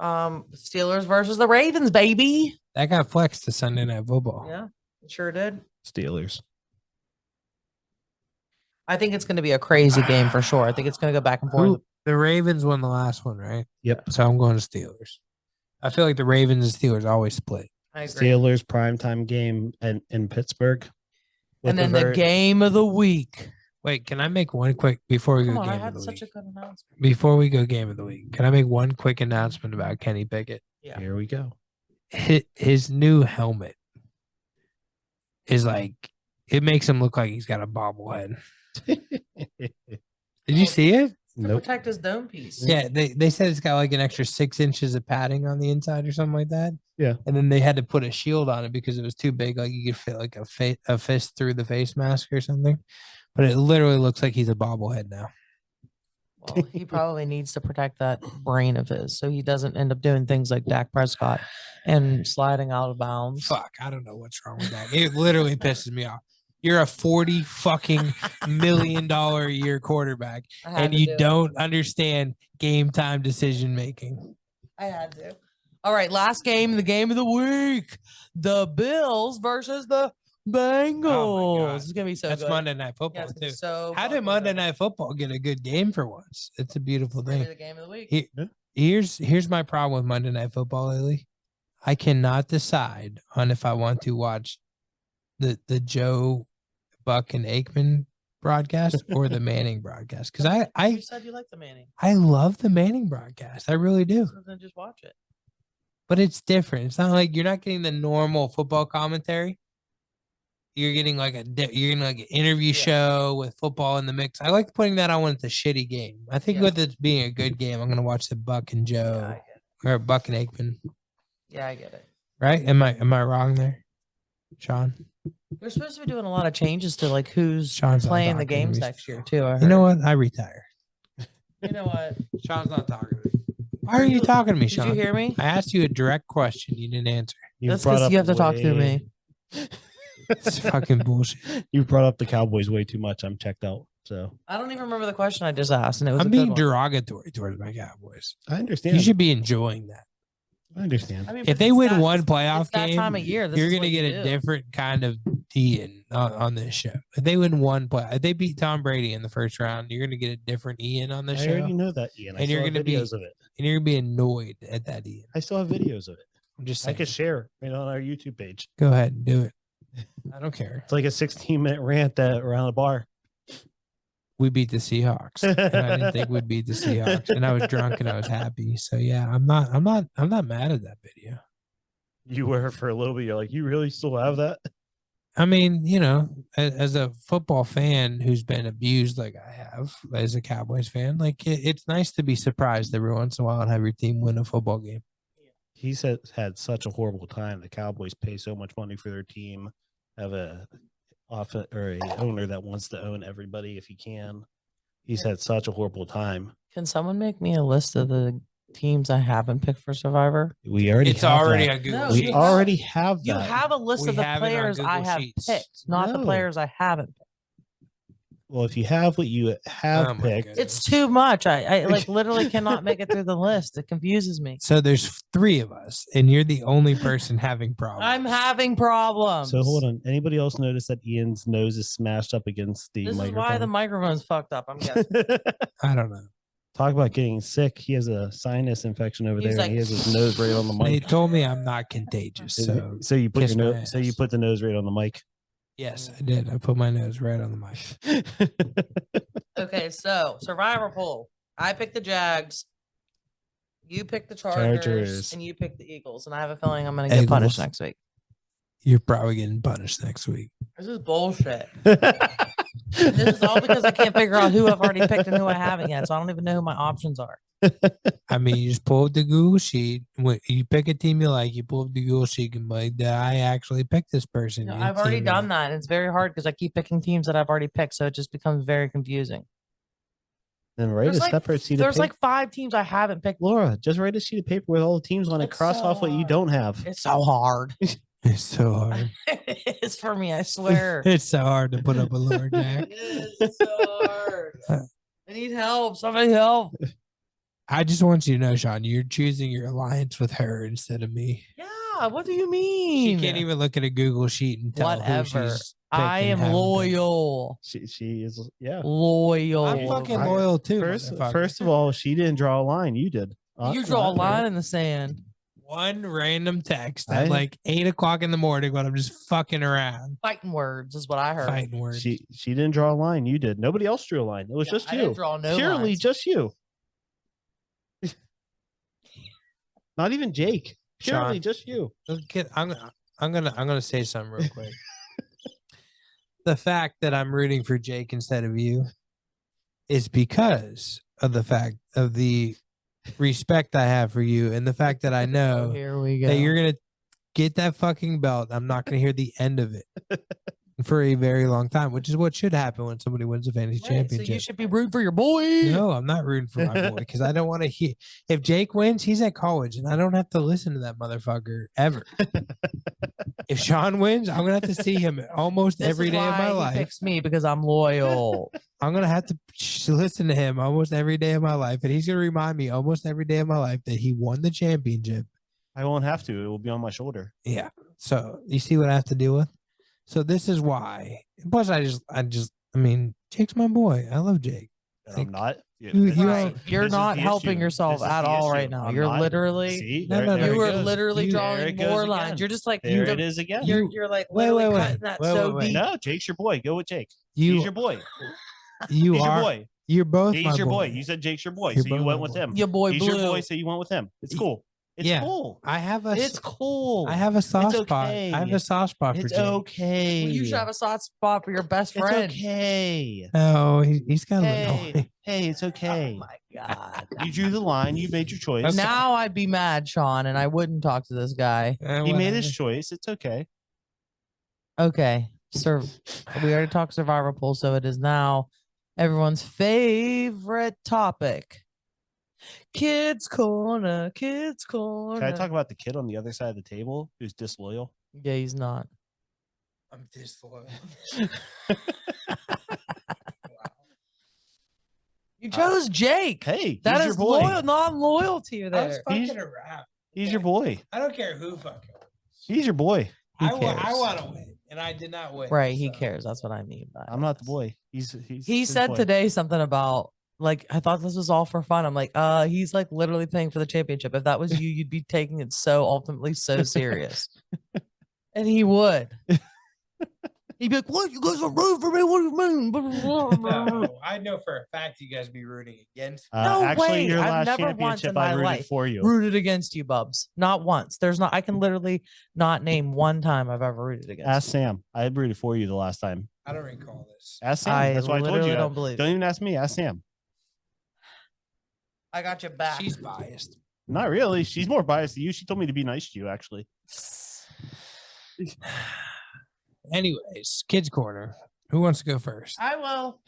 Speaker 1: Steelers versus the Ravens, baby.
Speaker 3: That got flexed to Sunday Night Football.
Speaker 1: Yeah, it sure did.
Speaker 2: Steelers.
Speaker 1: I think it's going to be a crazy game for sure. I think it's going to go back and forth.
Speaker 3: The Ravens won the last one, right?
Speaker 2: Yep.
Speaker 3: So I'm going to Steelers. I feel like the Ravens and Steelers always split.
Speaker 1: I agree.
Speaker 2: Steelers primetime game in Pittsburgh.
Speaker 1: And then the game of the week.
Speaker 3: Wait, can I make one quick before we go game of the week?
Speaker 1: Such a good announcement.
Speaker 3: Before we go game of the week, can I make one quick announcement about Kenny Pickett?
Speaker 1: Yeah.
Speaker 2: Here we go.
Speaker 3: His new helmet is like, it makes him look like he's got a bobblehead. Did you see it?
Speaker 1: To protect his dome piece.
Speaker 3: Yeah, they said it's got like an extra 6 inches of padding on the inside or something like that.
Speaker 2: Yeah.
Speaker 3: And then they had to put a shield on it because it was too big. Like you could fit like a fist through the face mask or something. But it literally looks like he's a bobblehead now.
Speaker 1: Well, he probably needs to protect that brain of his so he doesn't end up doing things like Dak Prescott and sliding out of bounds.
Speaker 3: Fuck, I don't know what's wrong with that. It literally pisses me off. You're a $40 fucking million a year quarterback and you don't understand game time decision making.
Speaker 1: I had to. All right, last game, the game of the week. The Bills versus the Bengals.
Speaker 3: Oh
Speaker 1: it's gonna be so
Speaker 3: That's
Speaker 1: good.
Speaker 3: Monday Night Football too.
Speaker 1: So
Speaker 3: how did Monday Night Football get a good game for once? It's a beautiful thing.
Speaker 1: The game of the week.
Speaker 3: Here's my problem with Monday Night Football lately. I cannot decide on if I want to watch the Joe Buck and Aikman broadcast or the Manning broadcast because
Speaker 1: you said you like the Manning.
Speaker 3: I love the Manning broadcast. I really do.
Speaker 1: So then just watch it.
Speaker 3: But it's different. It's not like you're not getting the normal football commentary. You're getting like an interview show with football in the mix. I like putting that on when it's a shitty game. I think with it being a good game, I'm gonna watch the Buck and Joe or Buck and Aikman.
Speaker 1: Yeah, I get it.
Speaker 3: Right? Am I wrong there, Sean?
Speaker 1: We're supposed to be doing a lot of changes to like who's
Speaker 3: Sean's
Speaker 1: playing the games next year too.
Speaker 3: You know what? I retire.
Speaker 1: You know what?
Speaker 3: Sean's not talking to me. Why are you talking to me, Sean?
Speaker 1: Did you hear me?
Speaker 3: I asked you a direct question. You didn't answer.
Speaker 1: That's because you have to talk to me.
Speaker 3: It's fucking bullshit.
Speaker 2: You've brought up the Cowboys way too much. I'm checked out. So
Speaker 1: I don't even remember the question I just asked, and it was
Speaker 3: I'm
Speaker 1: a good
Speaker 3: being
Speaker 1: one.
Speaker 3: derogatory towards my Cowboys.
Speaker 2: I understand.
Speaker 3: You should be enjoying that.
Speaker 2: I understand.
Speaker 1: I mean,
Speaker 3: If
Speaker 1: but
Speaker 3: they
Speaker 1: it's
Speaker 3: win
Speaker 1: that-
Speaker 3: one
Speaker 1: it's
Speaker 3: playoff
Speaker 1: that
Speaker 3: game,
Speaker 1: time of year, this
Speaker 3: you're
Speaker 1: is
Speaker 3: gonna
Speaker 1: what you
Speaker 3: get a
Speaker 1: do.
Speaker 3: different kind of Ian on this show. If they win one play, if they beat Tom Brady in the first round, you're gonna get a different Ian on the
Speaker 2: I
Speaker 3: show,
Speaker 2: already know that, Ian. I
Speaker 3: And
Speaker 2: still
Speaker 3: you're
Speaker 2: have
Speaker 3: gonna be-
Speaker 2: videos of it.
Speaker 3: and you're gonna be annoyed at that Ian.
Speaker 2: I still have videos of it.
Speaker 3: I'm just
Speaker 2: I
Speaker 3: saying.
Speaker 2: could share it on our YouTube page.
Speaker 3: Go ahead and do it. I don't care.
Speaker 2: It's like a 16-minute rant around a bar.
Speaker 3: We beat the Seahawks, and I didn't think we'd beat the Seahawks, and I was drunk and I was happy. So yeah, I'm not mad at that video.
Speaker 2: You were for a little bit. You're like, you really still have that?
Speaker 3: I mean, as a football fan who's been abused like I have, as a Cowboys fan, like it's nice to be surprised every once in a while and have your team win a football game.
Speaker 2: He's had such a horrible time. The Cowboys pay so much money for their team, have a owner that wants to own everybody if he can. He's had such a horrible time.
Speaker 1: Can someone make me a list of the teams I haven't picked for Survivor?
Speaker 2: We already
Speaker 3: It's
Speaker 2: have
Speaker 3: already
Speaker 2: that.
Speaker 3: on Google
Speaker 1: No,
Speaker 2: We
Speaker 3: Sheets.
Speaker 2: already have that.
Speaker 1: You have a list
Speaker 3: We
Speaker 1: of the
Speaker 3: have it on
Speaker 1: players I
Speaker 3: Google
Speaker 1: have
Speaker 3: Sheets.
Speaker 1: picked, not the
Speaker 2: No.
Speaker 1: players I haven't picked.
Speaker 2: Well, if you have what you have
Speaker 3: Oh my
Speaker 2: picked,
Speaker 3: goodness.
Speaker 1: It's too much. I like literally cannot make it through the list. It confuses me.
Speaker 3: So there's 3 of us, and you're the only person having problems.
Speaker 1: I'm having problems.
Speaker 2: so hold on. Anybody else notice that Ian's nose is smashed up against the
Speaker 1: This
Speaker 2: microphone?
Speaker 1: is why the microphone's fucked up. I'm guessing.
Speaker 3: I don't know.
Speaker 2: Talk about getting sick. He has a sinus infection over
Speaker 1: He's
Speaker 2: there, and he has his nose right on the
Speaker 3: They
Speaker 2: mic.
Speaker 3: told me I'm not contagious, so
Speaker 2: So you put
Speaker 3: kiss
Speaker 2: your
Speaker 3: my
Speaker 2: nose. So you
Speaker 3: ass.
Speaker 2: put the nose right on the mic.
Speaker 3: yes, I did. I put my nose right on the mic.
Speaker 1: Okay, so Survivor pool. I picked the Jags. You picked the Chargers,
Speaker 2: Chargers.
Speaker 1: and you picked the Eagles. And I have a feeling I'm going to get punished
Speaker 3: Eagles.
Speaker 1: next week.
Speaker 3: You're probably getting punished next week.
Speaker 1: This is bullshit. This is all because I can't figure out who I've already picked and who I haven't yet. So I don't even know who my options are.
Speaker 3: I mean, you just pull up the Google sheet. When you pick a team you like, you pull up the Google sheet and be like, did I actually pick this person?
Speaker 1: No,
Speaker 3: Your
Speaker 1: I've already
Speaker 3: team
Speaker 1: done
Speaker 3: is-
Speaker 1: that. And it's very hard because I keep picking teams that I've already picked. So it just becomes very confusing.
Speaker 2: Then write
Speaker 1: There's
Speaker 2: a
Speaker 1: like-
Speaker 2: separate sheet of
Speaker 1: There's
Speaker 2: paper.
Speaker 1: like 5 teams I haven't picked.
Speaker 2: Laura, just write a sheet of paper with all the teams on it.
Speaker 1: It's
Speaker 2: Cross
Speaker 1: so
Speaker 2: off what you
Speaker 1: hard.
Speaker 2: don't have.
Speaker 1: It's so hard.
Speaker 3: It's so hard.
Speaker 1: It's for me, I swear.
Speaker 3: It's so hard to put up a lower jack.
Speaker 1: It is so hard. I need help. Somebody help.
Speaker 3: I just want you to know, Sean, you're choosing your alliance with her instead of me.
Speaker 1: Yeah. What do you
Speaker 3: She
Speaker 1: mean?
Speaker 3: can't even look at a Google sheet and tell
Speaker 1: Whatever.
Speaker 3: who she's
Speaker 1: I
Speaker 3: picked and
Speaker 1: am
Speaker 3: haven't picked.
Speaker 1: loyal.
Speaker 2: She is, yeah.
Speaker 1: Loyal.
Speaker 3: I'm fucking
Speaker 2: I-
Speaker 3: loyal too.
Speaker 2: First
Speaker 3: motherfucker.
Speaker 2: of all, she didn't draw a line. You did.
Speaker 1: You draw a
Speaker 2: Not her.
Speaker 1: line in the sand.
Speaker 3: One random text
Speaker 2: I-
Speaker 3: at like 8:00 in the morning when I'm just fucking around,
Speaker 1: Fighting words is what I heard.
Speaker 3: fighting words.
Speaker 2: She didn't draw a line. You did. Nobody else drew a line. It was
Speaker 1: Yeah,
Speaker 2: just
Speaker 1: I
Speaker 2: you.
Speaker 1: didn't draw no
Speaker 2: Purely
Speaker 1: lines.
Speaker 2: just you. Not even Jake. Purely
Speaker 3: Sean.
Speaker 2: just you.
Speaker 3: I'm gonna say something real quick. The fact that I'm rooting for Jake instead of you is because of the fact of the respect I have for you and the fact that I
Speaker 1: Oh,
Speaker 3: know
Speaker 1: here we go.
Speaker 3: that you're gonna get that fucking belt. I'm not gonna hear the end of it for a very long time, which is what should happen when somebody wins a fantasy
Speaker 1: Right, so
Speaker 3: championship.
Speaker 1: you should be rooting for your boy.
Speaker 3: No, I'm not rooting for my boy because I don't want to hear. If Jake wins, he's at college, and I don't have to listen to that motherfucker ever. If Sean wins, I'm gonna have to see him almost
Speaker 1: This
Speaker 3: every
Speaker 1: is
Speaker 3: day of
Speaker 1: why
Speaker 3: my
Speaker 1: he
Speaker 3: life.
Speaker 1: picks me because I'm loyal.
Speaker 3: I'm gonna have to listen to him almost every day of my life, and he's gonna remind me almost every day of my life that he won the championship.
Speaker 2: I won't have to. It will be on my shoulder.
Speaker 3: Yeah. So you see what I have to deal with. So this is why. Plus, I mean, Jake's my boy. I love Jake.
Speaker 2: And I'm not. Yeah,
Speaker 3: you
Speaker 2: this is-
Speaker 1: Right. You're
Speaker 2: this is
Speaker 1: not
Speaker 2: the
Speaker 1: helping
Speaker 2: issue.
Speaker 1: yourself
Speaker 2: This is
Speaker 1: at
Speaker 2: the
Speaker 1: all
Speaker 2: issue.
Speaker 1: right now.
Speaker 2: I'm
Speaker 1: You're
Speaker 2: not.
Speaker 1: literally,
Speaker 2: See?
Speaker 3: No,
Speaker 2: There-
Speaker 3: no,
Speaker 2: there
Speaker 3: no.
Speaker 2: it
Speaker 1: you are
Speaker 2: goes.
Speaker 1: literally
Speaker 3: You-
Speaker 2: There
Speaker 1: drawing
Speaker 2: it goes
Speaker 1: more
Speaker 2: again.
Speaker 1: lines. You're just like,
Speaker 2: There
Speaker 1: the-
Speaker 2: it is again.
Speaker 1: You're like
Speaker 3: Wait,
Speaker 1: literally
Speaker 3: wait, wait.
Speaker 1: cutting that
Speaker 3: Wait,
Speaker 1: so
Speaker 3: wait, wait.
Speaker 1: deep.
Speaker 2: No, Jake's your boy. Go with Jake.
Speaker 3: You,
Speaker 2: He's your boy.
Speaker 3: you
Speaker 2: He's
Speaker 3: are.
Speaker 2: your boy.
Speaker 3: You're both. my
Speaker 2: He's your boy.
Speaker 3: boy.
Speaker 2: You said Jake's your boy,
Speaker 3: You're
Speaker 2: so you
Speaker 3: both
Speaker 2: went
Speaker 3: my
Speaker 2: with
Speaker 3: boy.
Speaker 2: him.
Speaker 1: Your boy
Speaker 2: He's
Speaker 1: Blue.
Speaker 2: your boy, so you went with him. It's
Speaker 3: Y-
Speaker 2: cool. It's
Speaker 3: yeah.
Speaker 2: cool.
Speaker 3: I have a.
Speaker 2: It's cool.
Speaker 3: I have a soft
Speaker 2: It's
Speaker 3: spot.
Speaker 2: okay.
Speaker 3: I have a soft spot for
Speaker 2: It's
Speaker 3: Jake.
Speaker 2: okay.
Speaker 1: Well, you should have a soft spot for your best
Speaker 2: It's
Speaker 1: friend.
Speaker 2: okay.
Speaker 3: No, he's kind of
Speaker 2: Hey,
Speaker 3: annoying.
Speaker 2: hey, it's okay.
Speaker 1: Oh my god.
Speaker 2: You drew the line. You made your choice.
Speaker 3: Okay.
Speaker 1: Now I'd be mad, Sean, and I wouldn't talk to this guy.
Speaker 2: He made his choice. It's okay.
Speaker 1: Okay. Sir, we already talked survivor pool, so it is now everyone's favorite topic. Kids corner, kids corner.
Speaker 2: Can I talk about the kid on the other side of the table who's disloyal?
Speaker 1: Yeah, he's not.
Speaker 3: I'm disloyal.
Speaker 1: You chose Jake.
Speaker 2: Hey,
Speaker 1: That
Speaker 2: he's your
Speaker 1: is
Speaker 2: boy.
Speaker 1: loyal, non-loyalty
Speaker 3: I was
Speaker 1: there.
Speaker 3: fucking around.
Speaker 2: He's your boy.
Speaker 3: I don't care who fucking wins.
Speaker 2: He's your boy.
Speaker 1: He
Speaker 3: I
Speaker 1: cares.
Speaker 3: want to win, and I did not win.
Speaker 1: Right, he
Speaker 3: so.
Speaker 1: cares. That's what I mean by
Speaker 2: I'm not the
Speaker 1: this.
Speaker 2: boy. He's
Speaker 1: He
Speaker 2: his
Speaker 1: said
Speaker 2: boy.
Speaker 1: today something about like I thought this was all for fun. I'm like, he's like literally playing for the championship. If that was you, you'd be taking it so ultimately so serious. And he would. He'd be like, "What? You guys are rooting for me? What do you mean?"
Speaker 3: No, I know for a fact you guys be rooting against.
Speaker 1: No
Speaker 2: Actually,
Speaker 1: way.
Speaker 2: your
Speaker 1: I've
Speaker 2: last
Speaker 1: never once
Speaker 2: championship,
Speaker 1: in
Speaker 2: I
Speaker 1: my
Speaker 2: rooted
Speaker 1: life
Speaker 2: for you.
Speaker 1: rooted against you, Bubs. Not once. There's not. I can literally not name one time I've ever rooted against.
Speaker 2: Ask
Speaker 1: you.
Speaker 2: Sam. I rooted for you the last time.
Speaker 3: I don't recall this.
Speaker 2: Ask Sam.
Speaker 1: I
Speaker 2: That's why I told
Speaker 1: literally
Speaker 2: you.
Speaker 1: don't believe
Speaker 2: Don't
Speaker 1: it.
Speaker 2: even ask me. Ask Sam.
Speaker 1: I got your back.
Speaker 3: She's biased.
Speaker 2: Not really. She's more biased than you. She told me to be nice to you, actually.
Speaker 3: Anyways, kids corner. Who wants to go first?
Speaker 1: I will.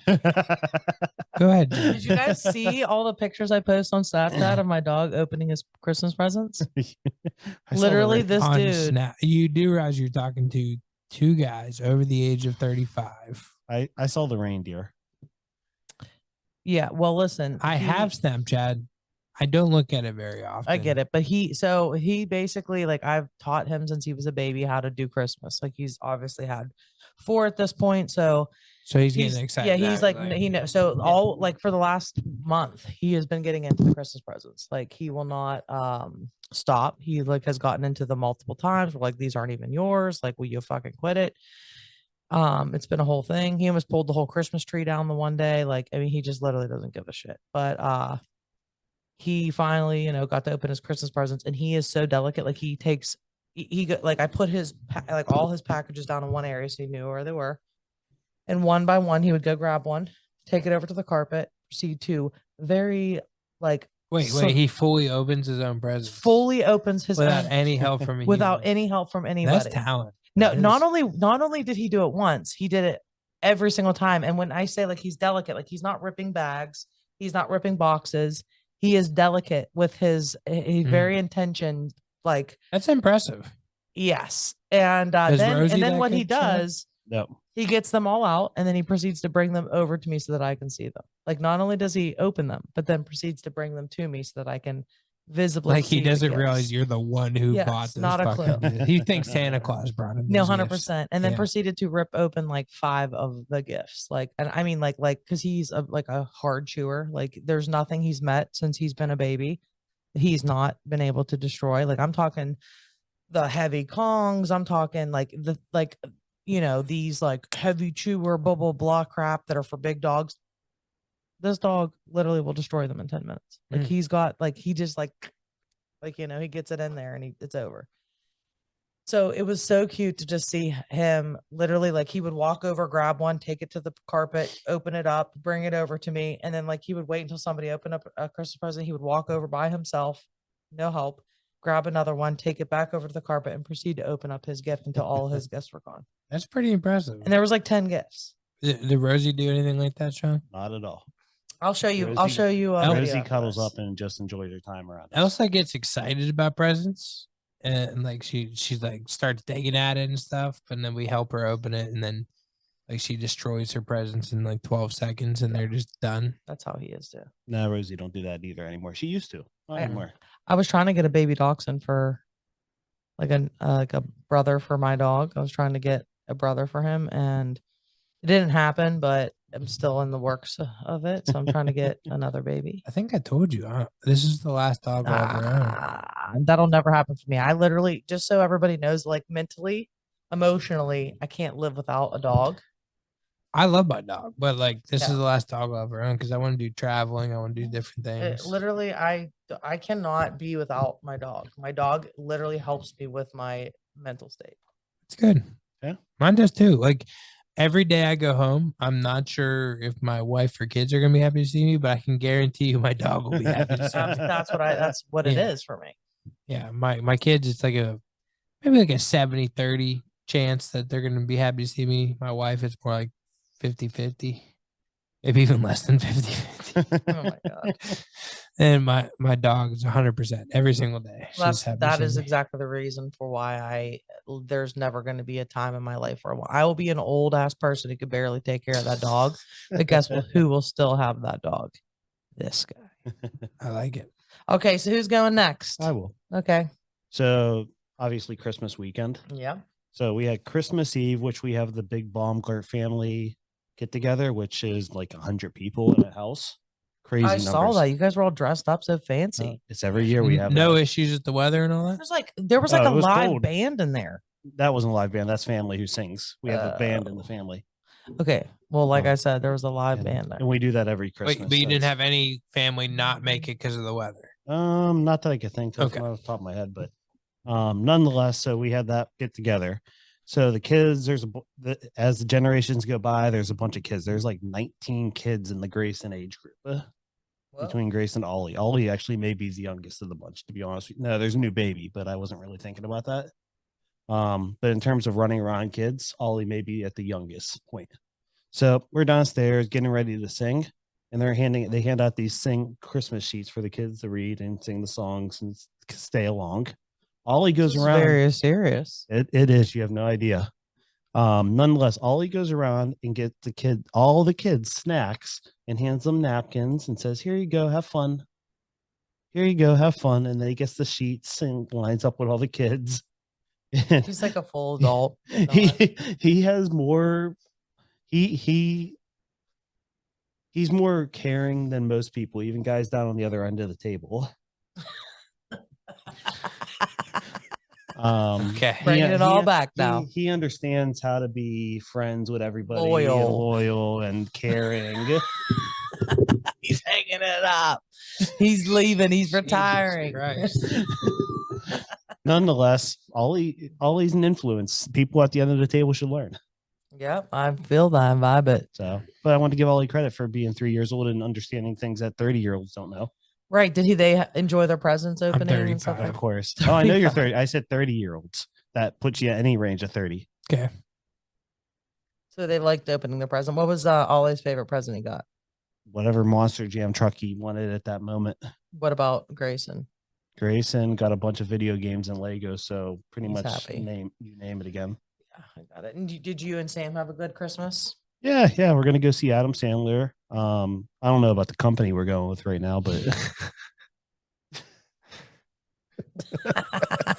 Speaker 3: Go ahead.
Speaker 1: Did
Speaker 3: Jen.
Speaker 1: you guys see all the pictures I post on Snapchat of my dog opening his Christmas presents?
Speaker 2: I saw
Speaker 1: Literally,
Speaker 2: the
Speaker 1: this
Speaker 3: On
Speaker 1: dude.
Speaker 3: Snap, you do realize you're talking to two guys over the age of 35.
Speaker 2: I saw the reindeer.
Speaker 1: Yeah. Well, listen.
Speaker 3: I have Snapchat. I don't look at it very often.
Speaker 1: I get it, but he basically like I've taught him since he was a baby how to do Christmas. Like he's obviously had 4 at this point, so
Speaker 3: So he's getting excited.
Speaker 1: Yeah, he's like he knows. So all like for the last month, he has been getting into the Christmas presents. Like he will not stop. He like has gotten into them multiple times. We're like, these aren't even yours. Like, will you fucking quit it? It's been a whole thing. He almost pulled the whole Christmas tree down the one day. Like, I mean, he just literally doesn't give a shit. But he finally, got to open his Christmas presents, and he is so delicate. Like he got like I put his like all his packages down in one area so he knew where they were. And one by one, he would go grab one, take it over to the carpet, proceed to very like
Speaker 3: wait. He fully opens his own presents.
Speaker 1: fully opens his
Speaker 3: without
Speaker 1: own
Speaker 3: any help from a
Speaker 1: without
Speaker 3: human.
Speaker 1: any help from anybody.
Speaker 3: That's talent.
Speaker 1: No,
Speaker 3: That
Speaker 1: not
Speaker 3: is-
Speaker 1: only did he do it once, he did it every single time. And when I say like he's delicate, like he's not ripping bags, he's not ripping boxes. He is delicate with his very intentioned, like
Speaker 3: That's impressive.
Speaker 1: yes. And
Speaker 3: Is Rosie
Speaker 1: then
Speaker 3: that
Speaker 1: what he
Speaker 3: good, Chad?
Speaker 1: does,
Speaker 2: No.
Speaker 1: he gets them all out and then he proceeds to bring them over to me so that I can see them. Like not only does he open them, but then proceeds to bring them to me so that I can visibly
Speaker 3: Like he
Speaker 1: see the
Speaker 3: doesn't
Speaker 1: gifts.
Speaker 3: realize you're the one who
Speaker 1: Yes,
Speaker 3: bought this.
Speaker 1: not a
Speaker 3: fucking
Speaker 1: clue.
Speaker 3: gifts. He thinks Santa Claus brought him.
Speaker 1: No,
Speaker 3: those gifts.
Speaker 1: 100%. And then
Speaker 3: Yeah.
Speaker 1: proceeded to rip open like 5 of the gifts. Like, and I mean, like, cause he's like a hard chewer. Like there's nothing he's met since he's been a baby. He's not been able to destroy. Like I'm talking the heavy Kongs. I'm talking like these like heavy chewer, blah, blah, blah crap that are for big dogs. This dog literally will destroy them in 10 minutes. Like he's got, like, he just like, he gets it in there and it's over. So it was so cute to just see him literally, like he would walk over, grab one, take it to the carpet, open it up, bring it over to me. And then like he would wait until somebody opened up a Christmas present. He would walk over by himself, no help, grab another one, take it back over to the carpet and proceed to open up his gift until all his gifts were gone.
Speaker 3: That's pretty impressive.
Speaker 1: And there was like 10 gifts.
Speaker 3: Did Rosie do anything like that, Sean?
Speaker 2: Not at all.
Speaker 1: I'll show you. I'll
Speaker 2: Rosie-
Speaker 1: show you. A video
Speaker 2: Rosie
Speaker 1: after
Speaker 2: cuddles
Speaker 1: this.
Speaker 2: up and just enjoys her time around us.
Speaker 3: Elsa gets excited about presents, and like she's like starts digging at it and stuff, and then we help her open it, and then like she destroys her presents in like 12 seconds, and they're just done.
Speaker 1: That's how he is too.
Speaker 2: No, Rosie don't do that either anymore. She used to. Not
Speaker 1: I-
Speaker 2: anymore.
Speaker 1: I was trying to get a baby dachshund for like a brother for my dog. I was trying to get a brother for him and it didn't happen, but I'm still in the works of it. So I'm trying to get another baby.
Speaker 3: I think I told you this is the last dog I'll ever own.
Speaker 1: That'll never happen for me. I literally, just so everybody knows, like mentally, emotionally, I can't live without a dog.
Speaker 3: I love my dog, but like this
Speaker 1: Yeah.
Speaker 3: is the last dog I'll ever own because I want to do traveling. I want to do different things.
Speaker 1: Literally, I cannot be without my dog. My dog literally helps me with my mental state.
Speaker 3: It's good.
Speaker 2: Yeah.
Speaker 3: Mine does too. Like every day I go home, I'm not sure if my wife or kids are gonna be happy to see me, but I can guarantee you my dog will be happy to see me.
Speaker 1: That's what it
Speaker 3: Yeah.
Speaker 1: is for me.
Speaker 3: Yeah, my kids, it's like maybe like a 70-30 chance that they're gonna be happy to see me. My wife, it's more like 50-50, maybe even less than 50-50.
Speaker 1: Oh my god.
Speaker 3: And my dog is 100% every single day. She's happy to
Speaker 1: That
Speaker 3: see
Speaker 1: is
Speaker 3: me.
Speaker 1: exactly the reason for why there's never going to be a time in my life where I will be an old ass person who could barely take care of that dog. But guess what? Who will still have that dog? This guy.
Speaker 3: I like it.
Speaker 1: Okay, so who's going next?
Speaker 2: I will.
Speaker 1: Okay.
Speaker 2: So obviously Christmas weekend.
Speaker 1: Yeah.
Speaker 2: So we had Christmas Eve, which we have the big Baumgart family get together, which is like 100 people in a house. Crazy
Speaker 1: I
Speaker 2: numbers.
Speaker 1: saw that. You guys were all dressed up so fancy.
Speaker 2: It's every year we have
Speaker 3: no
Speaker 2: it.
Speaker 3: issues with the weather and all that.
Speaker 1: There was like
Speaker 2: Oh,
Speaker 1: a
Speaker 2: it was
Speaker 1: live
Speaker 2: cold.
Speaker 1: band in there.
Speaker 2: That wasn't a live band. That's family who sings. We have a band in the family.
Speaker 1: Okay. Well, like
Speaker 2: Oh.
Speaker 1: I said, there was a live
Speaker 2: And,
Speaker 1: band there.
Speaker 2: and we do that every
Speaker 3: Wait,
Speaker 2: Christmas.
Speaker 3: but you didn't
Speaker 2: That's-
Speaker 3: have any family not make it because of the weather.
Speaker 2: Not that I could think of
Speaker 3: Okay.
Speaker 2: off the top of my head, but nonetheless, so we had that get together. So the kids, as the generations go by, there's a bunch of kids. There's like 19 kids in the Grayson age group between Grace and Ollie. Ollie actually maybe is the youngest of the bunch, to be honest. No, there's a new baby, but I wasn't really thinking about that. But in terms of running around kids, Ollie may be at the youngest point. So we're downstairs getting ready to sing, and they hand out these Christmas sheets for the kids to read and sing the songs and stay along. Ollie goes
Speaker 1: This is
Speaker 2: around.
Speaker 1: very serious.
Speaker 2: It is. You have no idea. Nonetheless, Ollie goes around and gets all the kids snacks and hands them napkins and says, "Here you go, have fun. Here you go, have fun." And then he gets the sheets and lines up with all the kids. And
Speaker 1: He's like a full adult.
Speaker 2: he has more. He's more caring than most people, even guys down on the other end of the table.
Speaker 3: Okay.
Speaker 1: Bringing it all back now.
Speaker 2: He understands how to be friends with everybody, and loyal and caring.
Speaker 1: He's hanging it up. He's leaving. He's retiring.
Speaker 2: Nonetheless, Ollie's an influence. People at the end of the table should learn.
Speaker 1: Yep, I feel that vibe. It.
Speaker 2: So, but I want to give Ollie credit for being 3 years old and understanding things that 30-year-olds don't know.
Speaker 1: Right. Did they enjoy their presents opening? And stuff
Speaker 3: 35.
Speaker 2: Of
Speaker 1: like
Speaker 2: course. Oh, I know you're 30. I said 30-year-olds. That puts you at any range of 30.
Speaker 3: Okay.
Speaker 1: So they liked opening their present. What was Ollie's favorite present he got?
Speaker 2: Whatever Monster Jam truck he wanted at that moment.
Speaker 1: What about Grayson?
Speaker 2: Grayson got a bunch of video games and Lego, so pretty
Speaker 1: He's
Speaker 2: much
Speaker 1: happy.
Speaker 2: name it again.
Speaker 1: Yeah, I got it. And did you and Sam have a good Christmas?
Speaker 2: Yeah, we're gonna go see Adam Sandler. I don't know about the company we're going with right now, but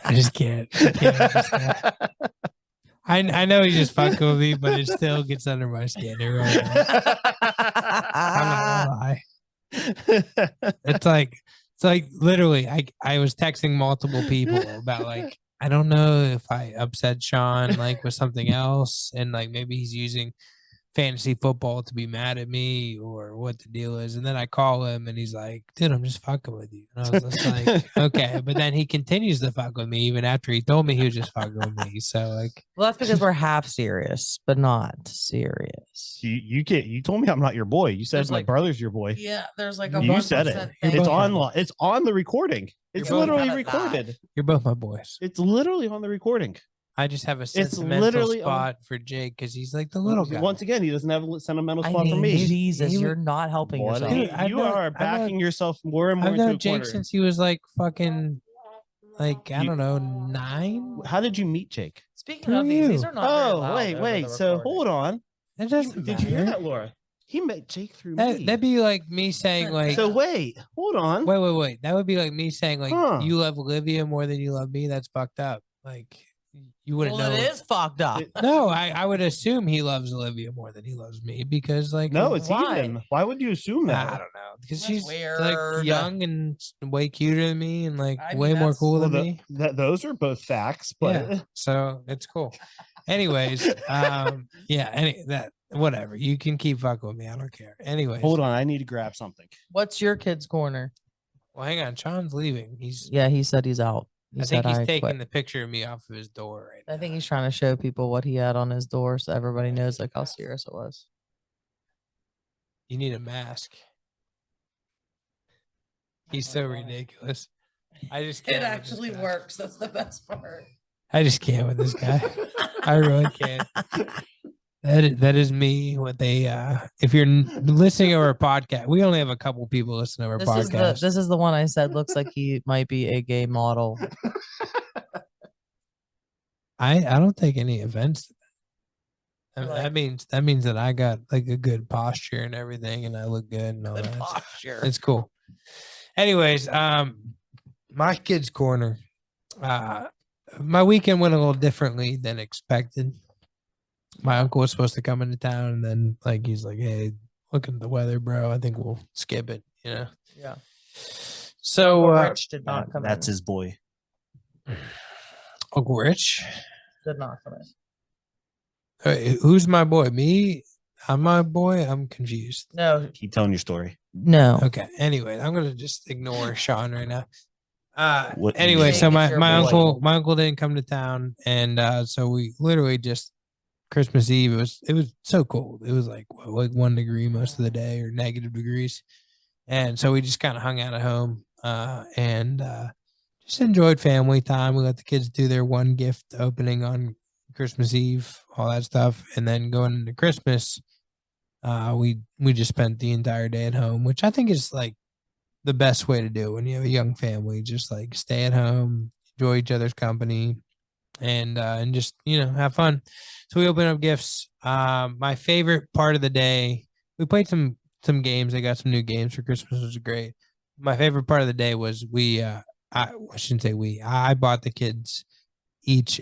Speaker 3: I just can't. I know he's just fucking with me, but it still gets under my skin. It really does. I'm not gonna lie. It's like literally I was texting multiple people about like I don't know if I upset Sean like with something else and like maybe he's using fantasy football to be mad at me or what the deal is. And then I call him and he's like, dude, I'm just fucking with you. And I was just like, okay. But then he continues to fuck with me even after he told me he was just fucking with me. So like,
Speaker 1: Well, that's because we're half serious, but not serious.
Speaker 2: you told me I'm not your boy. You said
Speaker 1: There's
Speaker 2: my
Speaker 1: like-
Speaker 2: brother your boy.
Speaker 1: Yeah, there's like a
Speaker 2: You said it.
Speaker 1: 1%
Speaker 3: You're
Speaker 2: It's
Speaker 3: both
Speaker 2: on. It's on the recording. It's
Speaker 3: both
Speaker 2: literally
Speaker 1: have it live.
Speaker 2: recorded.
Speaker 3: you're both my boys.
Speaker 2: It's literally on the recording.
Speaker 3: I just have a sentimental
Speaker 2: literally on-
Speaker 3: spot for Jake because he's like the little guy.
Speaker 2: Once again, he doesn't have a sentimental
Speaker 1: I
Speaker 2: spot for
Speaker 1: mean,
Speaker 2: me.
Speaker 1: Jesus,
Speaker 3: He would-
Speaker 1: you're not helping
Speaker 2: What
Speaker 1: yourself.
Speaker 2: a-
Speaker 3: Dude, I've
Speaker 2: you
Speaker 3: known-
Speaker 2: are
Speaker 3: I've
Speaker 2: backing
Speaker 3: known-
Speaker 2: yourself more and more
Speaker 3: I've
Speaker 2: into
Speaker 3: known
Speaker 2: a
Speaker 3: Jake
Speaker 2: corner.
Speaker 3: since he was like fucking like I don't know 9.
Speaker 2: How did you meet Jake?
Speaker 1: Speaking
Speaker 3: Through
Speaker 1: of these
Speaker 3: you.
Speaker 1: are not. very
Speaker 2: Oh,
Speaker 1: loud
Speaker 2: wait.
Speaker 1: over the
Speaker 2: So
Speaker 1: recording.
Speaker 2: hold on.
Speaker 3: That doesn't
Speaker 2: Did you hear
Speaker 3: matter.
Speaker 2: that, Laura? He met Jake through me.
Speaker 3: That'd be like me saying like
Speaker 2: So wait, hold on.
Speaker 3: wait. That would be like me saying like
Speaker 2: Huh.
Speaker 3: you love Olivia more than you love me. That's fucked up. Like you wouldn't
Speaker 1: Well,
Speaker 3: know.
Speaker 1: it is fucked up.
Speaker 3: No, I would assume he loves Olivia more than he loves me because like
Speaker 2: No, it's
Speaker 1: Why?
Speaker 2: even. Why would you assume
Speaker 3: I
Speaker 2: that?
Speaker 3: don't know because
Speaker 1: That's
Speaker 3: she's
Speaker 1: weird.
Speaker 3: like young and way cuter than me and like
Speaker 1: I mean,
Speaker 3: way more
Speaker 1: that's-
Speaker 3: cool
Speaker 2: Well,
Speaker 3: than me.
Speaker 2: those are both facts, but
Speaker 3: Yeah, so it's cool. Anyways, that whatever. You can keep fucking with me. I don't care. Anyways,
Speaker 2: hold on. I need to grab something.
Speaker 1: What's your kid's corner?
Speaker 3: Well, hang on. Sean's leaving.
Speaker 1: Yeah, he said he's out. He
Speaker 3: I think
Speaker 1: said
Speaker 3: he's
Speaker 1: I
Speaker 3: taking
Speaker 1: quit.
Speaker 3: the picture of me off of his door right now.
Speaker 1: I think he's trying to show people what he had on his door so everybody knows like how serious it was.
Speaker 3: You need a mask. He's so ridiculous. I just can't. with this guy.
Speaker 1: works. That's the best part.
Speaker 3: I just can't with this guy. I really can't. That is me. What they if you're listening to our podcast, we only have a couple people listening to our podcast.
Speaker 1: This is the one I said looks like he might be a gay model.
Speaker 3: I don't take any offense to That means that I got like a good posture and everything, and I look good and all
Speaker 1: Good
Speaker 3: that.
Speaker 1: posture.
Speaker 3: It's cool. Anyways, my kids' corner. My weekend went a little differently than expected. My uncle was supposed to come into town, and then like he's like, "Hey, look at the weather, bro. I think we'll skip it." You know.
Speaker 1: Yeah.
Speaker 3: So
Speaker 1: Uncle Rich did not come
Speaker 2: That's
Speaker 1: in.
Speaker 2: his boy.
Speaker 3: Uncle Rich.
Speaker 1: Did not come in.
Speaker 3: Who's my boy? Me? I'm my boy. I'm confused.
Speaker 1: No.
Speaker 2: Keep telling your story.
Speaker 1: No.
Speaker 3: Okay. Anyway, I'm gonna just ignore Sean right now.
Speaker 2: What-
Speaker 3: Anyway,
Speaker 1: Jake
Speaker 3: so
Speaker 1: is
Speaker 3: my,
Speaker 1: your
Speaker 3: my
Speaker 1: boy.
Speaker 3: uncle didn't come to town, and so we literally just Christmas Eve. It was so cold. It was like 1 degree most of the day, or negative degrees, and so we just kind of hung out at home and just enjoyed family time. We let the kids do their one gift opening on Christmas Eve, all that stuff, and then going into Christmas, we just spent the entire day at home, which I think is like the best way to do it when you have a young family. Just like stay at home, enjoy each other's company, and just have fun. So we opened up gifts. My favorite part of the day, we played some games. I got some new games for Christmas, which was great. My favorite part of the day was I shouldn't say we. I bought the kids each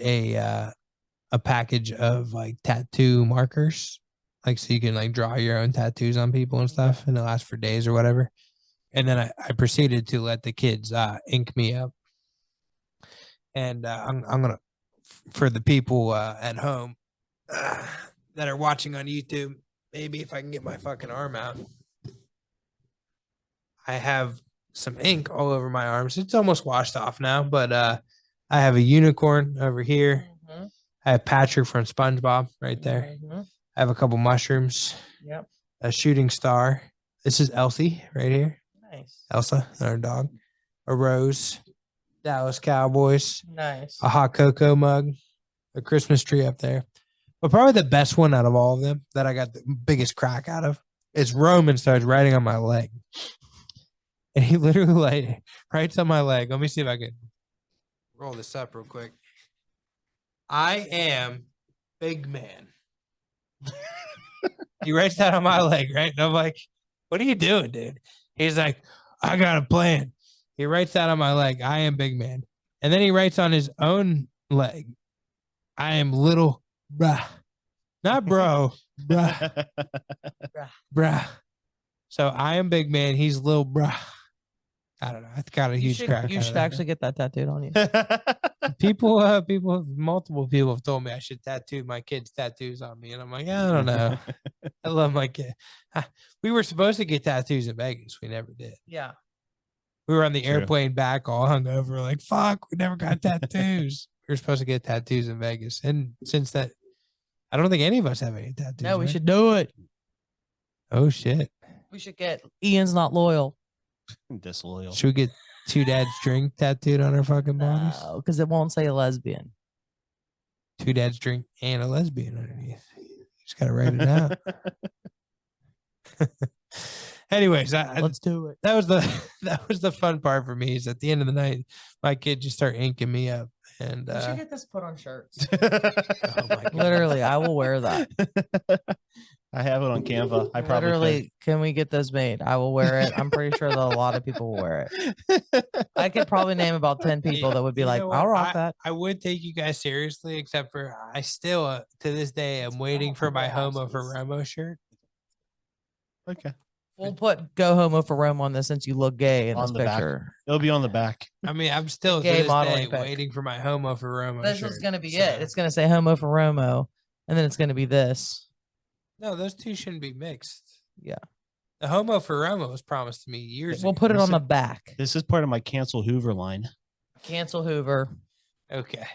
Speaker 3: a package of like tattoo markers, like so you can like draw your own tattoos on people and stuff, and it lasts for days or whatever. And then I proceeded to let the kids ink me up. And I'm gonna, for the people at home that are watching on YouTube, maybe if I can get my fucking arm out, I have some ink all over my arms. It's almost washed off now, but I have a unicorn over here.
Speaker 1: Mm-hmm.
Speaker 3: I have Patrick from SpongeBob right there.
Speaker 1: Mm-hmm.
Speaker 3: I have a couple mushrooms.
Speaker 1: Yep.
Speaker 3: A shooting star. This is Elsie right here.
Speaker 1: Nice.
Speaker 3: Elsa, our dog. A rose. Dallas Cowboys.
Speaker 1: Nice.
Speaker 3: A hot cocoa mug. A Christmas tree up there. But probably the best one out of all of them that I got the biggest crack out of is Roman starts writing on my leg. And he literally like writes on my leg. Let me see if I can roll this up real quick. I am big man. He writes that on my leg, right? And I'm like, what are you doing, dude? He's like, I got a plan. He writes that on my leg. I am big man. And then he writes on his own leg, I am little bruh. Not bro, bruh. Bruh. So I am big man. He's little bruh. I don't know. I got a huge crack.
Speaker 1: You should actually get that tattooed on you.
Speaker 3: Multiple people have told me I should tattoo my kids' tattoos on me, and I'm like, I don't know. I love my kid. We were supposed to get tattoos in Vegas. We never did.
Speaker 1: Yeah.
Speaker 3: We were on the
Speaker 2: True.
Speaker 3: airplane back, all hungover, like fuck. We never got tattoos. We were supposed to get tattoos in Vegas, and since that, I don't think any of us have any tattoos.
Speaker 1: No, we
Speaker 3: right?
Speaker 1: should do it.
Speaker 3: Oh shit!
Speaker 1: We should get Ian's Not Loyal.
Speaker 2: Disloyal.
Speaker 3: Should we get two dads drink tattooed on our fucking bodies?
Speaker 1: No, because it won't say lesbian.
Speaker 3: Two dads drink and a lesbian underneath. You just gotta write it out. Anyways,
Speaker 1: Let's do it.
Speaker 3: that was the fun part for me. Is at the end of the night, my kid just start inking me up, and
Speaker 1: We should get this put on shirts.
Speaker 3: oh my God.
Speaker 1: Literally, I will wear that.
Speaker 2: I have it on Canva. I probably
Speaker 1: Literally, can we get those made? I will wear it. I'm pretty sure that a lot of people will wear it. I could probably name about 10 people that would be
Speaker 3: You
Speaker 1: like,
Speaker 3: know what?
Speaker 1: I'll rock that.
Speaker 3: I would take you guys seriously, except for I still to this day am waiting for my Homo for Romo shirt.
Speaker 2: Okay.
Speaker 1: We'll put "Go Homo for Rome" on this since you look gay in
Speaker 2: On
Speaker 1: this
Speaker 2: the back.
Speaker 1: picture.
Speaker 2: It'll be on the back.
Speaker 3: I mean, I'm still to
Speaker 1: gay
Speaker 3: this
Speaker 1: modeling
Speaker 3: day
Speaker 1: pic.
Speaker 3: waiting for my Homo for Romo
Speaker 1: This
Speaker 3: shirt.
Speaker 1: is going to be
Speaker 3: so-
Speaker 1: it. It's going to say "Homo for Romo," and then it's going to be this.
Speaker 3: No, those two shouldn't be mixed.
Speaker 1: Yeah.
Speaker 3: The Homo for Romo was promised to me years
Speaker 1: We'll
Speaker 3: ago.
Speaker 1: put it on the back.
Speaker 2: This is part of my cancel Hoover line.
Speaker 1: Cancel Hoover.
Speaker 3: Okay.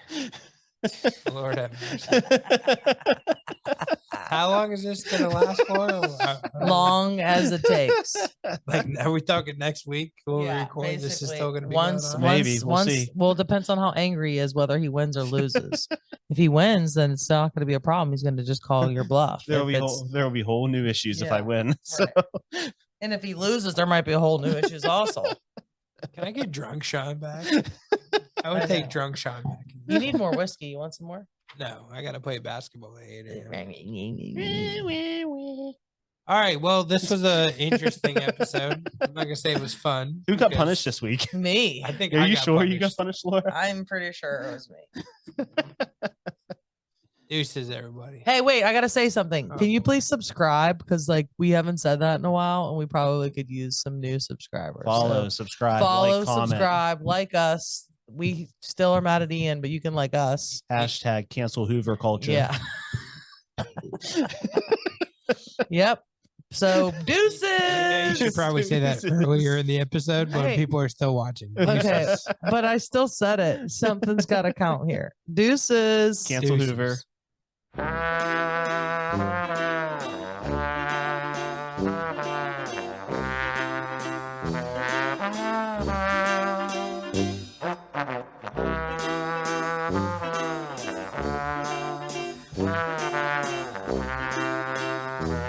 Speaker 3: Lord have mercy. How long is this gonna last for?
Speaker 1: Long as it takes.
Speaker 3: Like, are we talking next week? When we
Speaker 1: Yeah,
Speaker 3: record, this is
Speaker 1: basically,
Speaker 3: still gonna be
Speaker 1: once,
Speaker 3: going on?
Speaker 2: Maybe, we'll see.
Speaker 1: Well, it depends on how angry he is, whether he wins or loses. If he wins, then it's not going to be a problem. He's going to just call your bluff.
Speaker 2: There
Speaker 1: If
Speaker 2: will
Speaker 1: it's-
Speaker 2: be whole new issues if I
Speaker 1: Yeah,
Speaker 2: win. So
Speaker 1: And if he loses, there might be a whole new issues also.
Speaker 3: Can I get drunk Sean back? I
Speaker 1: I
Speaker 3: would take
Speaker 1: know.
Speaker 3: drunk Sean back.
Speaker 1: You need more whiskey. You want some more?
Speaker 3: No, I gotta play basketball at 8 a.m. All right. Well, this was an interesting episode. I'm not gonna say it was fun.
Speaker 2: Who got
Speaker 3: because
Speaker 2: punished this week?
Speaker 1: Me.
Speaker 3: I think
Speaker 2: Are
Speaker 3: I
Speaker 2: you
Speaker 3: got
Speaker 2: sure you got
Speaker 3: punished.
Speaker 2: punished, Laura?
Speaker 1: I'm pretty sure it was me.
Speaker 3: Deuces, everybody.
Speaker 1: Hey, wait, I gotta say something.
Speaker 3: Oh.
Speaker 1: Can you please subscribe? Because like we haven't said that in a while, and we probably could use some new subscribers.
Speaker 2: Follow,
Speaker 1: So
Speaker 2: subscribe,
Speaker 1: follow,
Speaker 2: like, comment.
Speaker 1: subscribe, like us. We still are mad at Ian, but you can like us.
Speaker 2: Hashtag cancel Hoover culture.
Speaker 1: Yeah. Yep. So deuces.
Speaker 3: Yeah, you should probably say that
Speaker 2: Deuces.
Speaker 3: earlier in the episode, but
Speaker 1: Hey.
Speaker 3: people are still watching.
Speaker 1: Okay,
Speaker 3: Deuces.
Speaker 1: but I still said it. Something's got to count here. Deuces.
Speaker 2: Cancel Hoover.
Speaker 3: Deuces.